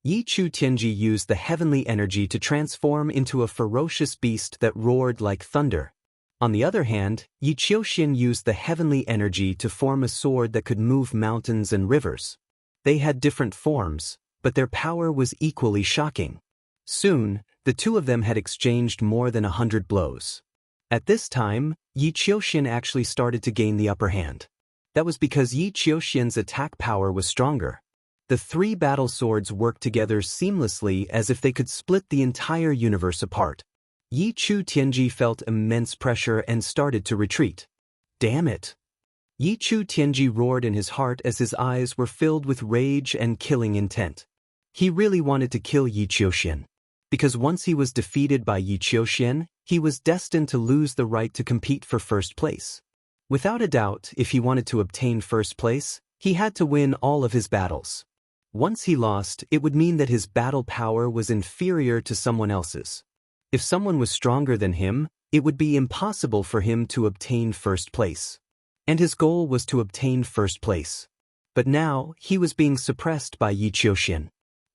Yi Chu Tianji used the heavenly energy to transform into a ferocious beast that roared like thunder. On the other hand, Yi Qiuxian used the heavenly energy to form a sword that could move mountains and rivers. They had different forms, but their power was equally shocking. Soon, the two of them had exchanged more than 100 blows. At this time, Yi Qiuxian actually started to gain the upper hand. That was because Yi Qiuxian's attack power was stronger. The three battle swords worked together seamlessly as if they could split the entire universe apart. Yi Chu Tianji felt immense pressure and started to retreat. Damn it! Yi Chu Tianji roared in his heart as his eyes were filled with rage and killing intent. He really wanted to kill Yi Qiuxian. Because once he was defeated by Yi Qiuxian, he was destined to lose the right to compete for first place. Without a doubt, if he wanted to obtain first place, he had to win all of his battles. Once he lost, it would mean that his battle power was inferior to someone else's. If someone was stronger than him, it would be impossible for him to obtain first place. And his goal was to obtain first place. But now, he was being suppressed by Yi Qiuxian.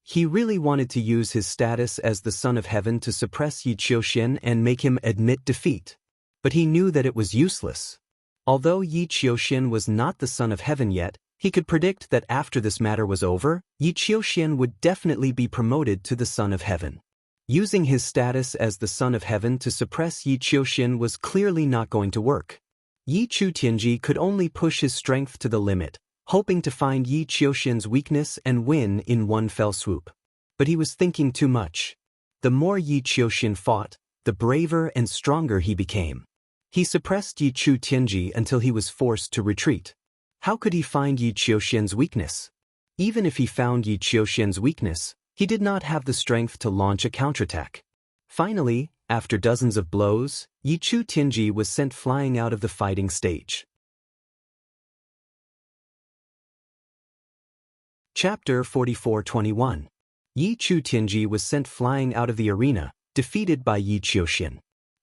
He really wanted to use his status as the Son of Heaven to suppress Yi Qiuxian and make him admit defeat. But he knew that it was useless. Although Yi Qiuxian was not the Son of Heaven yet, he could predict that after this matter was over, Yi Qiuxian would definitely be promoted to the Son of Heaven. Using his status as the Son of Heaven to suppress Yi Qiuxian was clearly not going to work. Yi Chu Tianji could only push his strength to the limit, hoping to find Yi Qiuxian's weakness and win in one fell swoop. But he was thinking too much. The more Yi Qiuxian fought, the braver and stronger he became. He suppressed Yi Chu Tianji until he was forced to retreat. How could he find Yi Qiuxian's weakness? Even if he found Yi Qiuxian's weakness, he did not have the strength to launch a counterattack. Finally, after dozens of blows, Yi Chu Tianji was sent flying out of the fighting stage. Chapter 44:21. Yi Chu Tianji was sent flying out of the arena, defeated by Yi Qiuxian.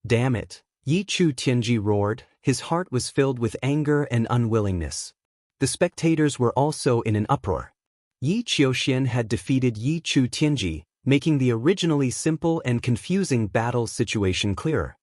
Damn it! Yi Chu Tianji roared, his heart was filled with anger and unwillingness. The spectators were also in an uproar. Yi Qiuxian had defeated Yi Chu Tianji, making the originally simple and confusing battle situation clearer.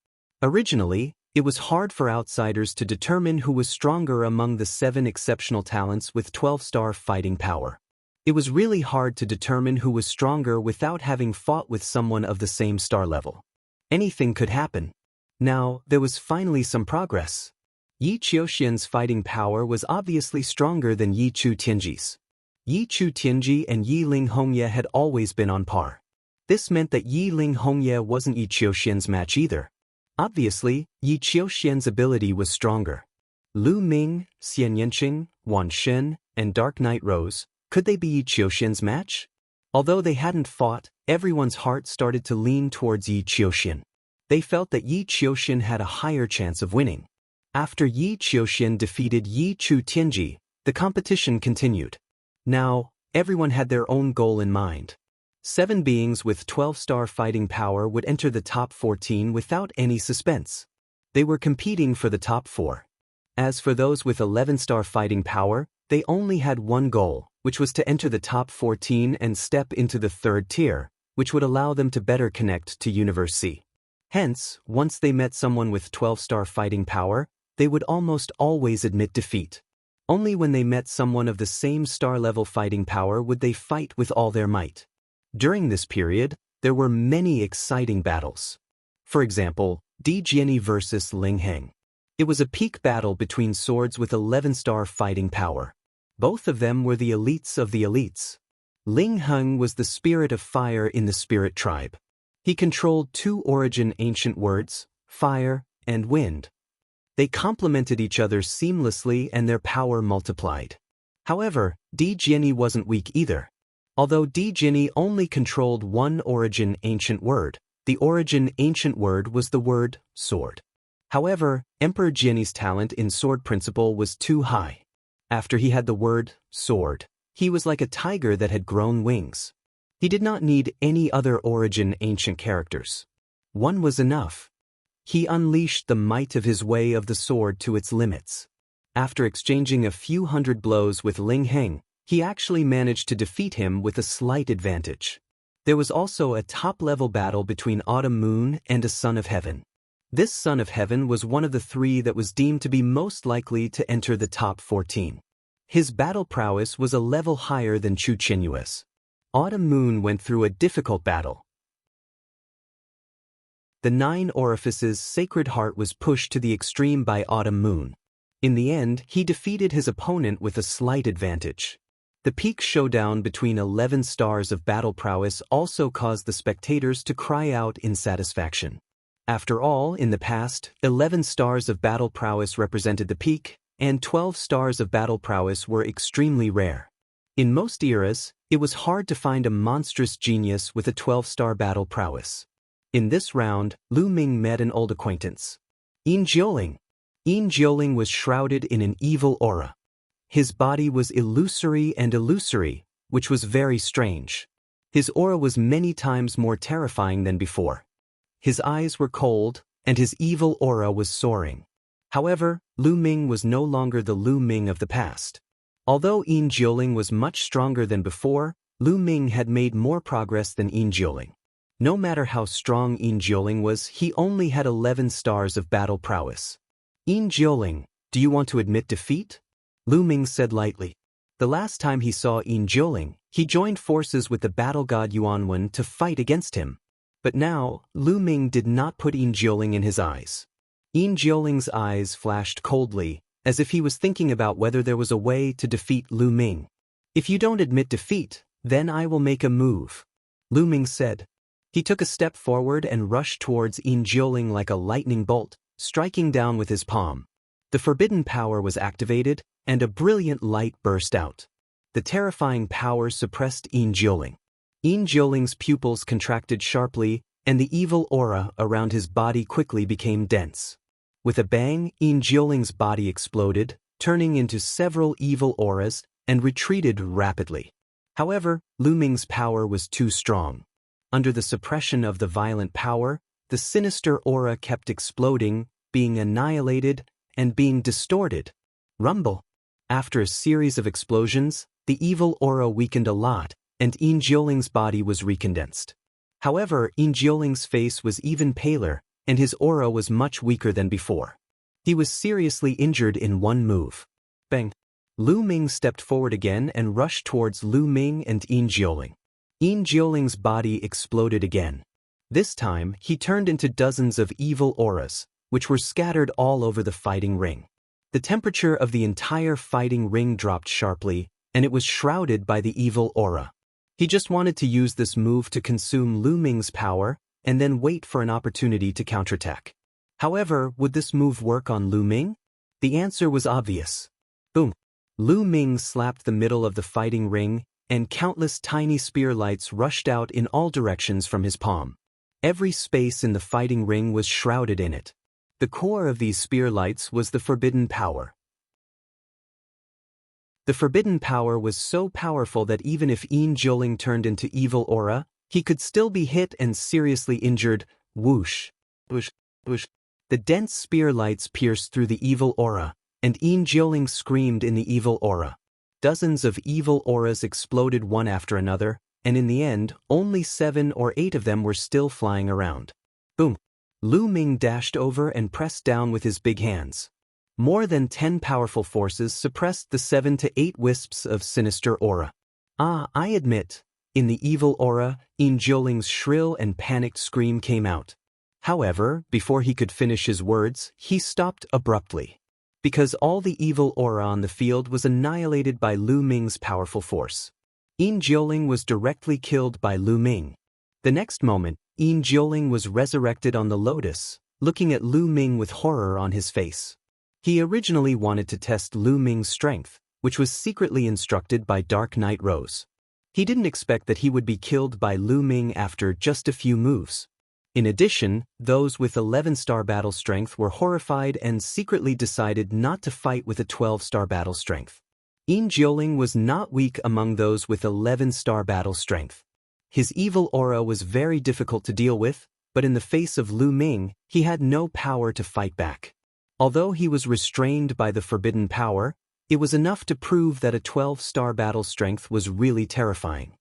Originally, it was hard for outsiders to determine who was stronger among the 7 exceptional talents with 12-star fighting power. It was really hard to determine who was stronger without having fought with someone of the same star level. Anything could happen. Now, there was finally some progress. Yi Qiuxian's fighting power was obviously stronger than Yi Chu Tianji's. Yi Chu Tianji and Yi Ling Hongye had always been on par. This meant that Yi Ling Hongye wasn't Yi Qiuxian's match either. Obviously, Yi Qiuxian's ability was stronger. Lu Ming, Xian Yanqing, Wan Shen, and Dark Knight Rose, could they be Yi Qiuxian's match? Although they hadn't fought, everyone's heart started to lean towards Yi Qiuxian. They felt that Yi Qiuxian had a higher chance of winning. After Yi Qiuxian defeated Yi Chu Tianji, the competition continued. Now, everyone had their own goal in mind. 7 beings with 12-star fighting power would enter the top 14 without any suspense. They were competing for the top 4. As for those with 11-star fighting power, they only had one goal, which was to enter the top 14 and step into the 3rd tier, which would allow them to better connect to Universe C. Hence, once they met someone with 12-star fighting power, they would almost always admit defeat. Only when they met someone of the same star-level fighting power would they fight with all their might. During this period, there were many exciting battles. For example, Di Jiani versus Ling Heng. It was a peak battle between swords with 11-star fighting power. Both of them were the elites of the elites. Ling Heng was the spirit of fire in the spirit tribe. He controlled 2 origin ancient words, fire and wind. They complemented each other seamlessly and their power multiplied. However, Di Jiani wasn't weak either. Although Di Jiani only controlled 1 origin ancient word, the origin ancient word was the word sword. However, Emperor Jiani's talent in sword principle was too high. After he had the word sword, he was like a tiger that had grown wings. He did not need any other origin ancient characters. One was enough. He unleashed the might of his way of the sword to its limits. After exchanging a few hundred blows with Ling Heng, he actually managed to defeat him with a slight advantage. There was also a top-level battle between Autumn Moon and a Son of Heaven. This Son of Heaven was one of the 3 that was deemed to be most likely to enter the top 14. His battle prowess was a level higher than Chu Qinyue's. Autumn Moon went through a difficult battle. The 9 Orifices' Sacred Heart was pushed to the extreme by Autumn Moon. In the end, he defeated his opponent with a slight advantage. The peak showdown between 11 stars of battle prowess also caused the spectators to cry out in satisfaction. After all, in the past, 11 stars of battle prowess represented the peak, and 12 stars of battle prowess were extremely rare. In most eras, it was hard to find a monstrous genius with a 12-star battle prowess. In this round, Lu Ming met an old acquaintance. Yin Jiuling. Yin Jiuling was shrouded in an evil aura. His body was illusory, which was very strange. His aura was many times more terrifying than before. His eyes were cold, and his evil aura was soaring. However, Lu Ming was no longer the Lu Ming of the past. Although Yin Jiuling was much stronger than before, Lu Ming had made more progress than Yin Jiuling. No matter how strong Yin Jiuling was, he only had 11 stars of battle prowess. Yin Jiuling, do you want to admit defeat? Lu Ming said lightly. The last time he saw Yin Jiuling, he joined forces with the battle god Yuanwen to fight against him. But now, Lu Ming did not put Yin Jiuling in his eyes. Yin Jiuling's eyes flashed coldly, as if he was thinking about whether there was a way to defeat Lu Ming. If you don't admit defeat, then I will make a move, Lu Ming said. He took a step forward and rushed towards Yin Jiuling like a lightning bolt, striking down with his palm. The forbidden power was activated, and a brilliant light burst out. The terrifying power suppressed Yin Jiuling. Yin Jiuling's pupils contracted sharply, and the evil aura around his body quickly became dense. With a bang, Yin Jiuling's body exploded, turning into several evil auras, and retreated rapidly. However, Lu Ming's power was too strong. Under the suppression of the violent power, the sinister aura kept exploding, being annihilated, and being distorted. Rumble. After a series of explosions, the evil aura weakened a lot, and Yin Jiuling's body was recondensed. However, Yin Jiuling's face was even paler, and his aura was much weaker than before. He was seriously injured in one move. Bang! Lu Ming stepped forward again and rushed towards Lu Ming and Yin Jiuling. Yin Jiuling's body exploded again. This time, he turned into dozens of evil auras, which were scattered all over the fighting ring. The temperature of the entire fighting ring dropped sharply, and it was shrouded by the evil aura. He just wanted to use this move to consume Lu Ming's power, and then wait for an opportunity to counterattack. However, would this move work on Lu Ming? The answer was obvious. Boom! Lu Ming slapped the middle of the fighting ring, and countless tiny spear lights rushed out in all directions from his palm. Every space in the fighting ring was shrouded in it. The core of these spear lights was the forbidden power. The forbidden power was so powerful that even if Yin Jiuling turned into evil aura, he could still be hit and seriously injured. Whoosh, whoosh, whoosh. The dense spear lights pierced through the evil aura, and Yin Jiuling screamed in the evil aura. Dozens of evil auras exploded one after another, and in the end, only 7 or 8 of them were still flying around. Boom! Lu Ming dashed over and pressed down with his big hands. More than 10 powerful forces suppressed the 7 to 8 wisps of sinister aura. I admit. In the evil aura, Yin Jiuling's shrill and panicked scream came out. However, before he could finish his words, he stopped abruptly. Because all the evil aura on the field was annihilated by Lu Ming's powerful force. Yin Jiuling was directly killed by Lu Ming. The next moment, Yin Jiuling was resurrected on the lotus, looking at Lu Ming with horror on his face. He originally wanted to test Lu Ming's strength, which was secretly instructed by Dark Knight Rose. He didn't expect that he would be killed by Lu Ming after just a few moves. In addition, those with 11-star battle strength were horrified and secretly decided not to fight with a 12-star battle strength. Yin Jiuling was not weak among those with 11-star battle strength. His evil aura was very difficult to deal with, but in the face of Lu Ming, he had no power to fight back. Although he was restrained by the forbidden power, it was enough to prove that a 12-star battle strength was really terrifying.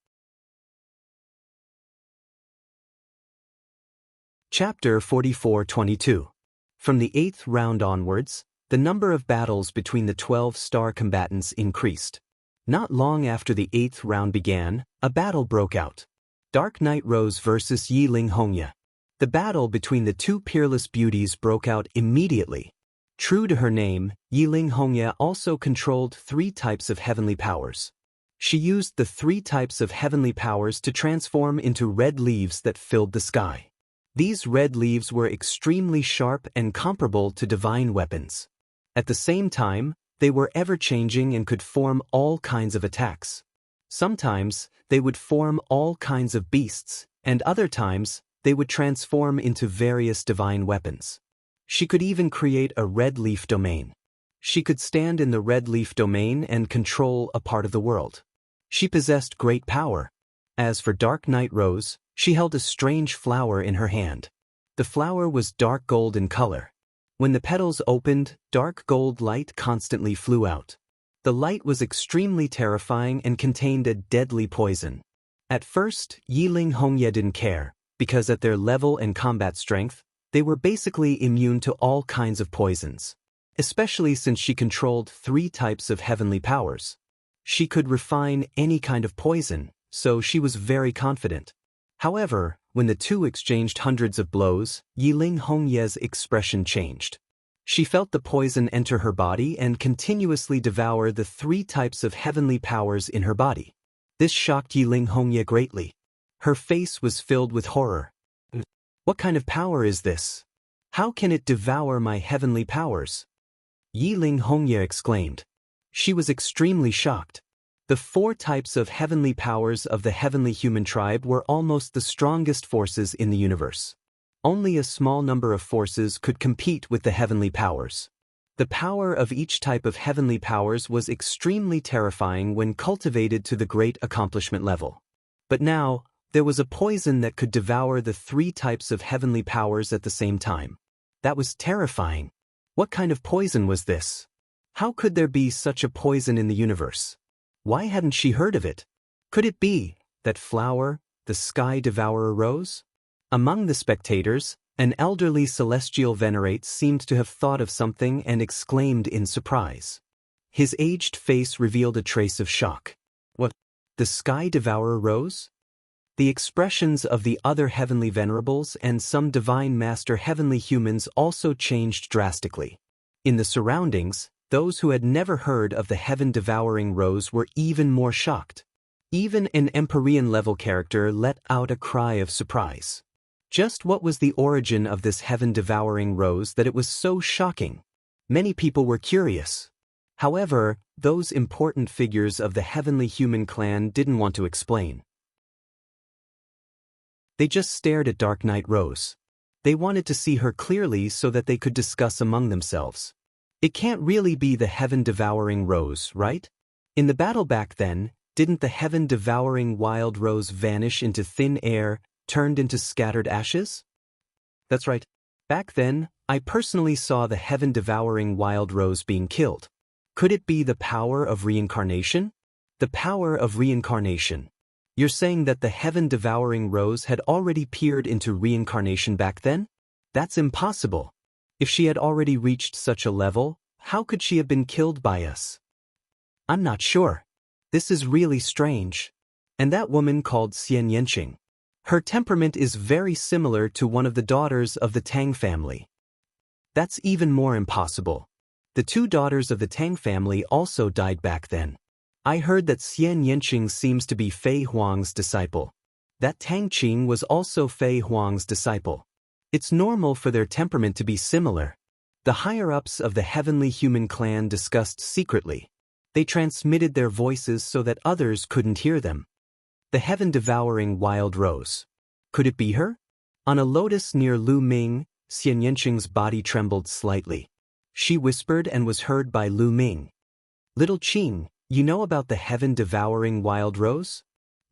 Chapter 44-22. From the 8th round onwards, the number of battles between the 12-star combatants increased. Not long after the 8th round began, a battle broke out. Dark Knight Rose versus Yiling Hongye. The battle between the two peerless beauties broke out immediately. True to her name, Yiling Hongye also controlled 3 types of heavenly powers. She used the 3 types of heavenly powers to transform into red leaves that filled the sky. These red leaves were extremely sharp and comparable to divine weapons. At the same time, they were ever-changing and could form all kinds of attacks. Sometimes, they would form all kinds of beasts, and other times, they would transform into various divine weapons. She could even create a red leaf domain. She could stand in the red leaf domain and control a part of the world. She possessed great power. As for Dark Knight Rose, she held a strange flower in her hand. The flower was dark gold in color. When the petals opened, dark gold light constantly flew out. The light was extremely terrifying and contained a deadly poison. At first, Yiling Hongye didn't care, because at their level and combat strength, they were basically immune to all kinds of poisons, especially since she controlled 3 types of heavenly powers. She could refine any kind of poison, so she was very confident. However, when the two exchanged hundreds of blows, Yiling Hongye's expression changed. She felt the poison enter her body and continuously devour the 3 types of heavenly powers in her body. This shocked Yiling Hongye greatly. Her face was filled with horror. What kind of power is this? How can it devour my heavenly powers? Yiling Hongye exclaimed. She was extremely shocked. The 4 types of heavenly powers of the heavenly human tribe were almost the strongest forces in the universe. Only a small number of forces could compete with the heavenly powers. The power of each type of heavenly powers was extremely terrifying when cultivated to the great accomplishment level. But now, there was a poison that could devour the 3 types of heavenly powers at the same time. That was terrifying. What kind of poison was this? How could there be such a poison in the universe? Why hadn't she heard of it? Could it be that flower, the sky devourer rose? Among the spectators, an elderly celestial venerate seemed to have thought of something and exclaimed in surprise. His aged face revealed a trace of shock. What? The sky devourer rose? The expressions of the other heavenly venerables and some divine master heavenly humans also changed drastically. In the surroundings, those who had never heard of the heaven-devouring rose were even more shocked. Even an Empyrean-level character let out a cry of surprise. Just what was the origin of this heaven-devouring rose that it was so shocking? Many people were curious. However, those important figures of the heavenly human clan didn't want to explain. They just stared at Dark Knight Rose. They wanted to see her clearly so that they could discuss among themselves. It can't really be the heaven-devouring rose, right? In the battle back then, didn't the heaven-devouring wild rose vanish into thin air, turned into scattered ashes? That's right. Back then, I personally saw the heaven-devouring wild rose being killed. Could it be the power of reincarnation? The power of reincarnation. You're saying that the heaven-devouring rose had already peered into reincarnation back then? That's impossible. If she had already reached such a level, how could she have been killed by us? I'm not sure. This is really strange. And that woman called Xian Yanqing. Her temperament is very similar to one of the daughters of the Tang family. That's even more impossible. The two daughters of the Tang family also died back then. I heard that Xian Yanqing seems to be Fei Huang's disciple. That Tang Qing was also Fei Huang's disciple. It's normal for their temperament to be similar. The higher-ups of the heavenly human clan discussed secretly. They transmitted their voices so that others couldn't hear them. The heaven-devouring wild rose. Could it be her? On a lotus near Lu Ming, Xian Yanqing's body trembled slightly. She whispered and was heard by Lu Ming. Little Qing, you know about the heaven-devouring wild rose?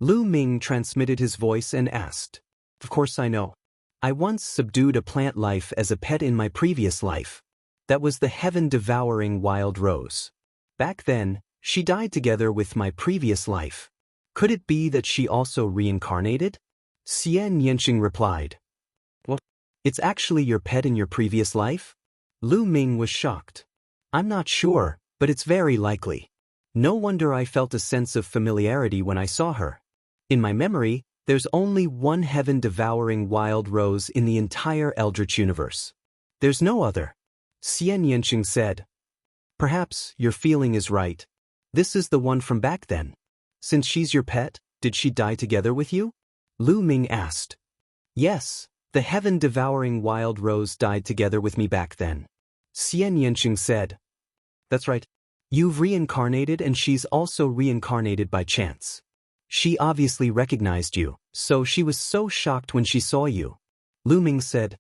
Lu Ming transmitted his voice and asked. Of course I know. I once subdued a plant life as a pet in my previous life. That was the heaven-devouring wild rose. Back then, she died together with my previous life. Could it be that she also reincarnated? Xian Yanqing replied. What? It's actually your pet in your previous life? Lu Ming was shocked. I'm not sure, but it's very likely. No wonder I felt a sense of familiarity when I saw her. In my memory, there's only one heaven-devouring wild rose in the entire Eldritch universe. There's no other. Xian Yanqing said. Perhaps your feeling is right. This is the one from back then. Since she's your pet, did she die together with you? Lu Ming asked. Yes, the heaven-devouring wild rose died together with me back then. Xian Yanqing said. That's right. You've reincarnated and she's also reincarnated by chance. She obviously recognized you, so she was so shocked when she saw you. Lu Ming said.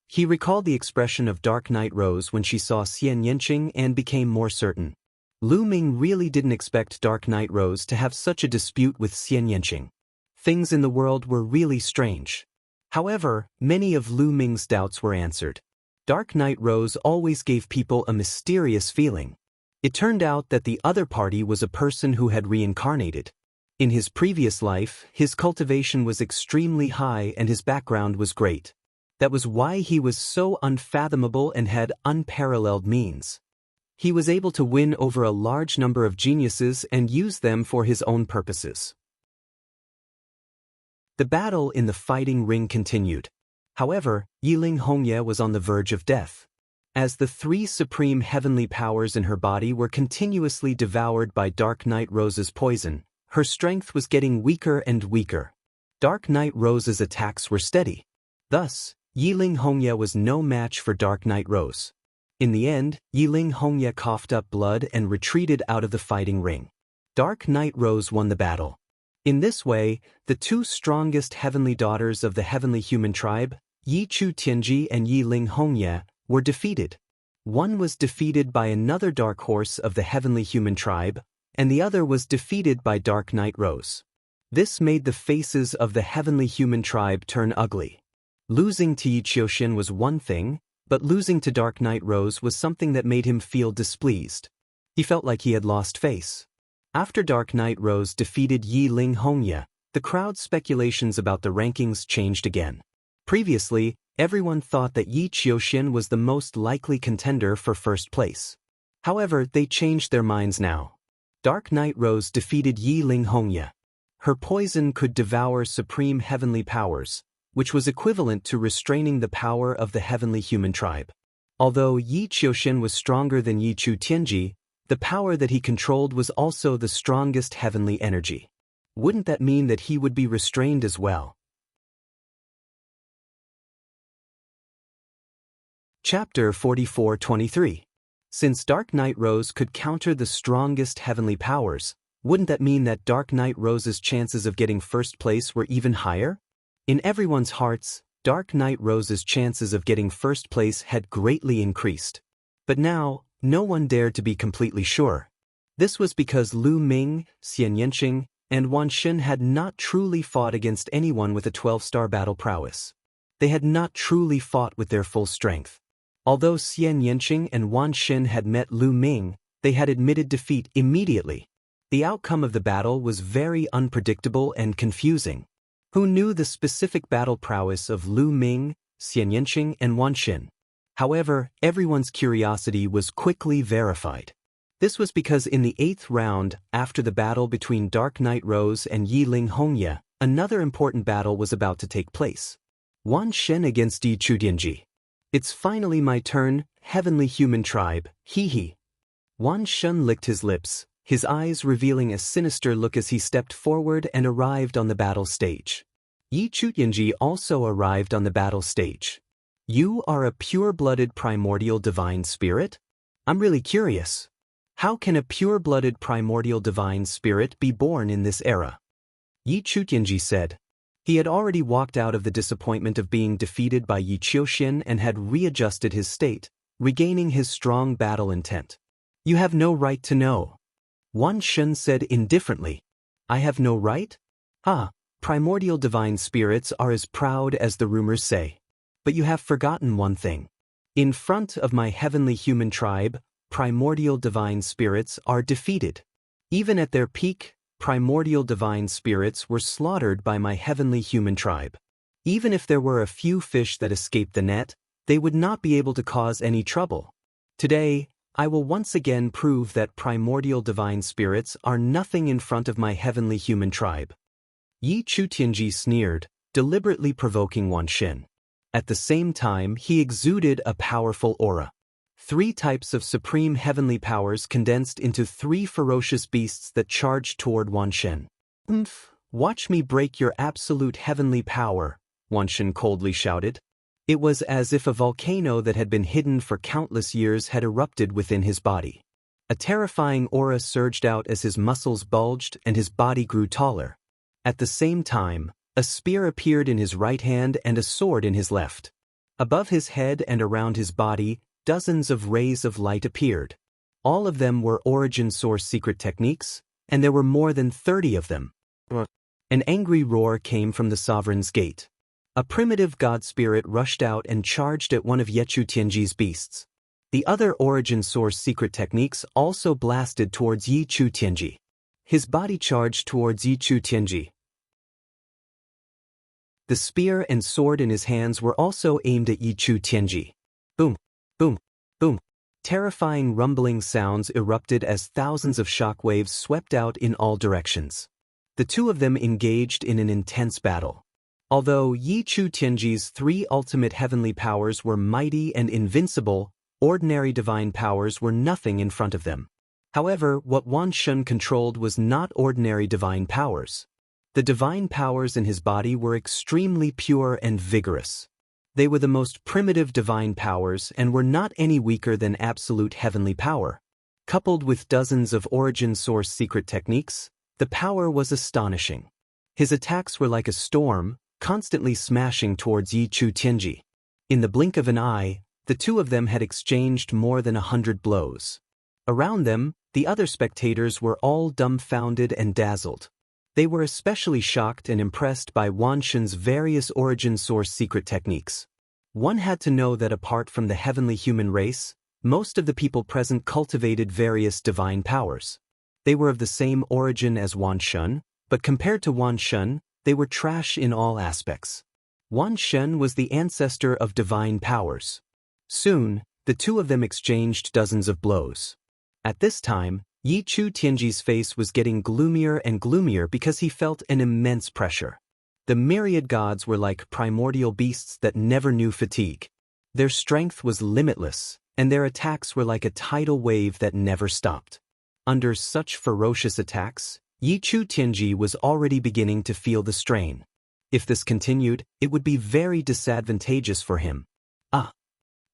He recalled the expression of Dark Night Rose when she saw Xian Yanqing and became more certain. Lu Ming really didn't expect Dark Night Rose to have such a dispute with Xian Yanqing. Things in the world were really strange. However, many of Lu Ming's doubts were answered. Dark Night Rose always gave people a mysterious feeling. It turned out that the other party was a person who had reincarnated. In his previous life, his cultivation was extremely high and his background was great. That was why he was so unfathomable and had unparalleled means. He was able to win over a large number of geniuses and use them for his own purposes. The battle in the fighting ring continued. However, Yiling Hongye was on the verge of death. As the three supreme heavenly powers in her body were continuously devoured by Dark Night Rose's poison, her strength was getting weaker and weaker. Dark Night Rose's attacks were steady. Thus, Yiling Hongye was no match for Dark Night Rose. In the end, Yiling Hongye coughed up blood and retreated out of the fighting ring. Dark Night Rose won the battle. In this way, the two strongest heavenly daughters of the heavenly human tribe, Yi Chu Tianji and Yiling Hongye, were defeated. One was defeated by another dark horse of the heavenly human tribe, and the other was defeated by Dark Night Rose. This made the faces of the heavenly human tribe turn ugly. Losing to Yi Qiuxian was one thing, but losing to Dark Night Rose was something that made him feel displeased. He felt like he had lost face. After Dark Night Rose defeated Yiling Hongye, the crowd's speculations about the rankings changed again. Previously, everyone thought that Yi Qiuxian was the most likely contender for first place. However, they changed their minds now. Dark Night Rose defeated Yiling Hongye. Her poison could devour supreme heavenly powers, which was equivalent to restraining the power of the heavenly human tribe. Although Yi Qiuxian was stronger than Yi Chu Tianji, the power that he controlled was also the strongest heavenly energy. Wouldn't that mean that he would be restrained as well? Chapter 44-23. Since Dark Night Rose could counter the strongest heavenly powers, wouldn't that mean that Dark Night Rose's chances of getting first place were even higher? In everyone's hearts, Dark Night Rose's chances of getting first place had greatly increased. But now, no one dared to be completely sure. This was because Lu Ming, Xian Yanqing, and Wan Shen had not truly fought against anyone with a 12-star battle prowess. They had not truly fought with their full strength. Although Xian Yanqing and Wan Shen had met Lu Ming, they had admitted defeat immediately. The outcome of the battle was very unpredictable and confusing. Who knew the specific battle prowess of Lu Ming, Xian Yanqing, and Wan Shen? However, everyone's curiosity was quickly verified. This was because in the 8th round, after the battle between Dark Knight Rose and Yi Ling Hongye, another important battle was about to take place. Wan Shen against Yi Chutianji. It's finally my turn, heavenly human tribe, hee. Wan Shen licked his lips, his eyes revealing a sinister look as he stepped forward and arrived on the battle stage. Yi Chutianji also arrived on the battle stage. You are a pure-blooded primordial divine spirit? I'm really curious. How can a pure-blooded primordial divine spirit be born in this era? Yi Chutianji said. He had already walked out of the disappointment of being defeated by Yi Qiuxian and had readjusted his state, regaining his strong battle intent. You have no right to know. Wan Shen said indifferently. I have no right? Primordial divine spirits are as proud as the rumors say. But you have forgotten one thing. In front of my heavenly human tribe, primordial divine spirits are defeated. Even at their peak, primordial divine spirits were slaughtered by my heavenly human tribe. Even if there were a few fish that escaped the net, they would not be able to cause any trouble. Today, I will once again prove that primordial divine spirits are nothing in front of my heavenly human tribe. Yi Chutianji sneered, deliberately provoking Wan Shen. At the same time, he exuded a powerful aura. 3 types of supreme heavenly powers condensed into 3 ferocious beasts that charged toward Wan Shen. Watch me break your absolute heavenly power, Wan Shen coldly shouted. It was as if a volcano that had been hidden for countless years had erupted within his body. A terrifying aura surged out as his muscles bulged and his body grew taller. At the same time, a spear appeared in his right hand and a sword in his left. Above his head and around his body, dozens of rays of light appeared. All of them were origin source secret techniques, and there were more than 30 of them. An angry roar came from the sovereign's gate. A primitive god spirit rushed out and charged at one of Ye Chutianji's beasts. The other origin source secret techniques also blasted towards Yi Chutianji. His body charged towards Yi Chutianji. The spear and sword in his hands were also aimed at Yi Chutianji. Boom, boom, boom. Terrifying rumbling sounds erupted as thousands of shockwaves swept out in all directions. The 2 of them engaged in an intense battle. Although Yi Chutianji's 3 ultimate heavenly powers were mighty and invincible, ordinary divine powers were nothing in front of them. However, what Wan Shen controlled was not ordinary divine powers. The divine powers in his body were extremely pure and vigorous. They were the most primitive divine powers and were not any weaker than absolute heavenly power. Coupled with dozens of origin source secret techniques, the power was astonishing. His attacks were like a storm, constantly smashing towards Yi Chutianji. In the blink of an eye, the 2 of them had exchanged more than 100 blows. Around them, the other spectators were all dumbfounded and dazzled. They were especially shocked and impressed by Wan Shen's various origin source secret techniques. One had to know that apart from the heavenly human race, most of the people present cultivated various divine powers. They were of the same origin as Wan Shen, but compared to Wan Shen, they were trash in all aspects. Wan Shen was the ancestor of divine powers. Soon, the 2 of them exchanged dozens of blows. At this time, Yi Chutianji's face was getting gloomier and gloomier because he felt an immense pressure. The myriad gods were like primordial beasts that never knew fatigue. Their strength was limitless, and their attacks were like a tidal wave that never stopped. Under such ferocious attacks, Yi Chutianji was already beginning to feel the strain. If this continued, it would be very disadvantageous for him.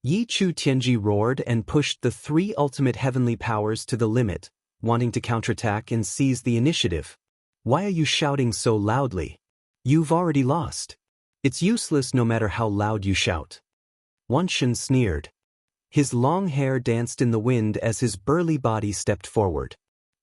Yi Chutianji roared and pushed the 3 ultimate heavenly powers to the limit, wanting to counterattack and seize the initiative. Why are you shouting so loudly? You've already lost. It's useless no matter how loud you shout. Wan Shen sneered. His long hair danced in the wind as his burly body stepped forward.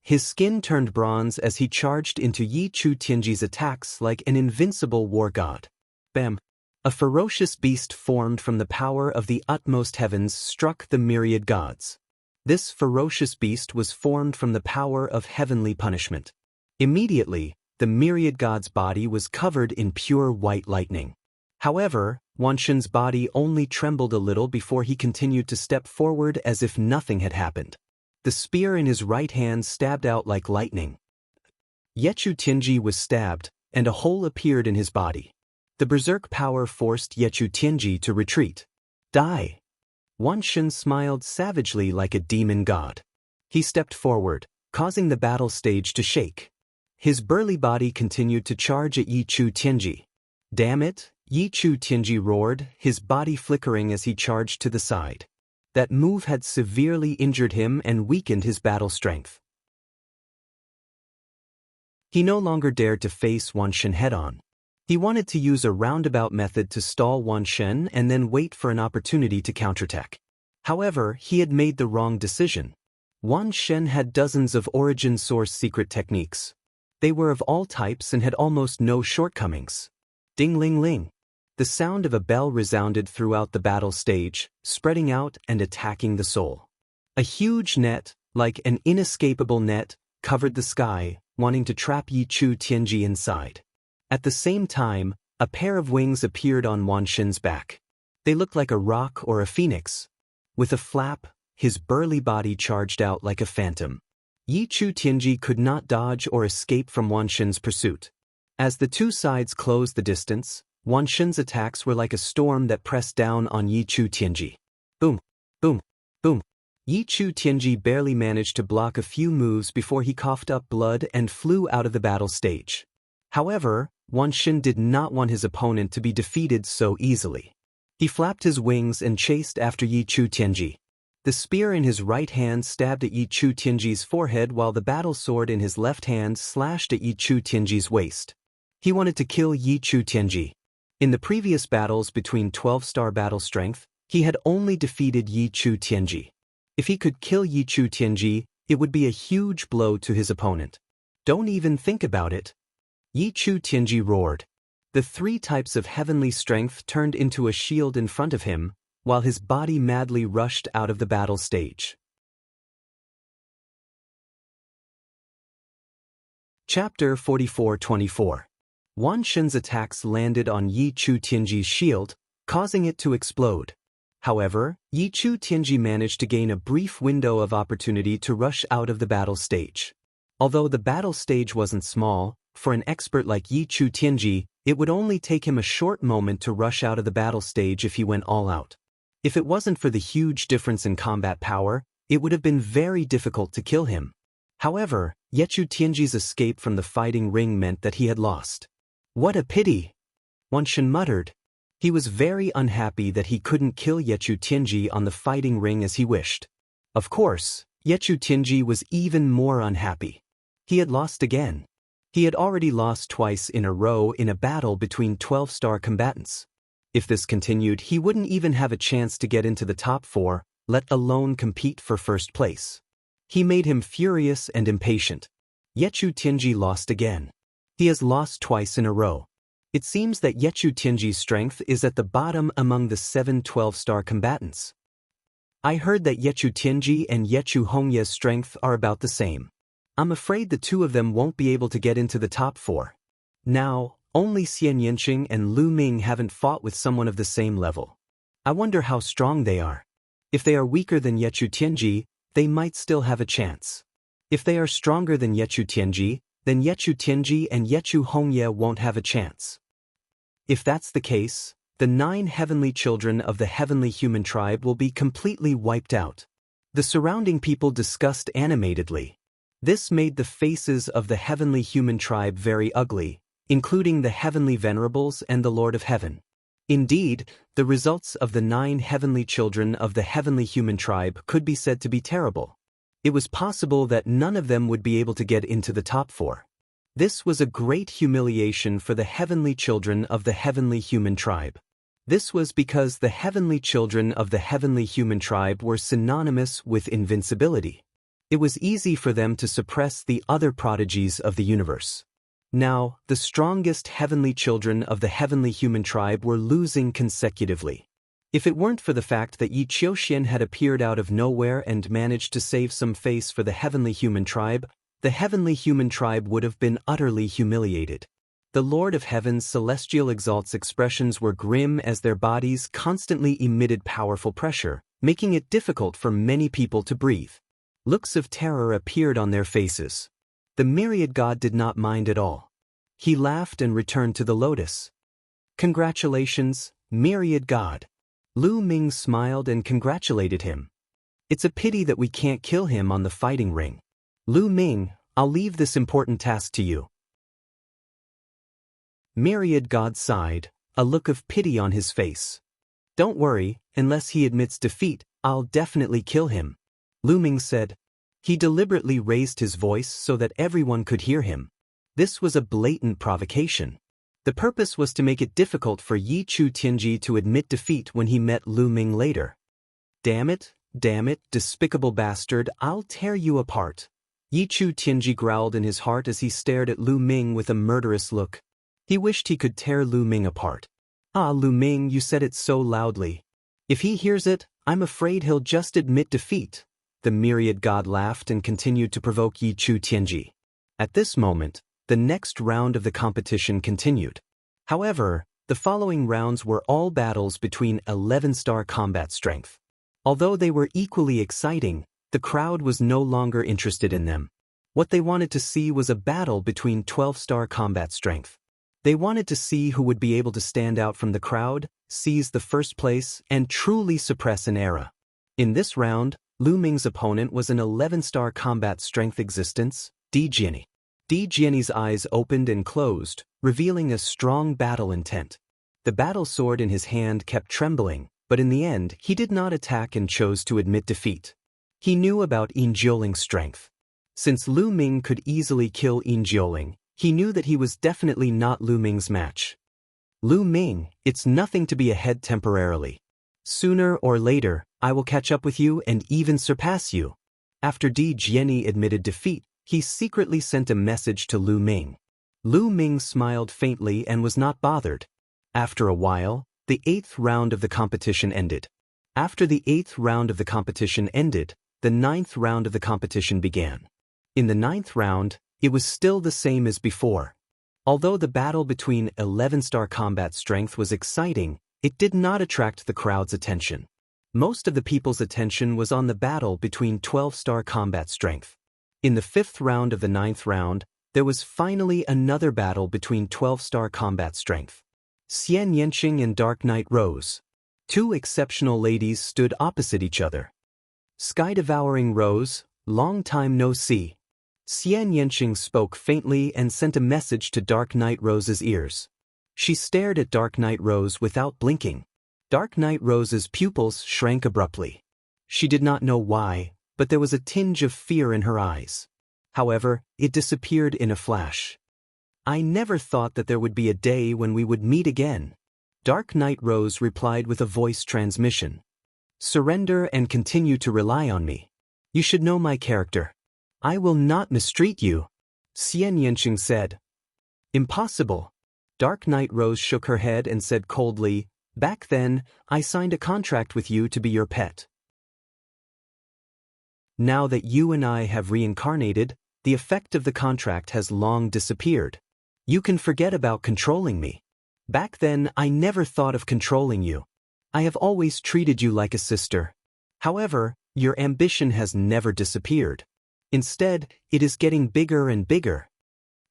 His skin turned bronze as he charged into Yi Chu Tianji's attacks like an invincible war god. Bam! A ferocious beast formed from the power of the utmost heavens struck the myriad gods. This ferocious beast was formed from the power of heavenly punishment. Immediately, the myriad god's body was covered in pure white lightning. However, Wanshen's body only trembled a little before he continued to step forward as if nothing had happened. The spear in his right hand stabbed out like lightning. Yechu Tianji was stabbed, and a hole appeared in his body. The berserk power forced Yechu Tianji to retreat. Die! Wanshen smiled savagely like a demon god. He stepped forward, causing the battle stage to shake. His burly body continued to charge at Yi Chu Tianji. Damn it! Yi Chu Tianji roared, his body flickering as he charged to the side. That move had severely injured him and weakened his battle strength. He no longer dared to face Wanshen head-on. He wanted to use a roundabout method to stall Wanshen and then wait for an opportunity to counterattack. However, he had made the wrong decision. Wanshen had dozens of origin source secret techniques. They were of all types and had almost no shortcomings. Ding-ling-ling. The sound of a bell resounded throughout the battle stage, spreading out and attacking the soul. A huge net, like an inescapable net, covered the sky, wanting to trap Yi Chu Tianji inside. At the same time, a pair of wings appeared on Wanshen's back. They looked like a rock or a phoenix. With a flap, his burly body charged out like a phantom. Yi Chu Tianji could not dodge or escape from Wanshen's pursuit. As the two sides closed the distance, Wanshen's attacks were like a storm that pressed down on Yi Chu Tianji. Boom! Boom! Boom! Yi Chu Tianji barely managed to block a few moves before he coughed up blood and flew out of the battle stage. However, Wanshen did not want his opponent to be defeated so easily. He flapped his wings and chased after Yi Chu Tianji. The spear in his right hand stabbed at Yi Chu Tianji's forehead while the battle sword in his left hand slashed at Yi Chu Tianji's waist. He wanted to kill Yi Chu Tianji. In the previous battles between 12-star battle strength, he had only defeated Yi Chu Tianji. If he could kill Yi Chu Tianji, it would be a huge blow to his opponent. Don't even think about it. Yi Chu Tianji roared. The three types of heavenly strength turned into a shield in front of him, while his body madly rushed out of the battle stage. Chapter 44-24. Wanshen's attacks landed on Yi Chu Tianji's shield, causing it to explode. However, Yi Chu Tianji managed to gain a brief window of opportunity to rush out of the battle stage. Although the battle stage wasn't small, for an expert like Yi Chu Tianji, it would only take him a short moment to rush out of the battle stage if he went all out. If it wasn't for the huge difference in combat power, it would have been very difficult to kill him. However, Yechu Tianji's escape from the fighting ring meant that he had lost. What a pity! Wanshen muttered. He was very unhappy that he couldn't kill Yechu Tianji on the fighting ring as he wished. Of course, Yechu Tianji was even more unhappy. He had lost again. He had already lost twice in a row in a battle between 12-star combatants. If this continued, he wouldn't even have a chance to get into the top 4, let alone compete for first place. He made him furious and impatient. Yechu Tianji lost again. He has lost twice in a row. It seems that Yechu Tianji's strength is at the bottom among the 7 12-star combatants. I heard that Yechu Tianji and Yechu Hongye's strength are about the same. I'm afraid the two of them won't be able to get into the top 4. Now, only Xian Yanqing and Lu Ming haven't fought with someone of the same level. I wonder how strong they are. If they are weaker than Yechu Tianji, they might still have a chance. If they are stronger than Yechu Tianji, then Yechu Tianji and Yechu Hongye won't have a chance. If that's the case, the 9 heavenly children of the heavenly human tribe will be completely wiped out. The surrounding people discussed animatedly. This made the faces of the heavenly human tribe very ugly, including the heavenly venerables and the Lord of Heaven. Indeed, the results of the 9 heavenly children of the heavenly human tribe could be said to be terrible. It was possible that none of them would be able to get into the top 4. This was a great humiliation for the heavenly children of the heavenly human tribe. This was because the heavenly children of the heavenly human tribe were synonymous with invincibility. It was easy for them to suppress the other prodigies of the universe. Now, the strongest heavenly children of the heavenly human tribe were losing consecutively. If it weren't for the fact that Yi Qiuxian had appeared out of nowhere and managed to save some face for the heavenly human tribe, the heavenly human tribe would have been utterly humiliated. The Lord of Heaven's celestial exalt's expressions were grim as their bodies constantly emitted powerful pressure, making it difficult for many people to breathe. Looks of terror appeared on their faces. The myriad god did not mind at all. He laughed and returned to the lotus. "Congratulations, myriad god." Lu Ming smiled and congratulated him. "It's a pity that we can't kill him on the fighting ring. Lu Ming, I'll leave this important task to you." Myriad god sighed, a look of pity on his face. "Don't worry, unless he admits defeat, I'll definitely kill him," Lu Ming said. He deliberately raised his voice so that everyone could hear him. This was a blatant provocation. The purpose was to make it difficult for Yi Chu Tianji to admit defeat when he met Lu Ming later. Damn it, despicable bastard, I'll tear you apart." Yi Chu Tianji growled in his heart as he stared at Lu Ming with a murderous look. He wished he could tear Lu Ming apart. "Ah, Lu Ming, you said it so loudly. If he hears it, I'm afraid he'll just admit defeat." The myriad god laughed and continued to provoke Yi Chu Tianji. At this moment, the next round of the competition continued. However, the following rounds were all battles between 11-star combat strength. Although they were equally exciting, the crowd was no longer interested in them. What they wanted to see was a battle between 12-star combat strength. They wanted to see who would be able to stand out from the crowd, seize the first place, and truly suppress an era. In this round, Lu Ming's opponent was an 11-star combat strength existence, Di Jiani. Di Jiani's eyes opened and closed, revealing a strong battle intent. The battle sword in his hand kept trembling, but in the end he did not attack and chose to admit defeat. He knew about Yin Jioling's strength. Since Lu Ming could easily kill Yin Jioling, he knew that he was definitely not Lu Ming's match. "Lu Ming, it's nothing to be ahead temporarily. Sooner or later, I will catch up with you and even surpass you." After Di Jiani admitted defeat, he secretly sent a message to Lu Ming. Lu Ming smiled faintly and was not bothered. After a while, the 8th round of the competition ended. After the 8th round of the competition ended, the 9th round of the competition began. In the 9th round, it was still the same as before. Although the battle between 11-star combat strength was exciting, it did not attract the crowd's attention. Most of the people's attention was on the battle between 12-star combat strength. In the 5th round of the 9th round, there was finally another battle between 12-star combat strength. Xian Yanqing and Dark Knight Rose. Two exceptional ladies stood opposite each other. "Sky-devouring Rose, long time no see." Xian Yanqing spoke faintly and sent a message to Dark Knight Rose's ears. She stared at Dark Knight Rose without blinking. Dark Knight Rose's pupils shrank abruptly. She did not know why, but there was a tinge of fear in her eyes. However, it disappeared in a flash. "I never thought that there would be a day when we would meet again." Dark Knight Rose replied with a voice transmission. "Surrender and continue to rely on me. You should know my character. I will not mistreat you," Xian Yanqing said. "Impossible." Dark Knight Rose shook her head and said coldly, "Back then, I signed a contract with you to be your pet. Now that you and I have reincarnated, the effect of the contract has long disappeared. You can forget about controlling me. Back then, I never thought of controlling you. I have always treated you like a sister. However, your ambition has never disappeared. Instead, it is getting bigger and bigger."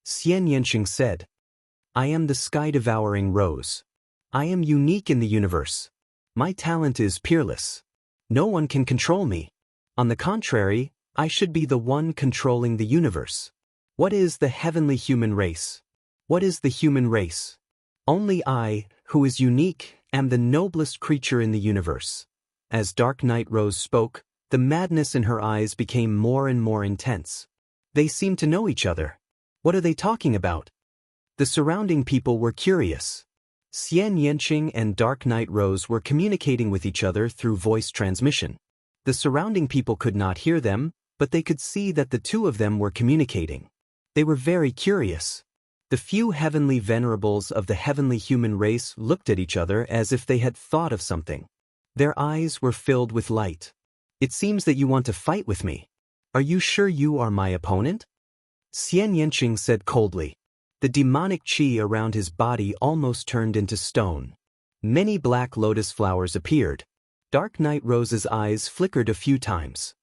Xian Yanqing said, "I am the sky-devouring Rose. I am unique in the universe. My talent is peerless. No one can control me. On the contrary, I should be the one controlling the universe. What is the heavenly human race? What is the human race? Only I, who is unique, am the noblest creature in the universe." As Dark Knight Rose spoke, the madness in her eyes became more and more intense. They seemed to know each other. What are they talking about? The surrounding people were curious. Xian Yanqing and Dark Knight Rose were communicating with each other through voice transmission. The surrounding people could not hear them, but they could see that the two of them were communicating. They were very curious. The few heavenly venerables of the heavenly human race looked at each other as if they had thought of something. Their eyes were filled with light. "It seems that you want to fight with me. Are you sure you are my opponent?" Xian Yanqing said coldly. The demonic qi around his body almost turned into stone. Many black lotus flowers appeared. Dark Night Rose's eyes flickered a few times.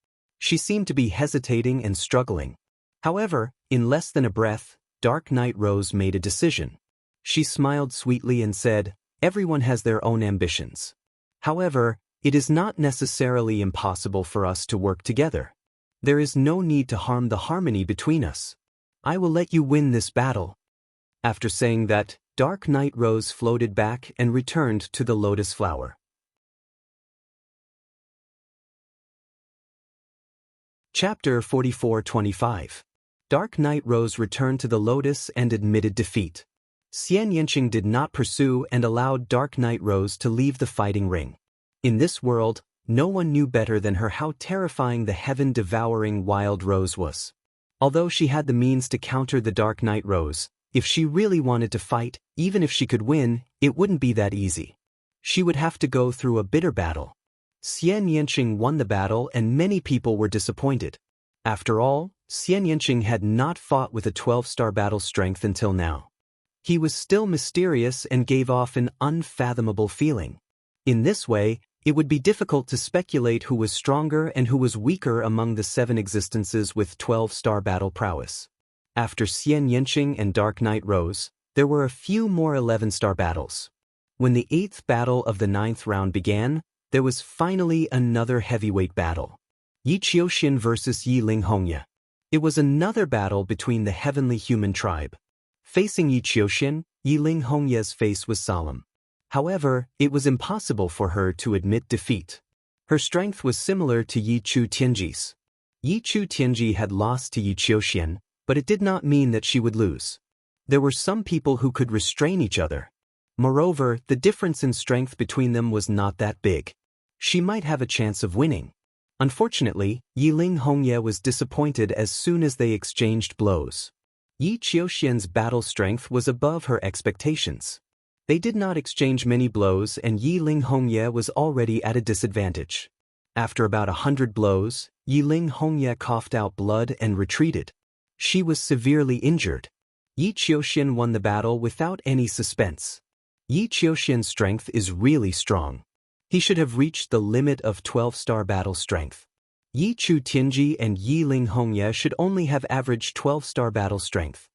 She seemed to be hesitating and struggling. However, in less than a breath, Dark Night Rose made a decision. She smiled sweetly and said, "Everyone has their own ambitions. However, it is not necessarily impossible for us to work together. There is no need to harm the harmony between us. I will let you win this battle." After saying that, Dark Night Rose floated back and returned to the lotus flower. Chapter 44-25. Dark Night Rose returned to the lotus and admitted defeat. Xian Yanqing did not pursue and allowed Dark Night Rose to leave the fighting ring. In this world, no one knew better than her how terrifying the heaven-devouring Wild Rose was. Although she had the means to counter the Dark Night Rose, if she really wanted to fight, even if she could win, it wouldn't be that easy. She would have to go through a bitter battle. Xian Yanqing won the battle and many people were disappointed. After all, Xian Yanqing had not fought with a 12-star battle strength until now. He was still mysterious and gave off an unfathomable feeling. In this way, it would be difficult to speculate who was stronger and who was weaker among the 7 existences with 12-star battle prowess. After Xian Yanqing and Dark Night Rose, there were a few more 11-star battles. When the 8th battle of the 9th round began, there was finally another heavyweight battle. Yi Qiuxian versus Yi Ling Hongye. It was another battle between the heavenly human tribe. Facing Yi Qiuxian, Yi Ling Hongye's face was solemn. However, it was impossible for her to admit defeat. Her strength was similar to Yi Chu Tianji's. Yi Chu Tianji had lost to Yi Qiuxian, but it did not mean that she would lose. There were some people who could restrain each other. Moreover, the difference in strength between them was not that big. She might have a chance of winning. Unfortunately, Yi Ling Hongye was disappointed as soon as they exchanged blows. Yi Qiuxian's battle strength was above her expectations. They did not exchange many blows and Yi Ling Hongye was already at a disadvantage. After about 100 blows, Yi Ling Hongye coughed out blood and retreated. She was severely injured. Yi Qiuxian won the battle without any suspense. Yi Qiuxian's strength is really strong. He should have reached the limit of 12-star battle strength. Yi Chu Tianji and Yi Ling Hongye should only have averaged 12-star battle strength.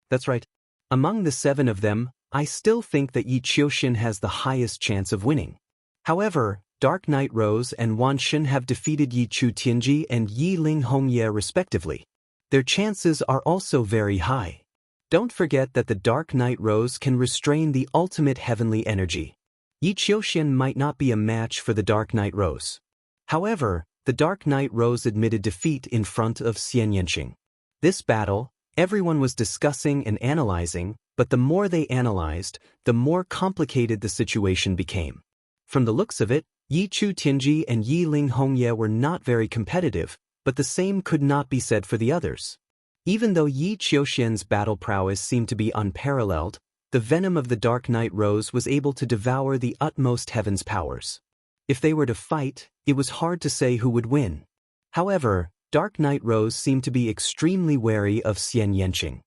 That's right. Among the 7 of them, I still think that Yi Qiuxian has the highest chance of winning. However, Dark Night Rose and Wan Shen have defeated Yi Chu Tianji and Yi Ling Hongye respectively. Their chances are also very high. Don't forget that the Dark Night Rose can restrain the ultimate heavenly energy. Yi Qiuxian might not be a match for the Dark Night Rose. However, the Dark Night Rose admitted defeat in front of Xian Yanqing. This battle, everyone was discussing and analyzing, but the more they analyzed, the more complicated the situation became. From the looks of it, Yi Chu Tianji and Yi Ling Hongye were not very competitive, but the same could not be said for the others. Even though Yi Qiuxian's battle prowess seemed to be unparalleled, the venom of the Dark Night Rose was able to devour the utmost heaven's powers. If they were to fight, it was hard to say who would win. However, Dark Night Rose seemed to be extremely wary of Xian Yanqing.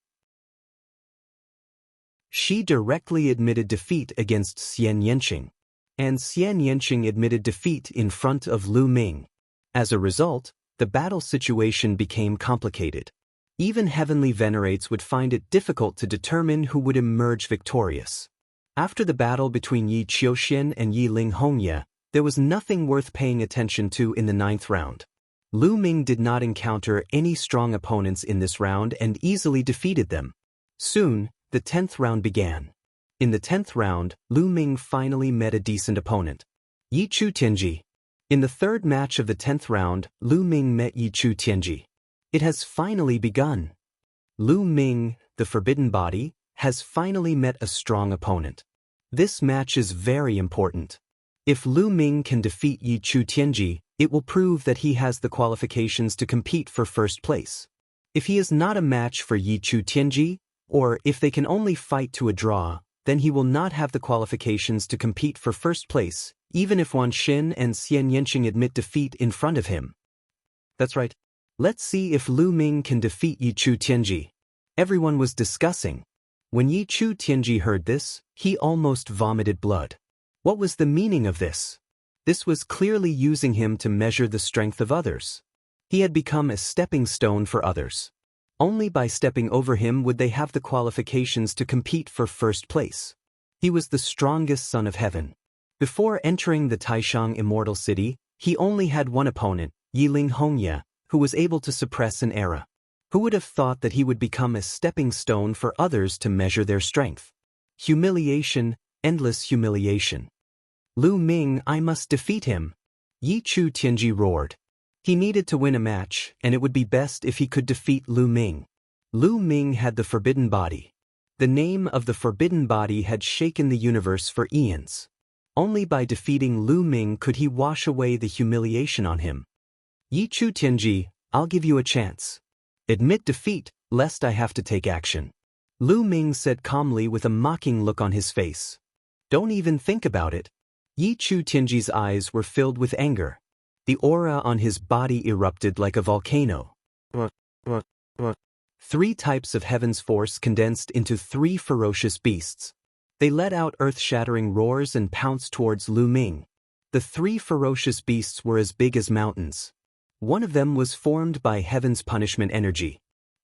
She directly admitted defeat against Xian Yanqing, and Xian Yanqing admitted defeat in front of Lu Ming. As a result, the battle situation became complicated. Even heavenly venerates would find it difficult to determine who would emerge victorious. After the battle between Yi Qiuxian and Yi Ling Hongye, there was nothing worth paying attention to in the 9th round. Lu Ming did not encounter any strong opponents in this round and easily defeated them. Soon, the 10th round began. In the 10th round, Lu Ming finally met a decent opponent. Yi Chu Tianji. In the 3rd match of the 10th round, Lu Ming met Yi Chu Tianji. It has finally begun. Lu Ming, the Forbidden Body, has finally met a strong opponent. This match is very important. If Lu Ming can defeat Yi Chu Tianji, It will prove that he has the qualifications to compete for first place. If he is not a match for Yi Chu Tianji, or if they can only fight to a draw, then he will not have the qualifications to compete for first place, even if Wan Xin and Xian Yanqing admit defeat in front of him. That's right. Let's see if Lu Ming can defeat Yi Chu Tianji. Everyone was discussing. When Yi Chu Tianji heard this, he almost vomited blood. What was the meaning of this? This was clearly using him to measure the strength of others. He had become a stepping stone for others. Only by stepping over him would they have the qualifications to compete for first place. He was the strongest son of heaven. Before entering the Taishang Immortal City, he only had one opponent, Yiling Hongye, who was able to suppress an era. Who would have thought that he would become a stepping stone for others to measure their strength? Humiliation, endless humiliation. Lu Ming, I must defeat him. Yi Chu Tianji roared. He needed to win a match, and it would be best if he could defeat Lu Ming. Lu Ming had the forbidden body. The name of the forbidden body had shaken the universe for eons. Only by defeating Lu Ming could he wash away the humiliation on him. Yi Chu Tianji, I'll give you a chance. Admit defeat, lest I have to take action. Lu Ming said calmly with a mocking look on his face. Don't even think about it. Yi Chu Tianji's eyes were filled with anger. The aura on his body erupted like a volcano. Three types of heaven's force condensed into three ferocious beasts. They let out earth-shattering roars and pounced towards Lu Ming. The three ferocious beasts were as big as mountains. One of them was formed by heaven's punishment energy.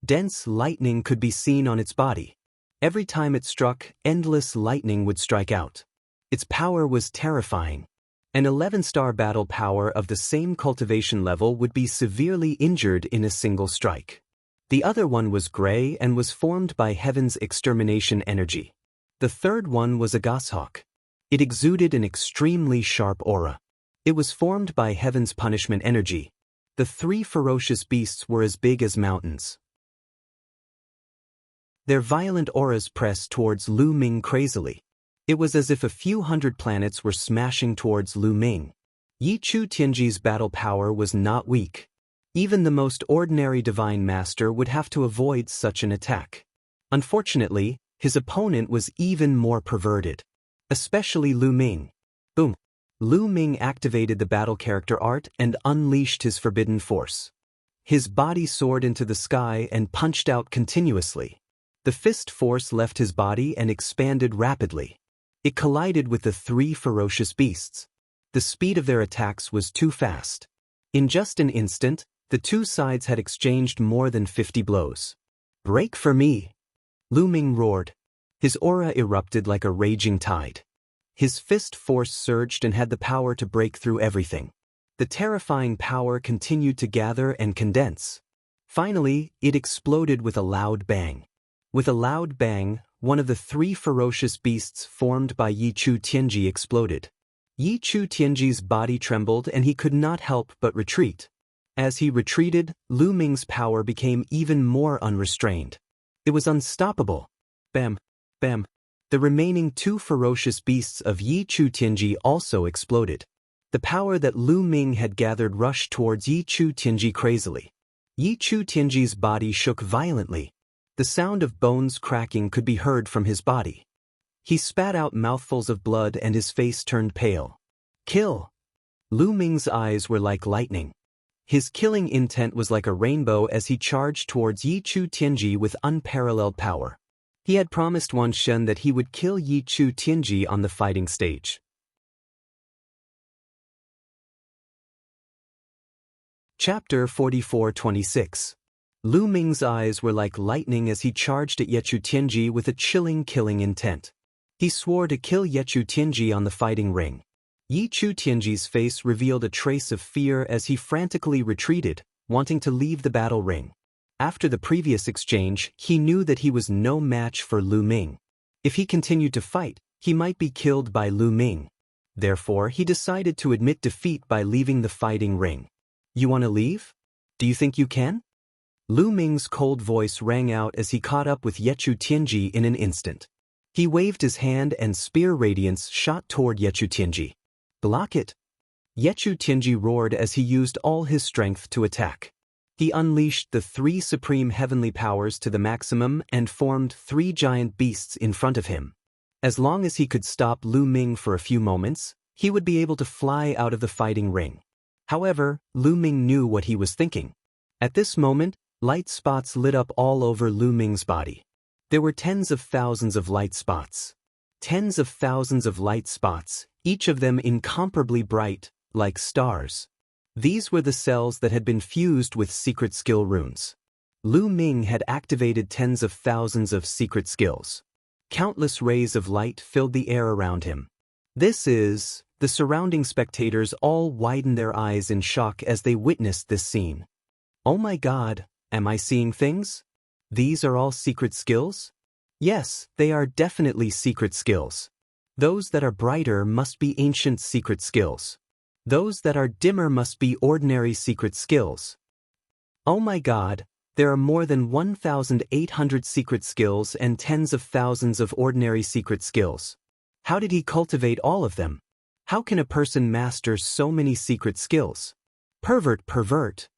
Dense lightning could be seen on its body. Every time it struck, endless lightning would strike out. Its power was terrifying. An 11-star battle power of the same cultivation level would be severely injured in a single strike. The other one was gray and was formed by heaven's extermination energy. The third one was a goshawk. It exuded an extremely sharp aura. It was formed by heaven's punishment energy. The three ferocious beasts were as big as mountains. Their violent auras pressed towards Lu Ming crazily. It was as if a few hundred planets were smashing towards Lu Ming. Yi Chu Tianji's battle power was not weak. Even the most ordinary divine master would have to avoid such an attack. Unfortunately, his opponent was even more perverted. Especially Lu Ming. Boom. Lu Ming activated the battle character art and unleashed his forbidden force. His body soared into the sky and punched out continuously. The fist force left his body and expanded rapidly. It collided with the three ferocious beasts. The speed of their attacks was too fast. In just an instant, the two sides had exchanged more than 50 blows. Break for me! Lu Ming roared. His aura erupted like a raging tide. His fist force surged and had the power to break through everything. The terrifying power continued to gather and condense. Finally, it exploded with a loud bang. With a loud bang, one of the three ferocious beasts formed by Yi Chu Tianji exploded. Yi Chu Tianji's body trembled and he could not help but retreat. As he retreated, Lu Ming's power became even more unrestrained. It was unstoppable. Bam, bam. The remaining two ferocious beasts of Yi Chu Tianji also exploded. The power that Lu Ming had gathered rushed towards Yi Chu Tianji crazily. Yi Chu Tianji's body shook violently. The sound of bones cracking could be heard from his body. He spat out mouthfuls of blood and his face turned pale. Kill! Lu Ming's eyes were like lightning. His killing intent was like a rainbow as he charged towards Yi Chu Tianji with unparalleled power. He had promised Wan Shen that he would kill Yi Chu Tianji on the fighting stage. Chapter 44-26. Lu Ming's eyes were like lightning as he charged at Yi Chu Tianji with a chilling killing intent. He swore to kill Yi Chu Tianji on the fighting ring. Yi Chu Tianji's face revealed a trace of fear as he frantically retreated, wanting to leave the battle ring. After the previous exchange, he knew that he was no match for Lu Ming. If he continued to fight, he might be killed by Lu Ming. Therefore, he decided to admit defeat by leaving the fighting ring. You want to leave? Do you think you can? Lu Ming's cold voice rang out as he caught up with Yi Chu Tianji in an instant. He waved his hand and spear radiance shot toward Yi Chu Tianji. Block it! Yechu Tianji roared as he used all his strength to attack. He unleashed the 3 supreme heavenly powers to the maximum and formed 3 giant beasts in front of him. As long as he could stop Lu Ming for a few moments, he would be able to fly out of the fighting ring. However, Lu Ming knew what he was thinking. At this moment, light spots lit up all over Lu Ming's body. There were tens of thousands of light spots. Tens of thousands of light spots, each of them incomparably bright, like stars. These were the cells that had been fused with secret skill runes. Lu Ming had activated tens of thousands of secret skills. Countless rays of light filled the air around him. The surrounding spectators all widened their eyes in shock as they witnessed this scene. Oh my God, am I seeing things? These are all secret skills? Yes, they are definitely secret skills. Those that are brighter must be ancient secret skills. Those that are dimmer must be ordinary secret skills. Oh my God, there are more than 1,800 secret skills and tens of thousands of ordinary secret skills. How did he cultivate all of them? How can a person master so many secret skills? Pervert!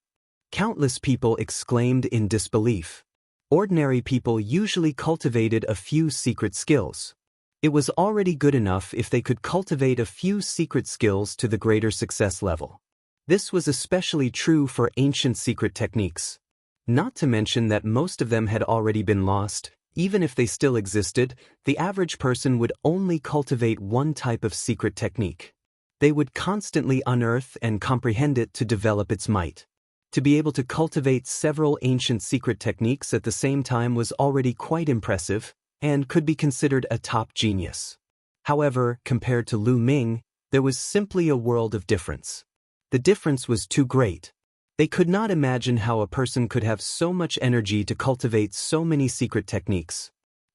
Countless people exclaimed in disbelief. Ordinary people usually cultivated a few secret skills. It was already good enough if they could cultivate a few secret skills to the greater success level. This was especially true for ancient secret techniques. Not to mention that most of them had already been lost. Even if they still existed, the average person would only cultivate one type of secret technique. They would constantly unearth and comprehend it to develop its might. To be able to cultivate several ancient secret techniques at the same time was already quite impressive, and could be considered a top genius. However, compared to Lu Ming, there was simply a world of difference. The difference was too great. They could not imagine how a person could have so much energy to cultivate so many secret techniques.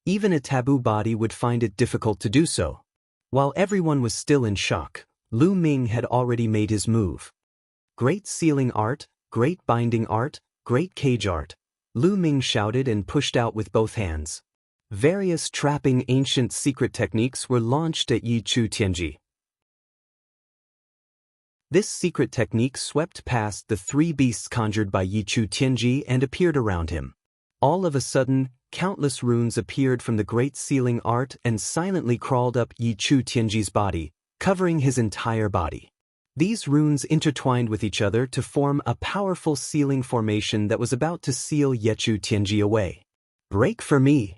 Even a taboo body would find it difficult to do so. While everyone was still in shock, Lu Ming had already made his move. Great sealing art, great binding art, great cage art, Lu Ming shouted and pushed out with both hands. Various trapping ancient secret techniques were launched at Yechu Tianji. This secret technique swept past the 3 beasts conjured by Yechu Tianji and appeared around him. All of a sudden, countless runes appeared from the great sealing art and silently crawled up Yechu Tianji's body, covering his entire body. These runes intertwined with each other to form a powerful sealing formation that was about to seal Yechu Tianji away. "Break for me!"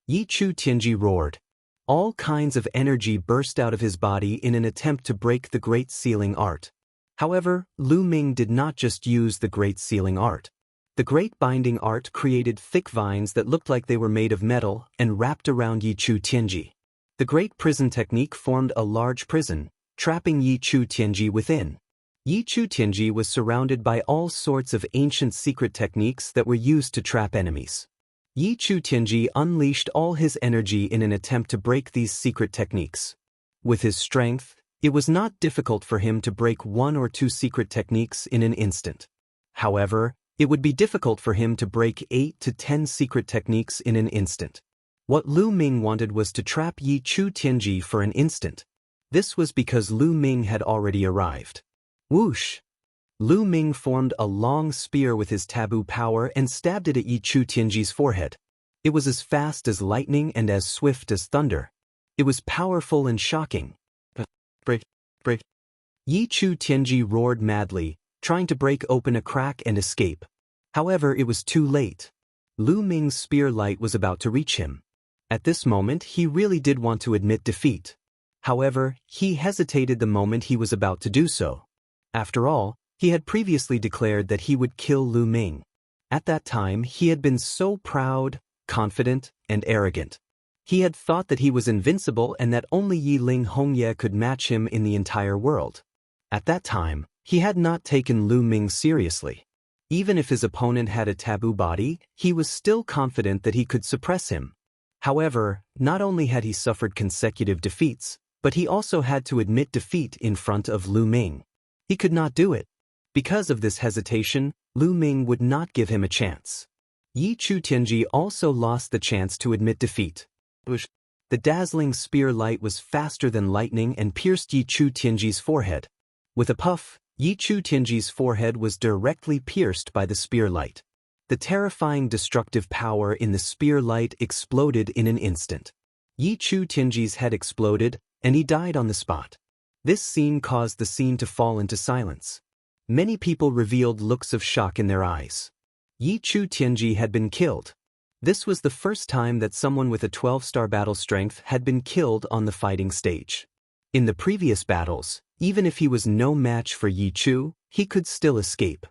Yechu Tianji roared. All kinds of energy burst out of his body in an attempt to break the great sealing art. However, Lu Ming did not just use the great sealing art. The great binding art created thick vines that looked like they were made of metal and wrapped around Yechu Tianji. The great prison technique formed a large prison, trapping Yechu Tianji within. Yechu Tianji was surrounded by all sorts of ancient secret techniques that were used to trap enemies. Yechu Tianji unleashed all his energy in an attempt to break these secret techniques. With his strength, it was not difficult for him to break 1 or 2 secret techniques in an instant. However, it would be difficult for him to break 8 to 10 secret techniques in an instant. What Lu Ming wanted was to trap Yechu Tianji for an instant. This was because Lu Ming had already arrived. Whoosh! Lu Ming formed a long spear with his taboo power and stabbed it at Yechu Tianji's forehead. It was as fast as lightning and as swift as thunder. It was powerful and shocking. Break. Yechu Tianji roared madly, trying to break open a crack and escape. However, it was too late. Lu Ming's spear light was about to reach him. At this moment, he really did want to admit defeat. However, he hesitated the moment he was about to do so. After all, he had previously declared that he would kill Lu Ming. At that time, he had been so proud, confident, and arrogant. He had thought that he was invincible and that only Yiling Hongye could match him in the entire world. At that time, he had not taken Lu Ming seriously. Even if his opponent had a taboo body, he was still confident that he could suppress him. However, not only had he suffered consecutive defeats, but he also had to admit defeat in front of Lu Ming. He could not do it. Because of this hesitation, Lu Ming would not give him a chance. Yechu Tianji also lost the chance to admit defeat. The dazzling spear light was faster than lightning and pierced Yechu Tianji's forehead. With a puff, Yi Chu Tianji's forehead was directly pierced by the spear light. The terrifying destructive power in the spear light exploded in an instant. Yi Chu Tianji's head exploded, and he died on the spot. This scene caused the scene to fall into silence. Many people revealed looks of shock in their eyes. Yi Chu Tianji had been killed. This was the first time that someone with a 12-star battle strength had been killed on the fighting stage. In the previous battles, even if he was no match for Yi Chu, he could still escape.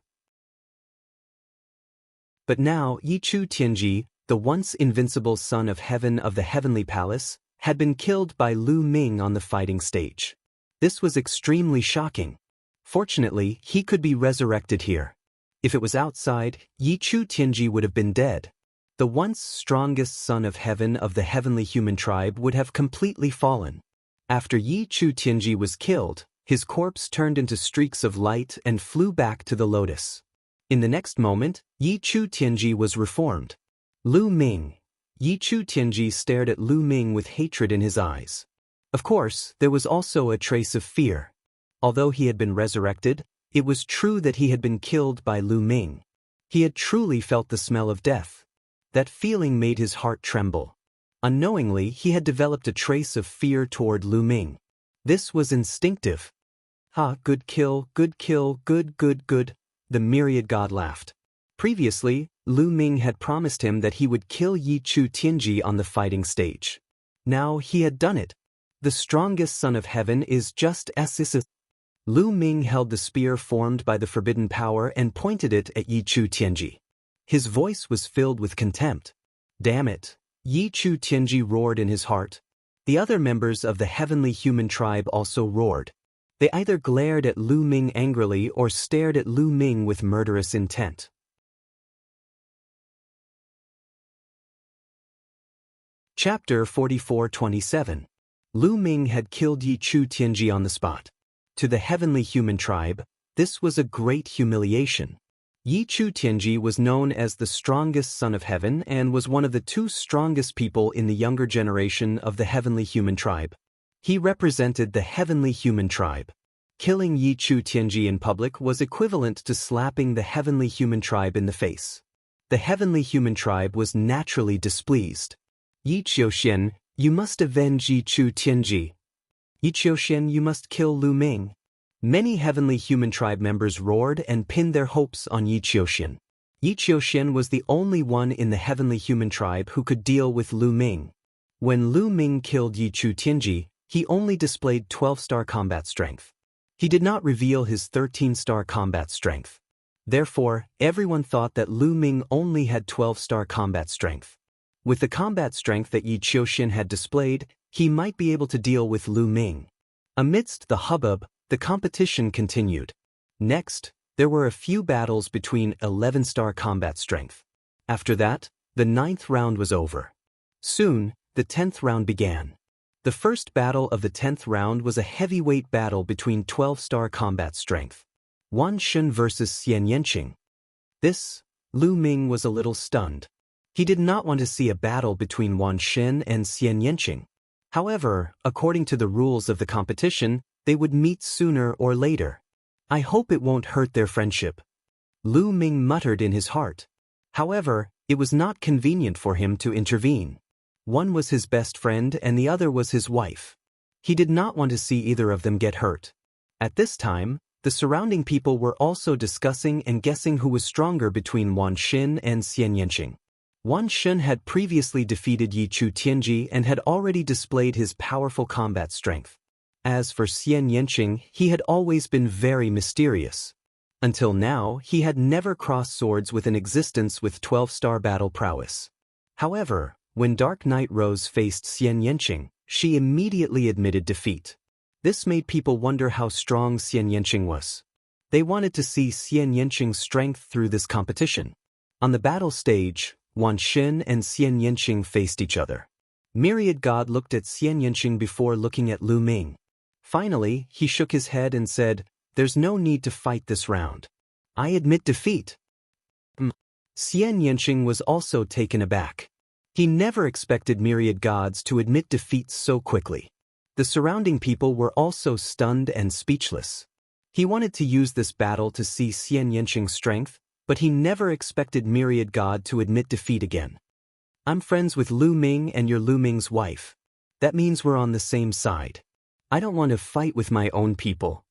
But now Yi Chu Tianji, the once invincible son of heaven of the heavenly palace, had been killed by Lu Ming on the fighting stage. This was extremely shocking. Fortunately, he could be resurrected here. If it was outside, Yi Chu Tianji would have been dead. The once strongest son of heaven of the heavenly human tribe would have completely fallen. After Yi Chu Tianji was killed, his corpse turned into streaks of light and flew back to the lotus. In the next moment, Yi Chu Tianji was reformed. Lu Ming. Yi Chu Tianji stared at Lu Ming with hatred in his eyes. Of course, there was also a trace of fear. Although he had been resurrected, it was true that he had been killed by Lu Ming. He had truly felt the smell of death. That feeling made his heart tremble. Unknowingly, he had developed a trace of fear toward Lu Ming. This was instinctive. "Ah, good kill, good, good," the myriad god laughed. Previously, Lu Ming had promised him that he would kill Yi Chu Tianji on the fighting stage. Now he had done it. The strongest son of heaven is just as. Lu Ming held the spear formed by the forbidden power and pointed it at Yi Chu Tianji. His voice was filled with contempt. "Damn it!" Yi Chu Tianji roared in his heart. The other members of the heavenly human tribe also roared. They either glared at Lu Ming angrily or stared at Lu Ming with murderous intent. Chapter 44-27. Lu Ming had killed Yi Chu Tianji on the spot. To the heavenly human tribe, this was a great humiliation. Yi Chu Tianji was known as the strongest son of heaven and was one of the two strongest people in the younger generation of the heavenly human tribe. He represented the heavenly human tribe. Killing Yi Chu Tianji in public was equivalent to slapping the heavenly human tribe in the face. The heavenly human tribe was naturally displeased. "Yi Qiuxian, you must avenge Yi Chu Tianji. Yi Qiuxian, you must kill Lu Ming." Many heavenly human tribe members roared and pinned their hopes on Yi Qiuxian. Yi Qiuxian was the only one in the heavenly human tribe who could deal with Lu Ming. When Lu Ming killed Yi Chu Tianji, he only displayed 12-star combat strength. He did not reveal his 13-star combat strength. Therefore, everyone thought that Lu Ming only had 12-star combat strength. With the combat strength that Yi Qiuxian had displayed, he might be able to deal with Lu Ming. Amidst the hubbub, the competition continued. Next, there were a few battles between 11-star combat strength. After that, the 9th round was over. Soon, the 10th round began. The first battle of the 10th round was a heavyweight battle between 12-star combat strength. Wan Shun versus Xian Yanqing. Lu Ming was a little stunned. He did not want to see a battle between Wan Shun and Xian Yanqing. However, according to the rules of the competition, they would meet sooner or later. "I hope it won't hurt their friendship," Lu Ming muttered in his heart. However, it was not convenient for him to intervene. One was his best friend and the other was his wife. He did not want to see either of them get hurt. At this time, the surrounding people were also discussing and guessing who was stronger between Wan Shun and Xian Yanqing. Wan Shun had previously defeated Yi Chu Tianji and had already displayed his powerful combat strength. As for Xian Yanqing, he had always been very mysterious. Until now, he had never crossed swords with an existence with 12-star battle prowess. However, when Dark Knight Rose faced Xian Yanqing, she immediately admitted defeat. This made people wonder how strong Xian Yanqing was. They wanted to see Xian Yanqing's strength through this competition. On the battle stage, Wan Shun and Xian Yanqing faced each other. Myriad God looked at Xian Yanqing before looking at Lu Ming. Finally, he shook his head and said, "There's no need to fight this round. I admit defeat." Xian Yanqing was also taken aback. He never expected myriad gods to admit defeat so quickly. The surrounding people were also stunned and speechless. He wanted to use this battle to see Xian Yanqing's strength, but he never expected Myriad God to admit defeat again. I'm friends with Lu Ming and you're Lu Ming's wife. That means we're on the same side. I don't want to fight with my own people.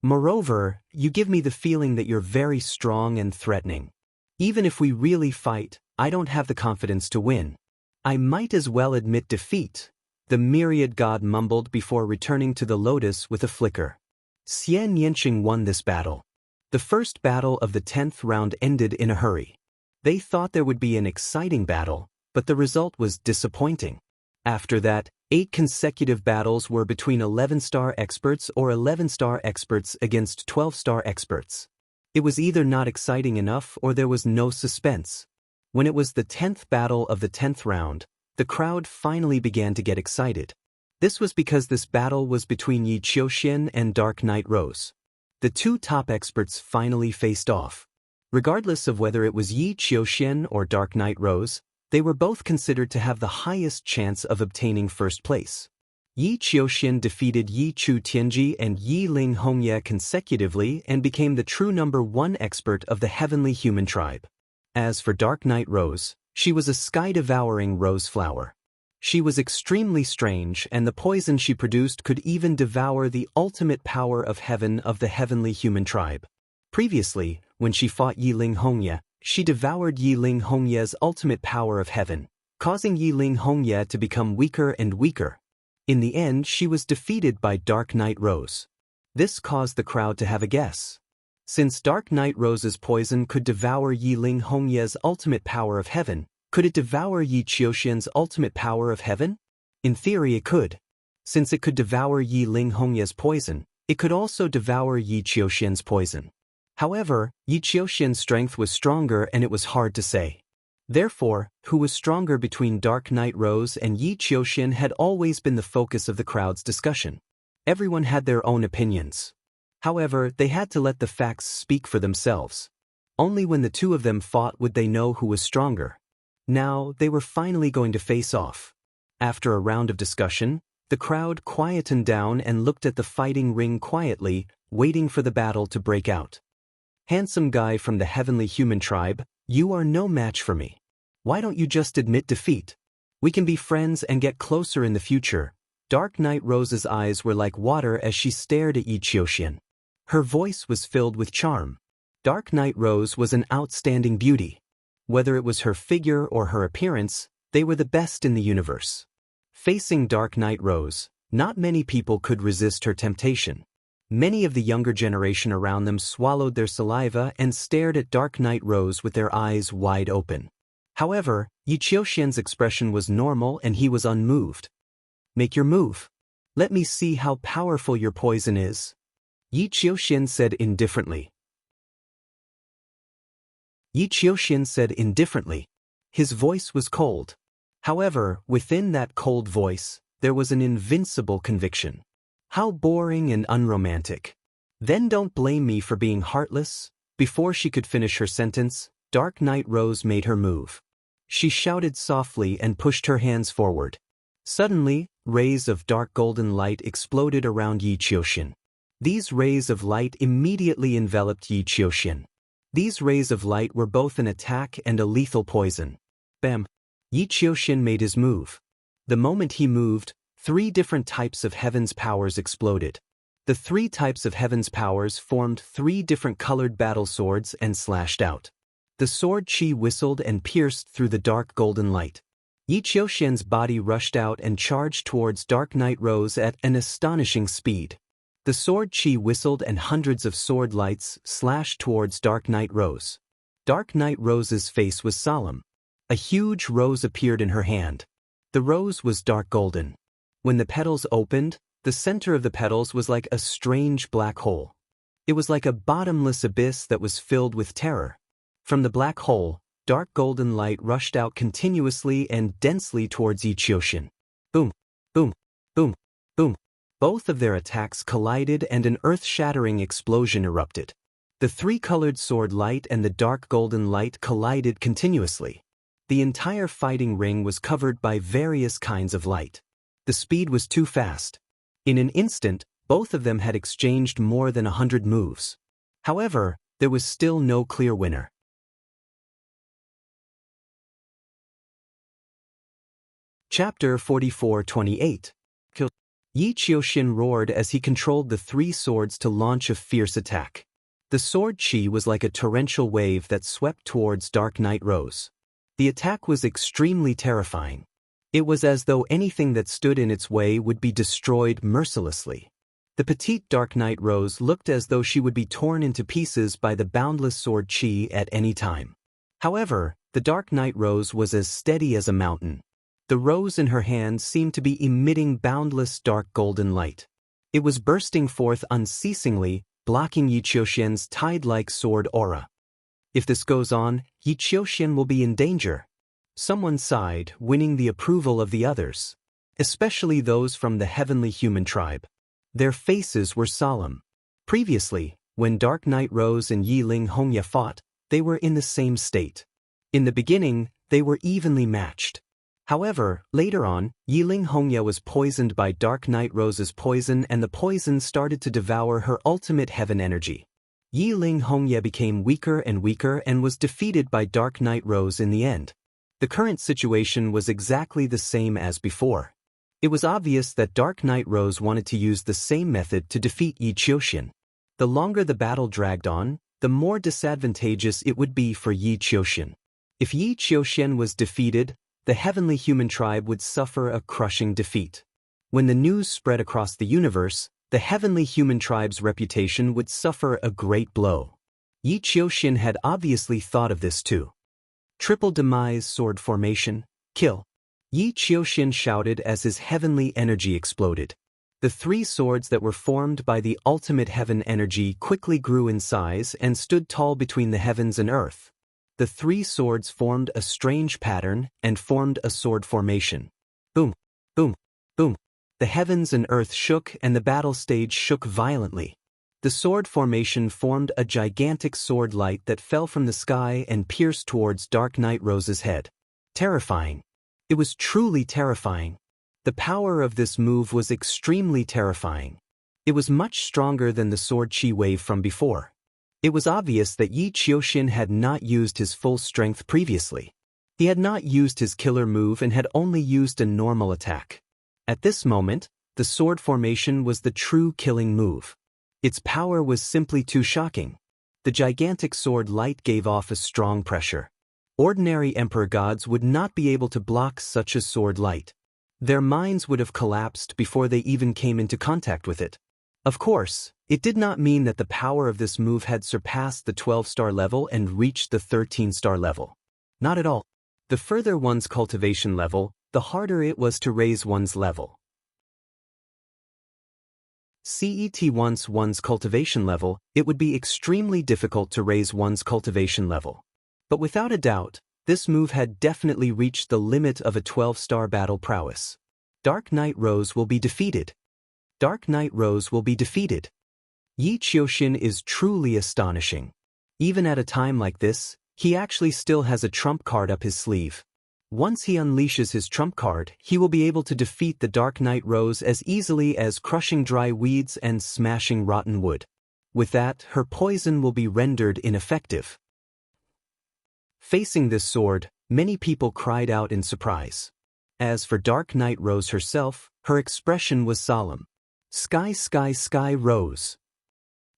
Moreover, you give me the feeling that you're very strong and threatening. Even if we really fight, I don't have the confidence to win. I might as well admit defeat, the Myriad God mumbled before returning to the lotus with a flicker. Xian Yanqing won this battle. The first battle of the 10th round ended in a hurry. They thought there would be an exciting battle, but the result was disappointing. After that, 8 consecutive battles were between 11-star experts or 11-star experts against 12-star experts. It was either not exciting enough or there was no suspense. When it was the 10th battle of the 10th round, the crowd finally began to get excited. This was because this battle was between Yi Qiuxian and Dark Knight Rose. The 2 top experts finally faced off. Regardless of whether it was Yi Qiuxian or Dark Knight Rose, they were both considered to have the highest chance of obtaining first place. Yi Qiuxian defeated Yi Chu Tianji and Yi Ling Hongye consecutively and became the true number 1 expert of the heavenly human tribe. As for Dark Knight Rose, she was a sky-devouring rose flower. She was extremely strange, and the poison she produced could even devour the ultimate power of heaven of the heavenly human tribe. Previously, when she fought Yi Ling Hongye, she devoured Yi Ling Hongye's ultimate power of heaven, causing Yi Ling Hongye to become weaker and weaker. In the end, she was defeated by Dark Knight Rose. This caused the crowd to have a guess. Since Dark Knight Rose's poison could devour Yi Ling Hongye's ultimate power of heaven, could it devour Yi Qiuxian's ultimate power of heaven? In theory it could. Since it could devour Yi Ling Hongye's poison, it could also devour Yi Qiuxian's poison. However, Yi Qiuxian's strength was stronger and it was hard to say. Therefore, who was stronger between Dark Knight Rose and Yi Qiuxian had always been the focus of the crowd's discussion. Everyone had their own opinions. However, they had to let the facts speak for themselves. Only when the 2 of them fought would they know who was stronger. Now, they were finally going to face off. After a round of discussion, the crowd quietened down and looked at the fighting ring quietly, waiting for the battle to break out. Handsome guy from the heavenly human tribe, you are no match for me. Why don't you just admit defeat? We can be friends and get closer in the future. Dark Knight Rose's eyes were like water as she stared at Yi Qiuxian. Her voice was filled with charm. Dark Knight Rose was an outstanding beauty. Whether it was her figure or her appearance, they were the best in the universe. Facing Dark Knight Rose, not many people could resist her temptation. Many of the younger generation around them swallowed their saliva and stared at Dark Knight Rose with their eyes wide open. However, Yi Qiuxian's expression was normal and he was unmoved. Make your move. Let me see how powerful your poison is. Yi Qiuxian said indifferently. Yi Qiuxian said indifferently. His voice was cold. However, within that cold voice, there was an invincible conviction. How boring and unromantic. Then don't blame me for being heartless. Before she could finish her sentence, Dark Knight Rose made her move. She shouted softly and pushed her hands forward. Suddenly, rays of dark golden light exploded around Yi Qiuxian. These rays of light immediately enveloped Yi Qiuxian. These rays of light were both an attack and a lethal poison. Bam! Yi Qiuxian made his move. The moment he moved, 3 different types of heaven's powers exploded. The 3 types of heaven's powers formed 3 different colored battle swords and slashed out. The sword chi whistled and pierced through the dark golden light. Yi Qiuxian's body rushed out and charged towards Dark Knight Rose at an astonishing speed. The sword chi whistled and hundreds of sword lights slashed towards Dark Knight Rose. Dark Knight Rose's face was solemn. A huge rose appeared in her hand. The rose was dark golden. When the petals opened, the center of the petals was like a strange black hole. It was like a bottomless abyss that was filled with terror. From the black hole, dark golden light rushed out continuously and densely towards Yi Qiuxian. Boom, boom, boom, boom. Both of their attacks collided and an earth-shattering explosion erupted. The 3-colored sword light and the dark golden light collided continuously. The entire fighting ring was covered by various kinds of light. The speed was too fast. In an instant, Both of them had exchanged more than 100 moves. However, there was still no clear winner. Chapter 44:28. Yi Qiuxin roared as he controlled the three swords to launch a fierce attack. The sword chi was like a torrential wave that swept towards Dark Knight Rose. The attack was extremely terrifying. It was as though anything that stood in its way would be destroyed mercilessly. The petite Dark Knight Rose looked as though she would be torn into pieces by the boundless sword chi at any time. However, the Dark Knight Rose was as steady as a mountain. The rose in her hand seemed to be emitting boundless dark golden light. It was bursting forth unceasingly, blocking Yi Qiuxin's tide-like sword aura. If this goes on, Yi Qiuxin will be in danger. Someone sighed, winning the approval of the others, especially those from the heavenly human tribe. Their faces were solemn. Previously, when Dark Knight Rose and Yi Ling Hongya fought, they were in the same state. In the beginning, they were evenly matched. However, later on, Yi Ling Hongya was poisoned by Dark Knight Rose's poison, and the poison started to devour her ultimate heaven energy. Yi Ling Hongya became weaker and weaker and was defeated by Dark Knight Rose in the end. The current situation was exactly the same as before. It was obvious that Dark Knight Rose wanted to use the same method to defeat Yi Qiuxin. The longer the battle dragged on, the more disadvantageous it would be for Yi Qiuxin. If Yi Qiuxin was defeated, the heavenly human tribe would suffer a crushing defeat. When the news spread across the universe, the heavenly human tribe's reputation would suffer a great blow. Yi Qiuxin had obviously thought of this too. Triple demise sword formation, kill. Yi Qiuxin shouted as his heavenly energy exploded. The three swords that were formed by the ultimate heaven energy quickly grew in size and stood tall between the heavens and earth. The three swords formed a strange pattern and formed a sword formation. Boom, boom, boom. The heavens and earth shook and the battle stage shook violently. The sword formation formed a gigantic sword light that fell from the sky and pierced towards Dark Knight Rose's head. Terrifying. It was truly terrifying. The power of this move was extremely terrifying. It was much stronger than the sword chi wave from before. It was obvious that Yi Qiuxin had not used his full strength previously. He had not used his killer move and had only used a normal attack. At this moment, the sword formation was the true killing move. Its power was simply too shocking. The gigantic sword light gave off a strong pressure. Ordinary emperor gods would not be able to block such a sword light. Their minds would have collapsed before they even came into contact with it. Of course, it did not mean that the power of this move had surpassed the 12-star level and reached the 13-star level. Not at all. The further one's cultivation level, the harder it was to raise one's level. Once one's cultivation level, it would be extremely difficult to raise one's cultivation level. But without a doubt, this move had definitely reached the limit of a 12-star battle prowess. Dark Knight Rose will be defeated. Dark Knight Rose will be defeated. Yi Qiuxin is truly astonishing. Even at a time like this, he actually still has a trump card up his sleeve. Once he unleashes his trump card, he will be able to defeat the Dark Knight Rose as easily as crushing dry weeds and smashing rotten wood. With that, her poison will be rendered ineffective. Facing this sword, many people cried out in surprise. As for Dark Knight Rose herself, her expression was solemn. Sky, sky, sky, Rose.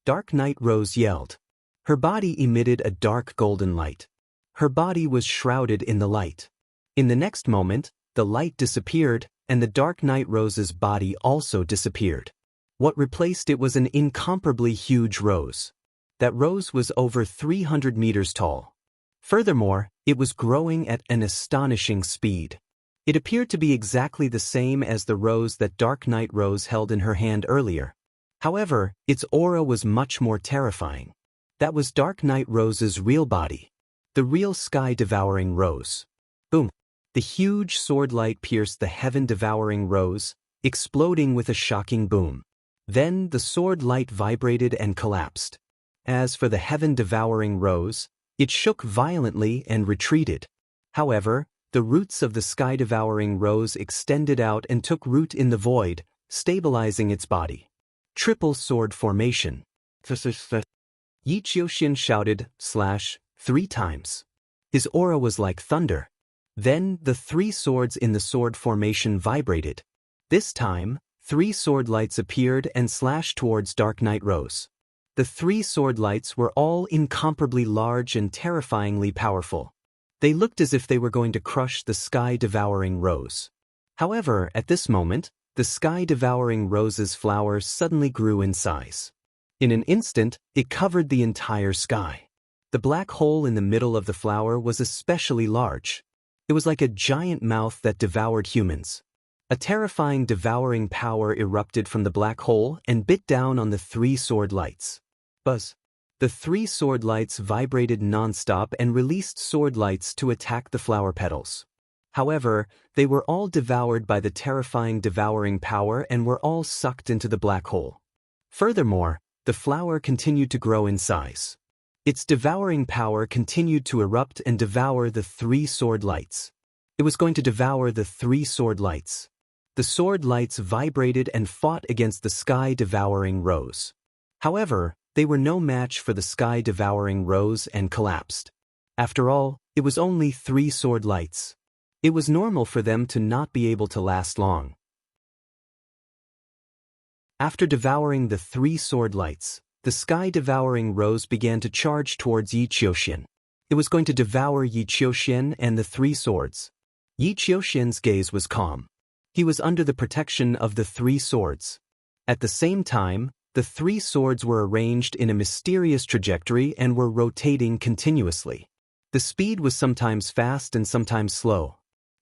Dark Knight Rose yelled. Her body emitted a dark golden light. Her body was shrouded in the light. In the next moment, the light disappeared, and the Dark Knight Rose's body also disappeared. What replaced it was an incomparably huge rose. That rose was over 300 meters tall. Furthermore, it was growing at an astonishing speed. It appeared to be exactly the same as the rose that Dark Knight Rose held in her hand earlier. However, its aura was much more terrifying. That was Dark Knight Rose's real body. The real sky-devouring rose. Boom! The huge sword light pierced the heaven-devouring rose, exploding with a shocking boom. Then the sword light vibrated and collapsed. As for the heaven-devouring rose, it shook violently and retreated. However, the roots of the sky-devouring rose extended out and took root in the void, stabilizing its body. Triple sword formation. Yi Qiuxian shouted, /3 times. His aura was like thunder. Then, the 3 swords in the sword formation vibrated. This time, 3 sword lights appeared and slashed towards Dark Knight Rose. The 3 sword lights were all incomparably large and terrifyingly powerful. They looked as if they were going to crush the sky-devouring rose. However, at this moment, the sky-devouring rose's flowers suddenly grew in size. In an instant, it covered the entire sky. The black hole in the middle of the flower was especially large. It was like a giant mouth that devoured humans. A terrifying devouring power erupted from the black hole and bit down on the 3 sword lights. Buzz. The 3 sword lights vibrated non-stop and released sword lights to attack the flower petals. However, they were all devoured by the terrifying devouring power and were all sucked into the black hole. Furthermore, the flower continued to grow in size. Its devouring power continued to erupt and devour the 3 sword lights. It was going to devour the 3 sword lights. The sword lights vibrated and fought against the sky-devouring rose. However, they were no match for the sky-devouring rose and collapsed. After all, it was only 3 sword lights. It was normal for them to not be able to last long. After devouring the 3 sword lights, the sky-devouring rose began to charge towards Yi Qiuxian. It was going to devour Yi Qiuxian and the 3 swords. Yi Qiuxian's gaze was calm. He was under the protection of the 3 swords. At the same time, the 3 swords were arranged in a mysterious trajectory and were rotating continuously. The speed was sometimes fast and sometimes slow.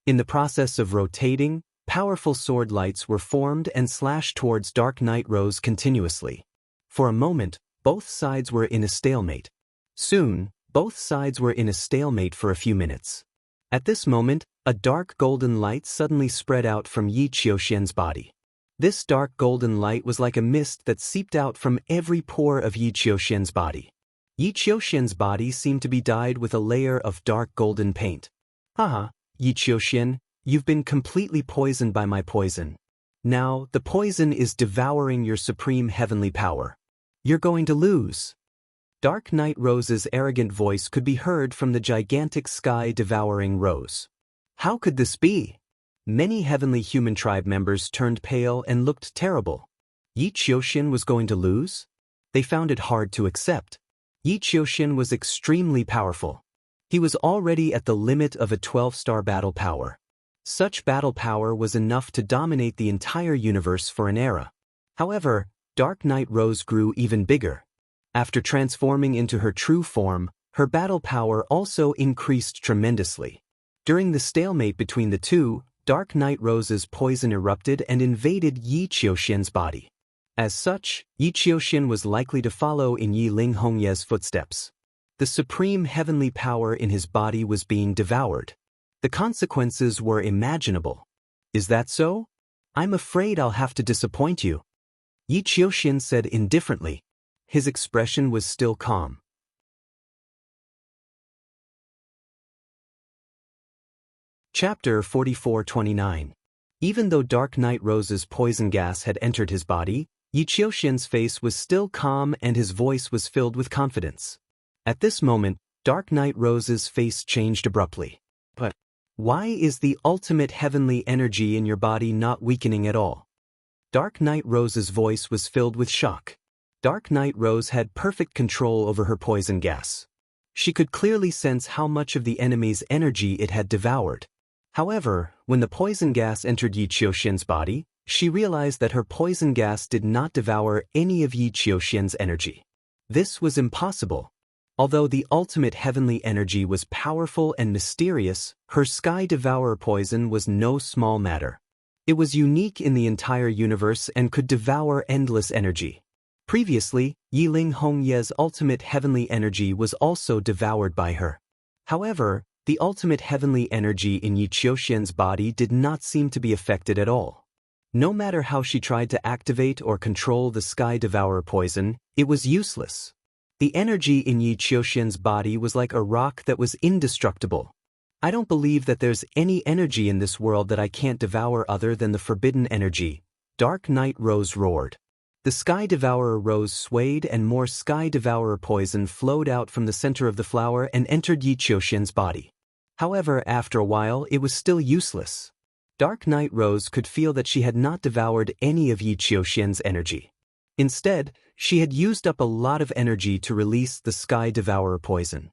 In the process of rotating, powerful sword lights were formed and slashed towards Dark Knight Rose continuously. For a moment, both sides were in a stalemate. Soon, both sides were in a stalemate for a few minutes. At this moment, a dark golden light suddenly spread out from Yi Qiuxian's body. This dark golden light was like a mist that seeped out from every pore of Yi Qiuxian's body. Yi Qiuxian's body seemed to be dyed with a layer of dark golden paint. Haha, Yi Qiuxian, you've been completely poisoned by my poison. Now, the poison is devouring your supreme heavenly power. You're going to lose. Dark Knight Rose's arrogant voice could be heard from the gigantic sky-devouring rose. How could this be? Many heavenly human tribe members turned pale and looked terrible. Yi Qiuxian was going to lose? They found it hard to accept. Yi Qiuxian was extremely powerful. He was already at the limit of a 12-star battle power. Such battle power was enough to dominate the entire universe for an era. However, Dark Knight Rose grew even bigger. After transforming into her true form, her battle power also increased tremendously. During the stalemate between the two, Dark Knight Rose's poison erupted and invaded Yi Qiuxian's body. As such, Yi Qiuxian was likely to follow in Yi Ling Hongye's footsteps. The supreme heavenly power in his body was being devoured. The consequences were imaginable. Is that so? I'm afraid I'll have to disappoint you. Yi Qiuxian said indifferently. His expression was still calm. Chapter 44-29. Even though Dark Knight Rose's poison gas had entered his body, Yi Qiuxian's face was still calm and his voice was filled with confidence. At this moment, Dark Knight Rose's face changed abruptly. But why is the ultimate heavenly energy in your body not weakening at all? Dark Knight Rose's voice was filled with shock. Dark Knight Rose had perfect control over her poison gas. She could clearly sense how much of the enemy's energy it had devoured. However, when the poison gas entered Yi Qiuxian's body, she realized that her poison gas did not devour any of Yi Qiuxian's energy. This was impossible. Although the ultimate heavenly energy was powerful and mysterious, her Sky Devourer poison was no small matter. It was unique in the entire universe and could devour endless energy. Previously, Yi Ling Hongye's ultimate heavenly energy was also devoured by her. However, the ultimate heavenly energy in Yi Qiuxian's body did not seem to be affected at all. No matter how she tried to activate or control the Sky Devourer poison, it was useless. The energy in Yi Qiuxian's body was like a rock that was indestructible. I don't believe that there's any energy in this world that I can't devour other than the forbidden energy, Dark Knight Rose roared. The Sky Devourer rose swayed and more Sky Devourer poison flowed out from the center of the flower and entered Yi Qiuxian's body. However, after a while, it was still useless. Dark Night Rose could feel that she had not devoured any of Yi Qiuxian's energy. Instead, she had used up a lot of energy to release the Sky Devourer poison.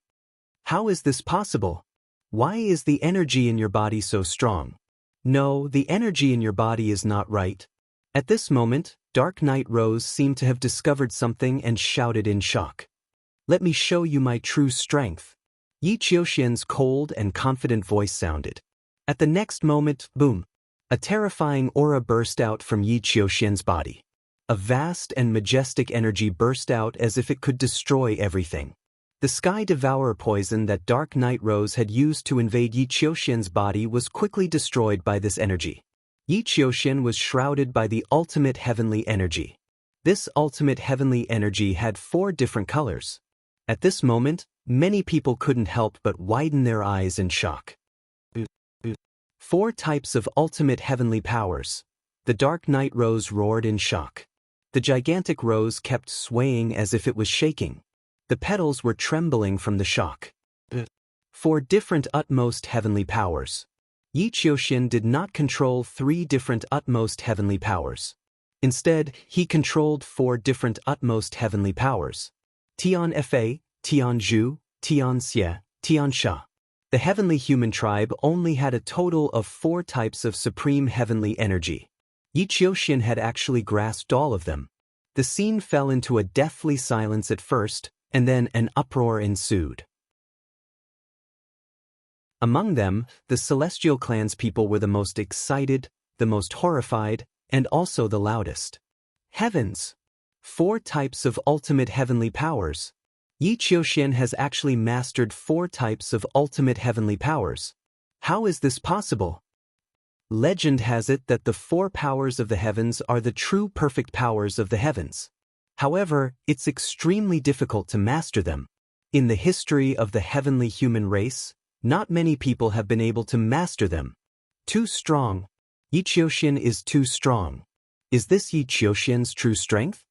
How is this possible? Why is the energy in your body so strong? No, the energy in your body is not right. At this moment, Dark Night Rose seemed to have discovered something and shouted in shock. Let me show you my true strength. Yi Qiuxian's cold and confident voice sounded. At the next moment, boom! A terrifying aura burst out from Yi Qiuxian's body. A vast and majestic energy burst out as if it could destroy everything. The Sky Devourer poison that Dark Night Rose had used to invade Yi Qiuxian's body was quickly destroyed by this energy. Yi Qiuxian was shrouded by the ultimate heavenly energy. This ultimate heavenly energy had 4 different colors. At this moment, many people couldn't help but widen their eyes in shock. 4 types of ultimate heavenly powers. The Dark Night Rose roared in shock. The gigantic rose kept swaying as if it was shaking. The petals were trembling from the shock. 4 different utmost heavenly powers. Yi Qiuxian did not control 3 different utmost heavenly powers. Instead, he controlled 4 different utmost heavenly powers. Tian Fa, Tian Zhu, Tian Xie, Tian Sha. The heavenly human tribe only had a total of 4 types of supreme heavenly energy. Yi Qiuxian had actually grasped all of them. The scene fell into a deathly silence at first, and then an uproar ensued. Among them, the Celestial Clan's people were the most excited, the most horrified, and also the loudest. Heavens! 4 types of ultimate heavenly powers. Yi Qiuxian has actually mastered 4 types of ultimate heavenly powers. How is this possible? Legend has it that the 4 powers of the heavens are the true perfect powers of the heavens. However, it's extremely difficult to master them. In the history of the heavenly human race, not many people have been able to master them. Too strong. Yi Qiuxian is too strong. Is this Yi Qiuxian's true strength?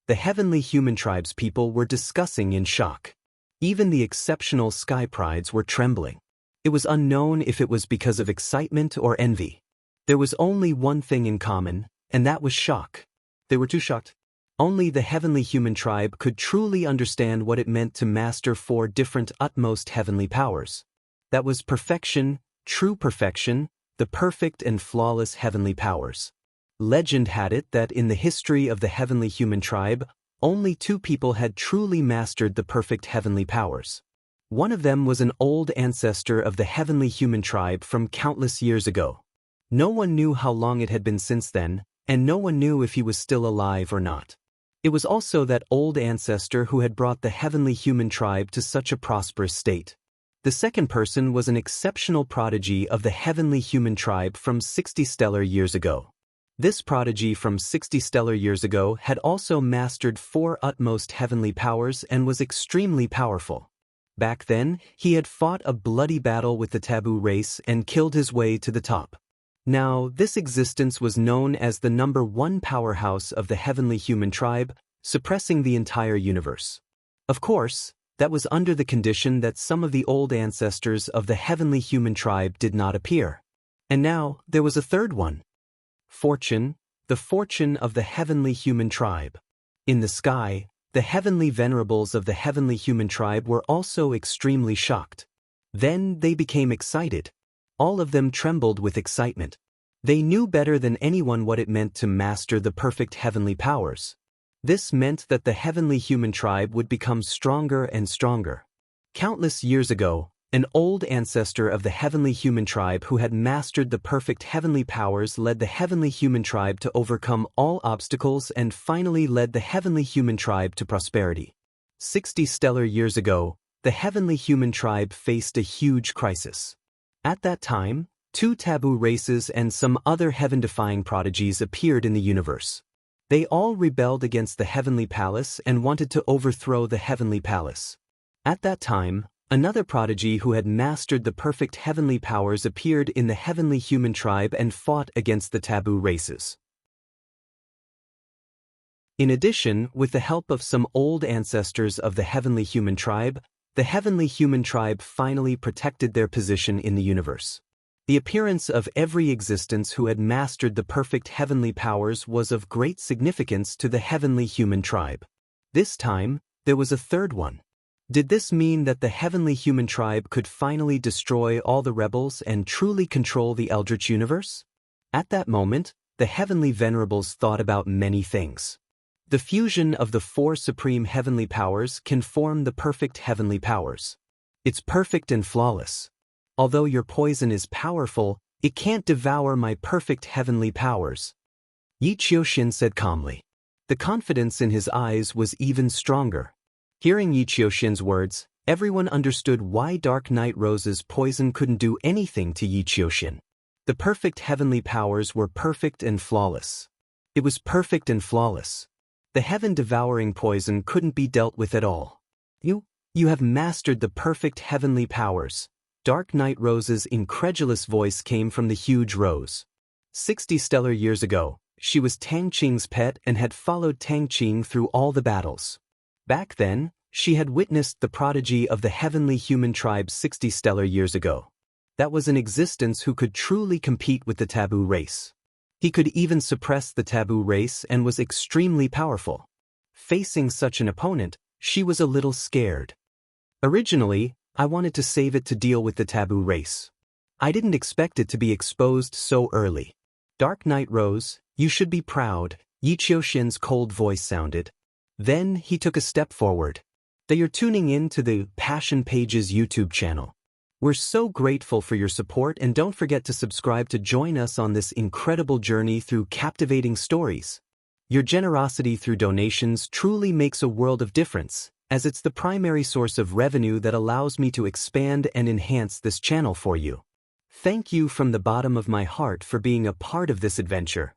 The heavenly human tribe's people were discussing in shock. Even the exceptional sky prides were trembling. It was unknown if it was because of excitement or envy. There was only one thing in common, and that was shock. They were too shocked. Only the heavenly human tribe could truly understand what it meant to master 4 different utmost heavenly powers. That was perfection, true perfection, the perfect and flawless heavenly powers. Legend had it that in the history of the heavenly human tribe, only 2 people had truly mastered the perfect heavenly powers. One of them was an old ancestor of the heavenly human tribe from countless years ago. No one knew how long it had been since then, and no one knew if he was still alive or not. It was also that old ancestor who had brought the heavenly human tribe to such a prosperous state. The second person was an exceptional prodigy of the heavenly human tribe from 60 stellar years ago. This prodigy from 60 stellar years ago had also mastered 4 utmost heavenly powers and was extremely powerful. Back then, he had fought a bloody battle with the taboo race and killed his way to the top. Now, this existence was known as the number 1 powerhouse of the heavenly human tribe, suppressing the entire universe. Of course, that was under the condition that some of the old ancestors of the heavenly human tribe did not appear. And now, there was a third one. Fortune, the fortune of the heavenly human tribe. In the sky, the heavenly venerables of the heavenly human tribe were also extremely shocked. Then they became excited. All of them trembled with excitement. They knew better than anyone what it meant to master the perfect heavenly powers. This meant that the heavenly human tribe would become stronger and stronger. Countless years ago, an old ancestor of the heavenly human tribe who had mastered the perfect heavenly powers led the heavenly human tribe to overcome all obstacles and finally led the heavenly human tribe to prosperity. 60 stellar years ago, the heavenly human tribe faced a huge crisis. At that time, 2 taboo races and some other heaven-defying prodigies appeared in the universe. They all rebelled against the heavenly palace and wanted to overthrow the heavenly palace. At that time, another prodigy who had mastered the perfect heavenly powers appeared in the heavenly human tribe and fought against the taboo races. In addition, with the help of some old ancestors of the heavenly human tribe, the heavenly human tribe finally protected their position in the universe. The appearance of every existence who had mastered the perfect heavenly powers was of great significance to the heavenly human tribe. This time, there was a third one. Did this mean that the heavenly human tribe could finally destroy all the rebels and truly control the Eldritch universe? At that moment, the heavenly venerables thought about many things. The fusion of the four supreme heavenly powers can form the perfect heavenly powers. It's perfect and flawless. Although your poison is powerful, it can't devour my perfect heavenly powers, Yi Qiuxian said calmly. The confidence in his eyes was even stronger. Hearing Yi Qiuxian's words, everyone understood why Dark Night Rose's poison couldn't do anything to Yi Qiuxian. The perfect heavenly powers were perfect and flawless. It was perfect and flawless. The heaven-devouring poison couldn't be dealt with at all. You have mastered the perfect heavenly powers. Dark Night Rose's incredulous voice came from the huge rose. 60 stellar years ago, she was Tang Qing's pet and had followed Tang Qing through all the battles. Back then, she had witnessed the prodigy of the heavenly human tribe 60 stellar years ago. That was an existence who could truly compete with the taboo race. He could even suppress the taboo race and was extremely powerful. Facing such an opponent, she was a little scared. Originally, I wanted to save it to deal with the taboo race. I didn't expect it to be exposed so early. Dark Night Rose, you should be proud, Yi Qiuxian's cold voice sounded. Then he took a step forward. You're tuning in to the Passion Pages YouTube channel. We're so grateful for your support, and don't forget to subscribe to join us on this incredible journey through captivating stories. Your generosity through donations truly makes a world of difference, as it's the primary source of revenue that allows me to expand and enhance this channel for you. Thank you from the bottom of my heart for being a part of this adventure.